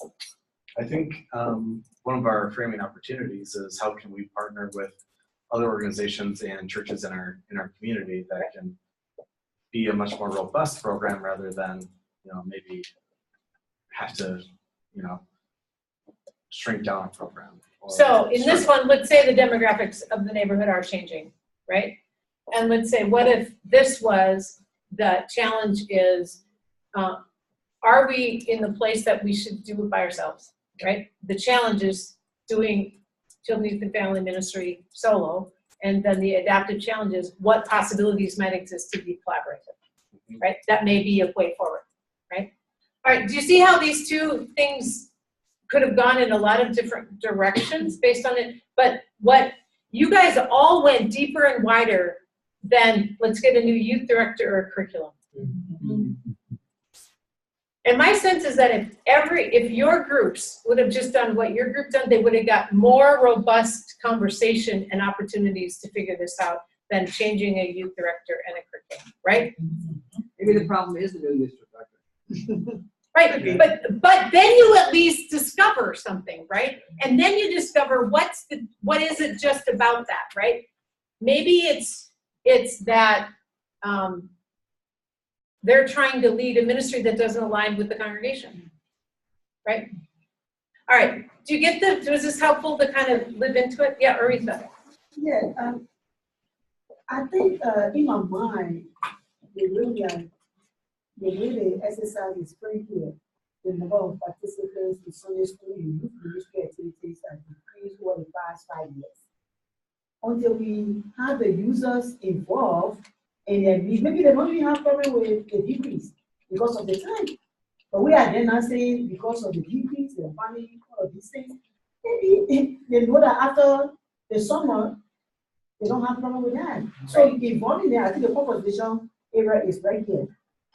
I think one of our framing opportunities is how can we partner with other organizations and churches in our community that can be a much more robust program rather than maybe have to shrink down a program. So in this one, let's say the demographics of the neighborhood are changing, right? And let's say, what if this was the challenge is, are we in the place that we should do it by ourselves, right? The challenge is doing children's youth and family ministry solo, and then the adaptive challenge is what possibilities might exist to be collaborative, right? That may be a way forward, right? All right, do you see how these two things could have gone in a lot of different directions based on it? But what you guys all went deeper and wider than let's get a new youth director or a curriculum. And my sense is that if your groups would have just done what your group done, they would have got more robust conversation and opportunities to figure this out than changing a youth director and a curriculum, right? Maybe the problem is the new youth director. Right, but then you at least discover something, right? And then you discover what is it just about that, right? Maybe it's that they're trying to lead a ministry that doesn't align with the congregation, right? All right, do you get was this helpful to kind of live into it? Yeah, Aretha. Yeah, I think in my mind, the way the exercise is pretty clear. The number of participants in Sunday school and youth ministry activities has increased over the past 5 years. Until we have the users involved, and then maybe they don't really have problem with the decrease because of the time. But we are then not saying because of the decrease, the family, all of these things, maybe they know that after the summer, they don't have problem with that. So involving there, I think the conversation area is right here.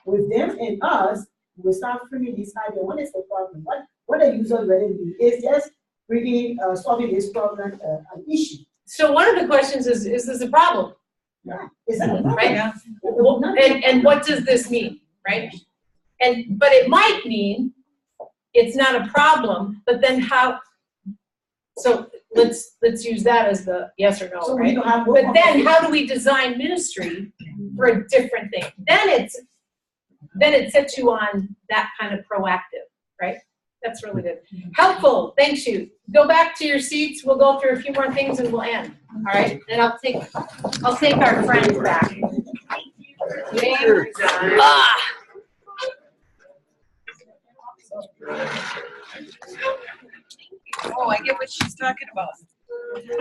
With them and us, we start framing this idea. What is the problem? What the user really need is just bringing solving this problem an issue. So one of the questions is this a problem? Yeah, is that a problem? Right? And what does this mean, right? But it might mean it's not a problem, but then how? So let's use that as the yes or no, So right? But then how do we design ministry for a different thing? Then it sets you on that kind of proactive, right? That's really good. Helpful, thanks you. Go back to your seats. We'll go through a few more things and we'll end. All right, and I'll take our friends back. Oh, I get what she's talking about.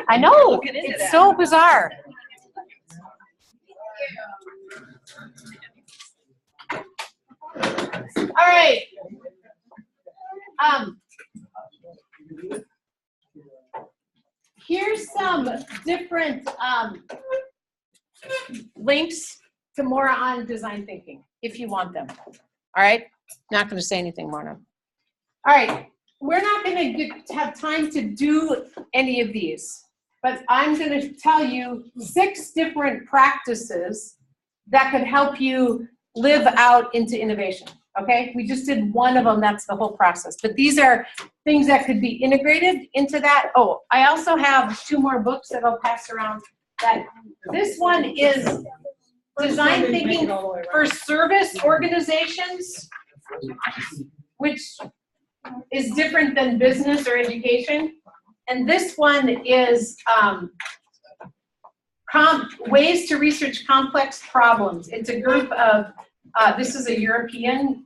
I know, Looking into it's that. so bizarre. All right. Here's some different links to more on design thinking, if you want them. All right? Not going to say anything more now. All right. We're not going to have time to do any of these, but I'm going to tell you 6 different practices that could help you live out into innovation. Okay, we just did one of them, that's the whole process. But these are things that could be integrated into that. Oh, I also have 2 more books that I'll pass around. This one is Design Thinking for Service Organizations, which is different than business or education. And this one is Ways to Research Complex Problems. It's a group of, this is a European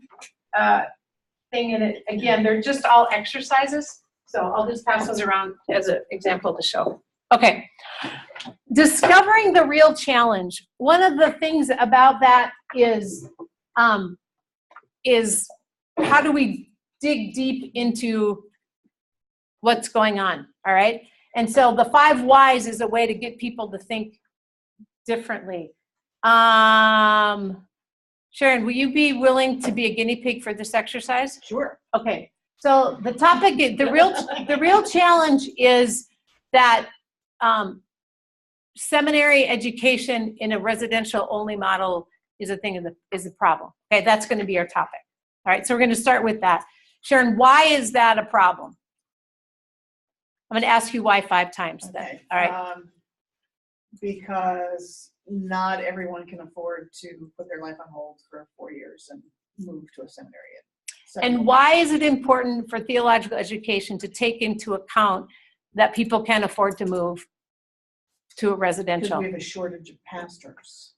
thing, and again, they're just all exercises. So I'll just pass those around as an example to show. Okay, discovering the real challenge. One of the things about that is how do we dig deep into what's going on, all right? And so the 5 whys is a way to get people to think differently. Sharon, will you be willing to be a guinea pig for this exercise? Sure. Okay. So the topic, the real challenge is that seminary education in a residential only model is a problem. Okay, that's going to be our topic. All right, so we're going to start with that. Sharon, why is that a problem? I'm going to ask you why 5 times then. All right. Because not everyone can afford to put their life on hold for 4 years and move to a seminary. And why is it important for theological education to take into account that people can't afford to move to a residential? Because we have a shortage of pastors.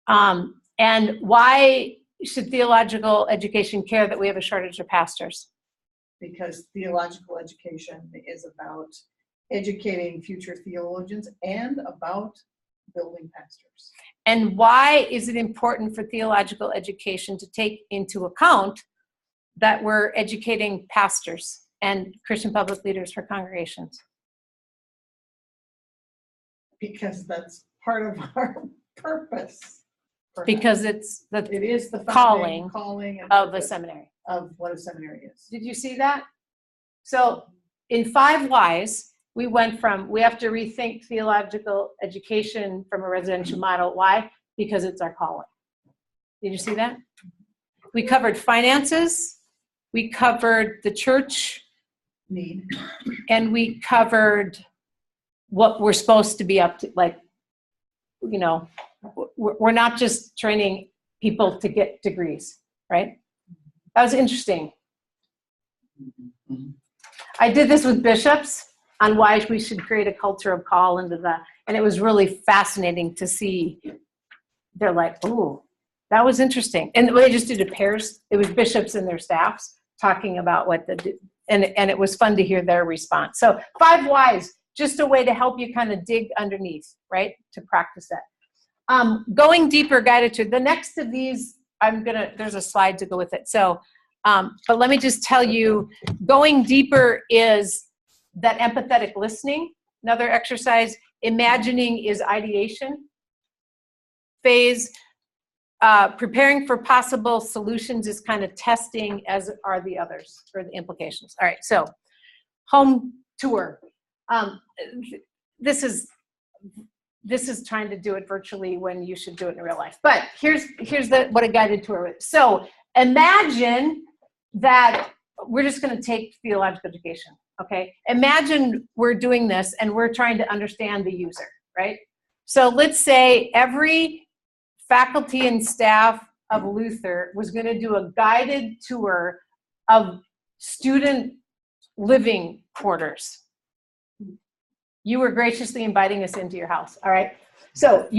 And why should theological education care that we have a shortage of pastors? Because theological education is about educating future theologians and about building pastors. And why is it important for theological education to take into account that we're educating pastors and Christian public leaders for congregations? because that's part of our purpose. Because it's the It is the calling calling and of a purpose seminary. of what a seminary is. Did you see that? So in 5 whys, we went from, we have to rethink theological education from a residential model. Why? Because it's our calling. Did you see that? We covered finances, we covered the church need, and we covered what we're supposed to be up to. Like, you know, we're not just training people to get degrees, right? That was interesting. I did this with bishops on why we should create a culture of call into that. And it was really fascinating to see. They're like, oh, that was interesting. And they just did a pairs. It was bishops and their staffs talking about what and it was fun to hear their response. So 5 whys, just a way to help you kind of dig underneath, right? To practice that. Going deeper, guided to the next of these, there's a slide to go with it. So, but let me just tell you, going deeper is that empathetic listening. Another exercise. Imagining is ideation phase. Preparing for possible solutions is kind of testing, as are the others, or the implications. All right, so home tour. This is trying to do it virtually when you should do it in real life. But here's what a guided tour is. So imagine that we're just going to take theological education, okay? Imagine we're doing this and we're trying to understand the user, right? So let's say every faculty and staff of Luther was going to do a guided tour of student living quarters. You were graciously inviting us into your house, all right? So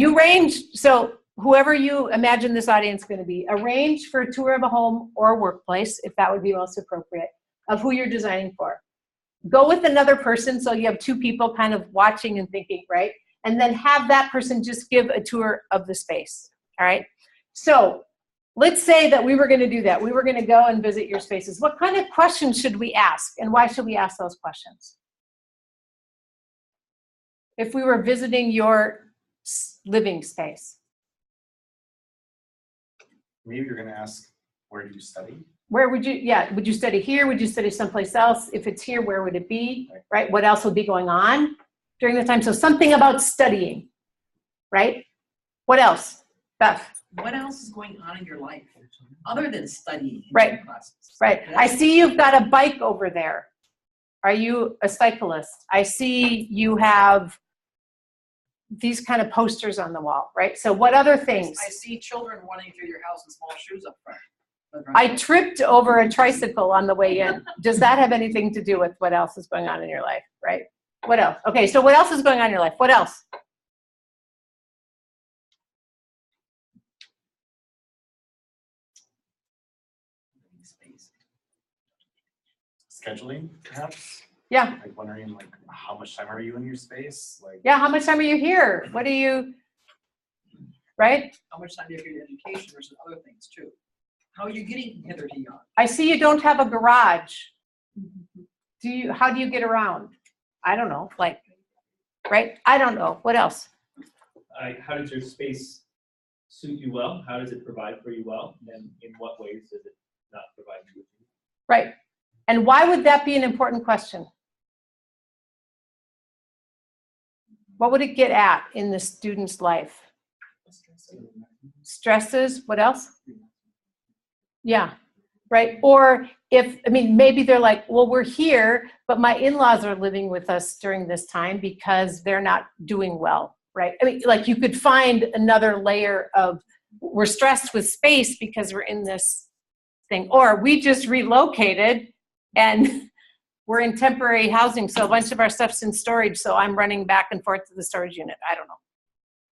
so whoever you imagine this audience is going to be, arrange for a tour of a home or a workplace, if that would be most appropriate, of who you're designing for. Go with another person, so you have 2 people kind of watching and thinking, right? And then have that person just give a tour of the space, all right? So let's say that we were going to do that. We were going to go and visit your spaces. What kind of questions should we ask, and why should we ask those questions? If we were visiting your living space. Maybe you're going to ask, where do you study? Where would you study here? Would you study someplace else? If it's here, where would it be, right? What else would be going on during the time? So something about studying, right? What else? Beth? What else is going on in your life other than studying? Right, classes? right. I see you've got a bike over there. Are you a cyclist? I see you have these kind of posters on the wall, right? So what other things? I see children running through your house in small shoes up front. I tripped over a tricycle on the way in. Does that have anything to do with what else is going on in your life, right? What else? Okay, so what else is going on in your life? What else? Scheduling, perhaps? Yeah. Like wondering, like, how much time are you in your space? Like, yeah, how much time are you here? What do you, right? How much time do you have for your education versus other things too? How are you getting hither to yon? I see you don't have a garage. How do you get around? I don't know, like, right? I don't know. What else? How does your space suit you well? How does it provide for you well? And in what ways does it not provide you with you? Right. And why would that be an important question? What would it get at in the student's life? Stresses, what else? Yeah, right. Or maybe they're like, well, we're here, but my in-laws are living with us during this time because they're not doing well, right? I mean, like you could find another layer of, we're stressed with space because we're in this thing, or we just relocated and we're in temporary housing, so a bunch of our stuff's in storage, so I'm running back and forth to the storage unit. I don't know.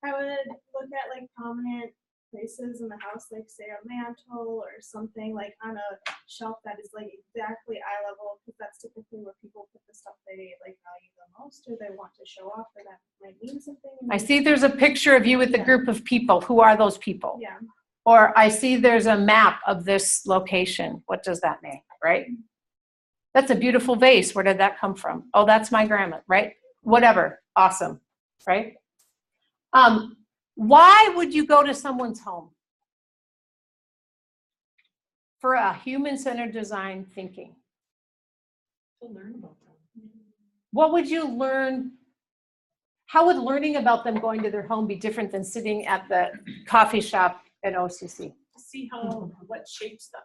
I would look at like prominent places in the house, like say a mantle or something, like on a shelf that is like exactly eye level, because that's typically where people put the stuff they like value the most, or they want to show off, or that might mean something. I see there's a picture of you with a group of people. Who are those people? Yeah. Or I see there's a map of this location. What does that mean, right? That's a beautiful vase. Where did that come from? Oh, that's my grandma, right? Whatever. Awesome, right? Why would you go to someone's home? For a human-centered design thinking. To learn about them. What would you learn? How would learning about them going to their home be different than sitting at the coffee shop at OCC? To see how, what shapes them.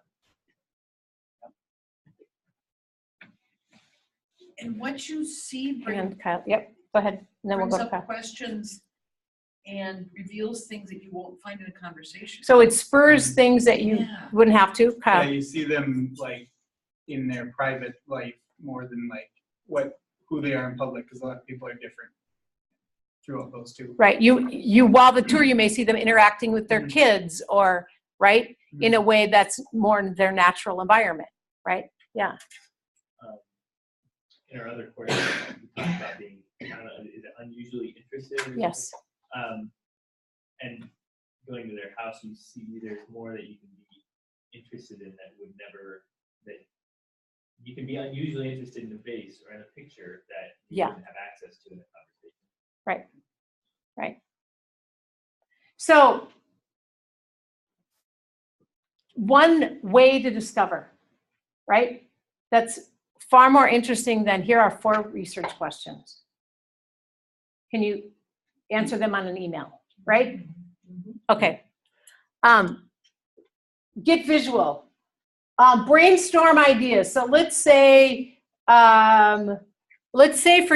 And what you see And Kyle, yep, go ahead. And then we'll brings go to Kyle. up questions and reveals things that you won't find in a conversation. So it spurs things that you Yeah. wouldn't have to, Yeah, Kyle. you see them like in their private life more than like who they are in public, because a lot of people are different throughout those two. Right. You while the tour, you may see them interacting with their kids, or right in a way that's more in their natural environment. Right. Yeah. In our other course, we talked about being kind of, is it unusually interested? Or Yes. And going to their house, you see there's more that you can be interested in that would never, that you can be unusually interested in a vase or in a picture that you Yeah. wouldn't have access to in a conversation. Right. Right. So one way to discover, right? That's far more interesting than here are 4 research questions. Can you answer them on an email, right? Okay. Get visual. Brainstorm ideas. So let's say for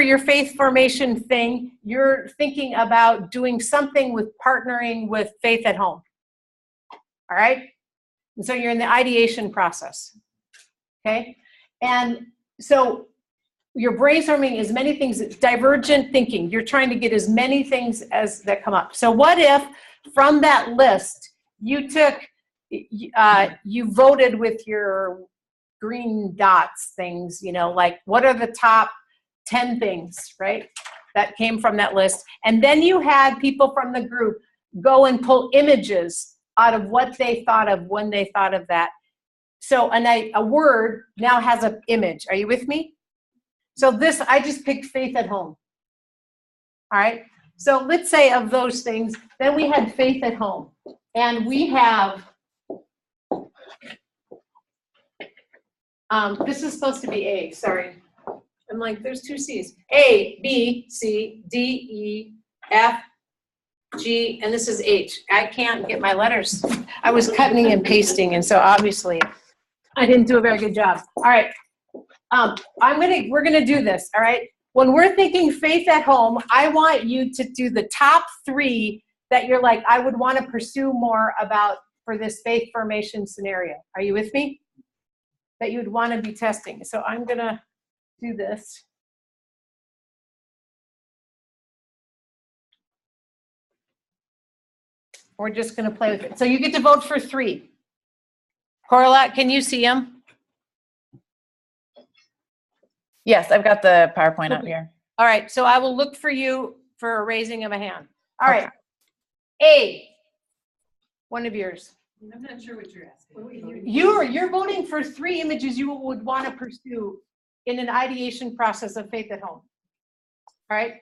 your faith formation thing, you're thinking about doing something with partnering with Faith at Home. All right? And so you're in the ideation process. Okay? And so you're brainstorming as many things, divergent thinking. You're trying to get as many things as that come up. So what if from that list you took, you voted with your green dots things, you know, like what are the top 10 things, right, that came from that list. And then you had people from the group go and pull images out of what they thought of when they thought of that. So a word now has an image. Are you with me? So this, I just picked Faith at Home. All right. So let's say of those things, then we had Faith at Home. And we have, this is supposed to be A, sorry. I'm like, there's 2 C's. A, B, C, D, E, F, G, and this is H. I can't get my letters. I was cutting and pasting, and so obviously I didn't do a very good job. All right. We're gonna do this, all right? When we're thinking Faith at Home, I want you to do the top 3 that you're like, I would want to pursue more about for this faith formation scenario. Are you with me? That you'd want to be testing. So I'm gonna do this. We're just gonna play with it. So you get to vote for 3. Corla, can you see them? Yes, I've got the PowerPoint up here. All right, so I will look for you for a raising of a hand. All right. A, one of yours. I'm not sure what you're asking. You're voting for 3 images you would want to pursue in an ideation process of Faith at Home. All right?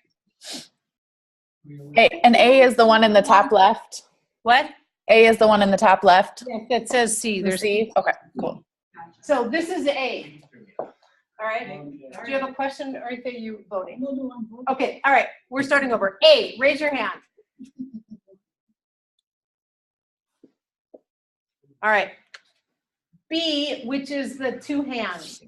And A is the one in the top left. What? A is the one in the top left. Yes, that says C. There's C. Okay, cool. So this is A. All right. Do you have a question, or are you voting? No, I'm voting. Okay. All right. We're starting over. A. Raise your hand. All right. B, which is the 2 hands.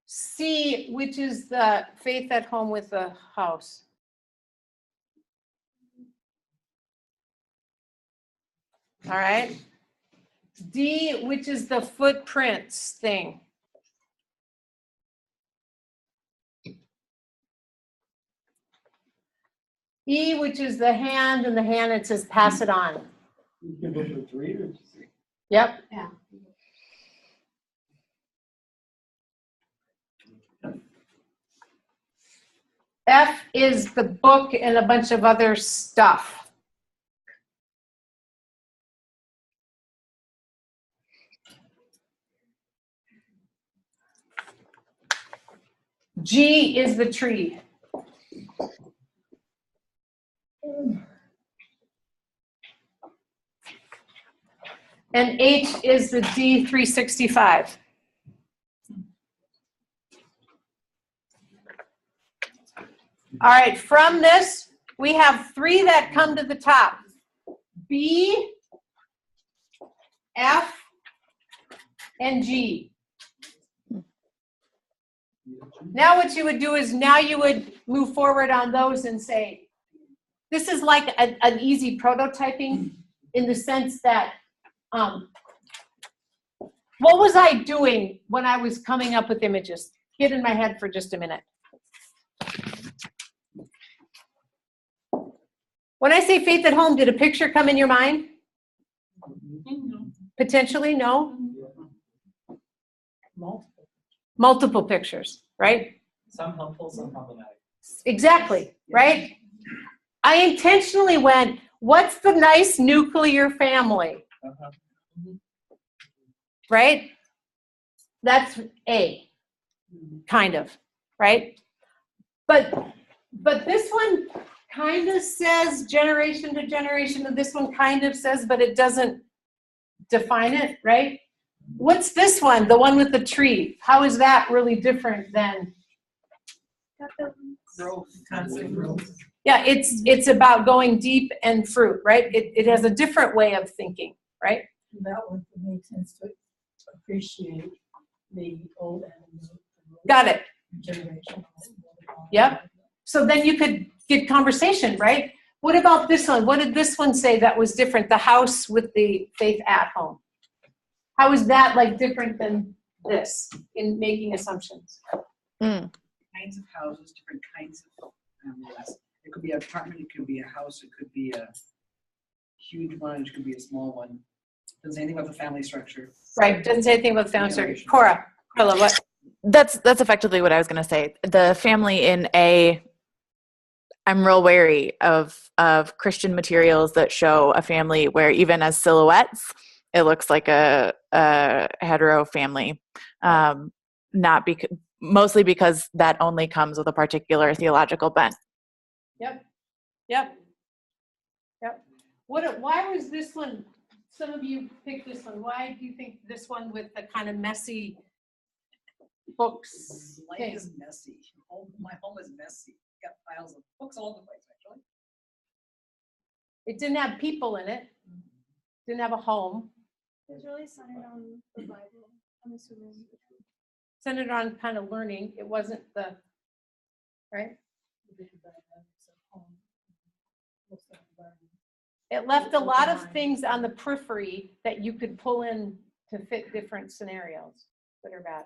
C, which is the Faith at Home with the house. All right. D, which is the footprints thing. E, which is the hand, and the hand it says pass it on. You can go for 3 or just 3. Yep. Yeah. F is the book and a bunch of other stuff. G is the tree. And H is the D365. All right, from this, we have 3 that come to the top. B, F, and G. Now what you would do is now you would move forward on those and say, this is like an easy prototyping in the sense that, what was I doing when I was coming up with images? Get in my head for just a minute. When I say faith at home, did a picture come in your mind? Potentially, no? Multiple pictures, right? Some helpful, some problematic. Exactly, right? I intentionally went, what's the nice nuclear family? Right? That's A, kind of, right? But this one kind of says generation to generation, and this one kind of says, but it doesn't define it, right? What's this one, the one with the tree? How is that really different than? Growth, constant growth. Yeah, it's about going deep and fruit, right? It has a different way of thinking, right? That one for me tends to appreciate the old and Got it. generation. Yep. So then you could get conversation, right? What about this one? What did this one say that was different? The house with the faith at home. How is that like different than this in making assumptions? Kinds of houses, different kinds of families. It could be an apartment, it could be a house, it could be a huge one, it could be a small one. Doesn't say anything about the family structure. Right, doesn't say anything about the family structure. Cora, hello, what? That's effectively what I was going to say. The family in A, I'm real wary of Christian materials that show a family where even as silhouettes, it looks like a hetero family. Not because, mostly because that only comes with a particular theological bent. Yep. Why was this one, some of you picked this one, why do you think this one with the kind of messy books? Life is messy. My home is messy. Got piles of books all over the place, actually. It didn't have people in it. Didn't have a home. It's really centered on the Bible, I'm assuming. Centered on kind of learning. It wasn't the, right? It left a lot of things on the periphery that you could pull in to fit different scenarios, good or bad.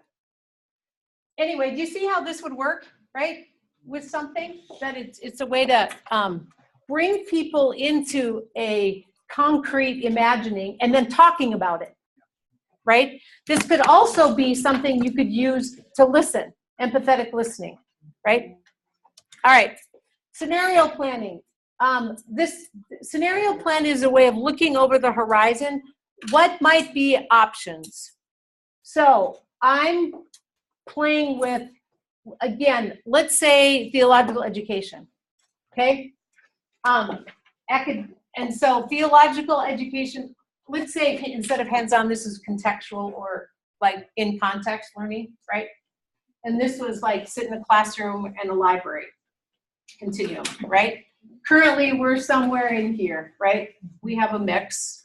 Anyway, do you see how this would work, right? With something that it's a way to bring people into a concrete imagining and then talking about it, right? This could also be something you could use to listen, empathetic listening, right? All right, scenario planning. This scenario plan is a way of looking over the horizon. What might be options? So I'm playing with, again, let's say theological education, okay? And so theological education, let's say instead of hands-on, this is contextual or like in context learning, right? And this was like sit in a classroom and a library continuum, right? Currently, we're somewhere in here, right? We have a mix,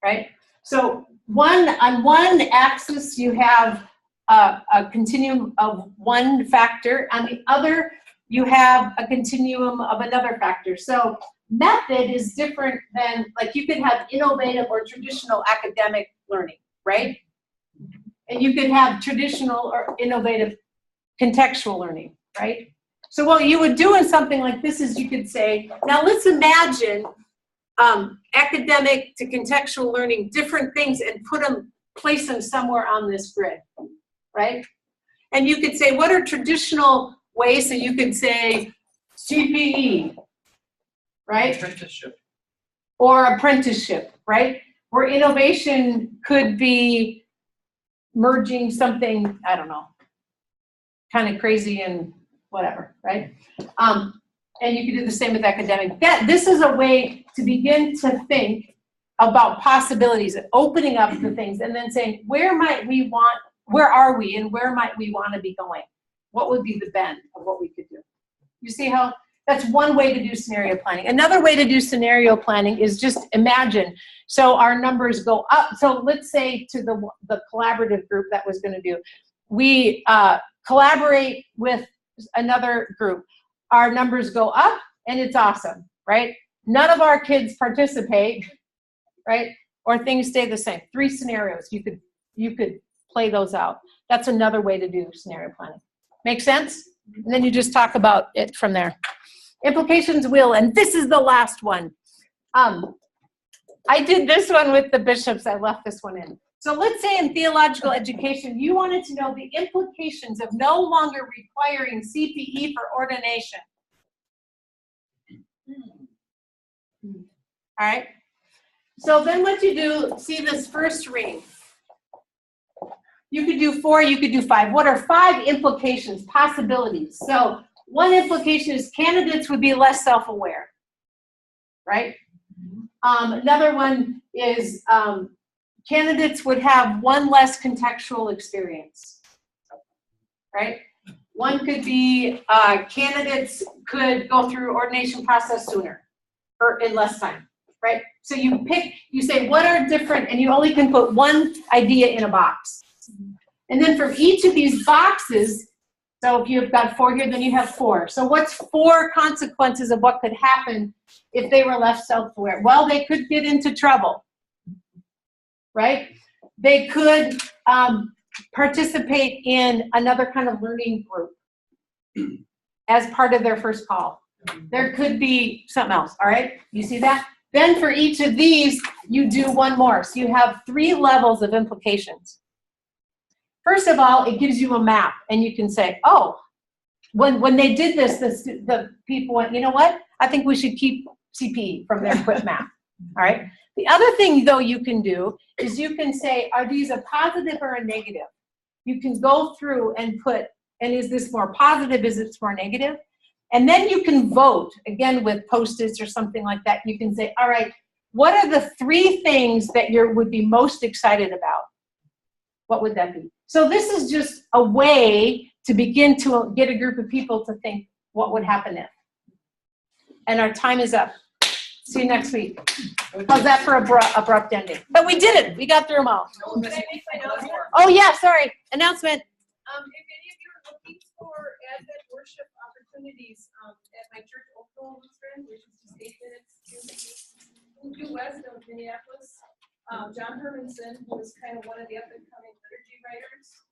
right? So on one axis, you have a continuum of one factor. On the other, you have a continuum of another factor. So method is different than, like you could have innovative or traditional academic learning, right? And you could have traditional or innovative contextual learning, right? So what you would do in something like this is you could say, now let's imagine academic to contextual learning, different things, and place them somewhere on this grid, right? And you could say, what are traditional ways? So you could say CPE, right? Apprenticeship. Or apprenticeship, right? Where innovation could be merging something, I don't know, kind of crazy and whatever, right? And you can do the same with academic. This is a way to begin to think about possibilities, opening up the things, and then saying, where are we, and where might we want to be going? What would be the bend of what we could do? You see how that's one way to do scenario planning. Another way to do scenario planning is just imagine. So our numbers go up. So let's say to the collaborative group that was going to do, we collaborate with another group. Our numbers go up, and it's awesome, right? None of our kids participate, right? Or things stay the same. 3 scenarios. You could play those out. That's another way to do scenario planning. Make sense? And then you just talk about it from there. Implications will, and this is the last one. I did this one with the bishops. I left this one in. So let's say in theological education, you wanted to know the implications of no longer requiring CPE for ordination. All right. So then what you do, see this first ring. You could do 4, you could do 5. What are 5 implications, possibilities? So one implication is candidates would be less self-aware, right? Another one is candidates would have one less contextual experience, right? One could be candidates could go through ordination process sooner or in less time, right? So you say what are different, and you only can put one idea in a box. And then from each of these boxes, so if you've got 4 here, then you have 4. So what's 4 consequences of what could happen if they were left self-aware? Well, they could get into trouble, right? They could participate in another kind of learning group as part of their first call. There could be something else, all right? You see that? Then for each of these, you do one more. So you have 3 levels of implications. First of all, it gives you a map, and you can say, oh, when they did this, the people went, you know what? I think we should keep CP from their quick map, all right? The other thing, though, you can do is you can say, are these a positive or a negative? You can go through and put, and is this more positive, is it more negative? And then you can vote, again, with Post-its or something like that. You can say, all right, what are the 3 things that you would be most excited about? What would that be? So this is just a way to begin to get a group of people to think, what would happen if? And our time is up. See you next week. How's that for abrupt ending? But we did it. We got through them all. Oh, yeah, sorry. Announcement. If any of you are looking for Advent worship opportunities at my church, Oakville Lutheran, which is just 8 minutes due west of Minneapolis, John Hermanson, who is kind of one of the up-and-coming liturgy writers,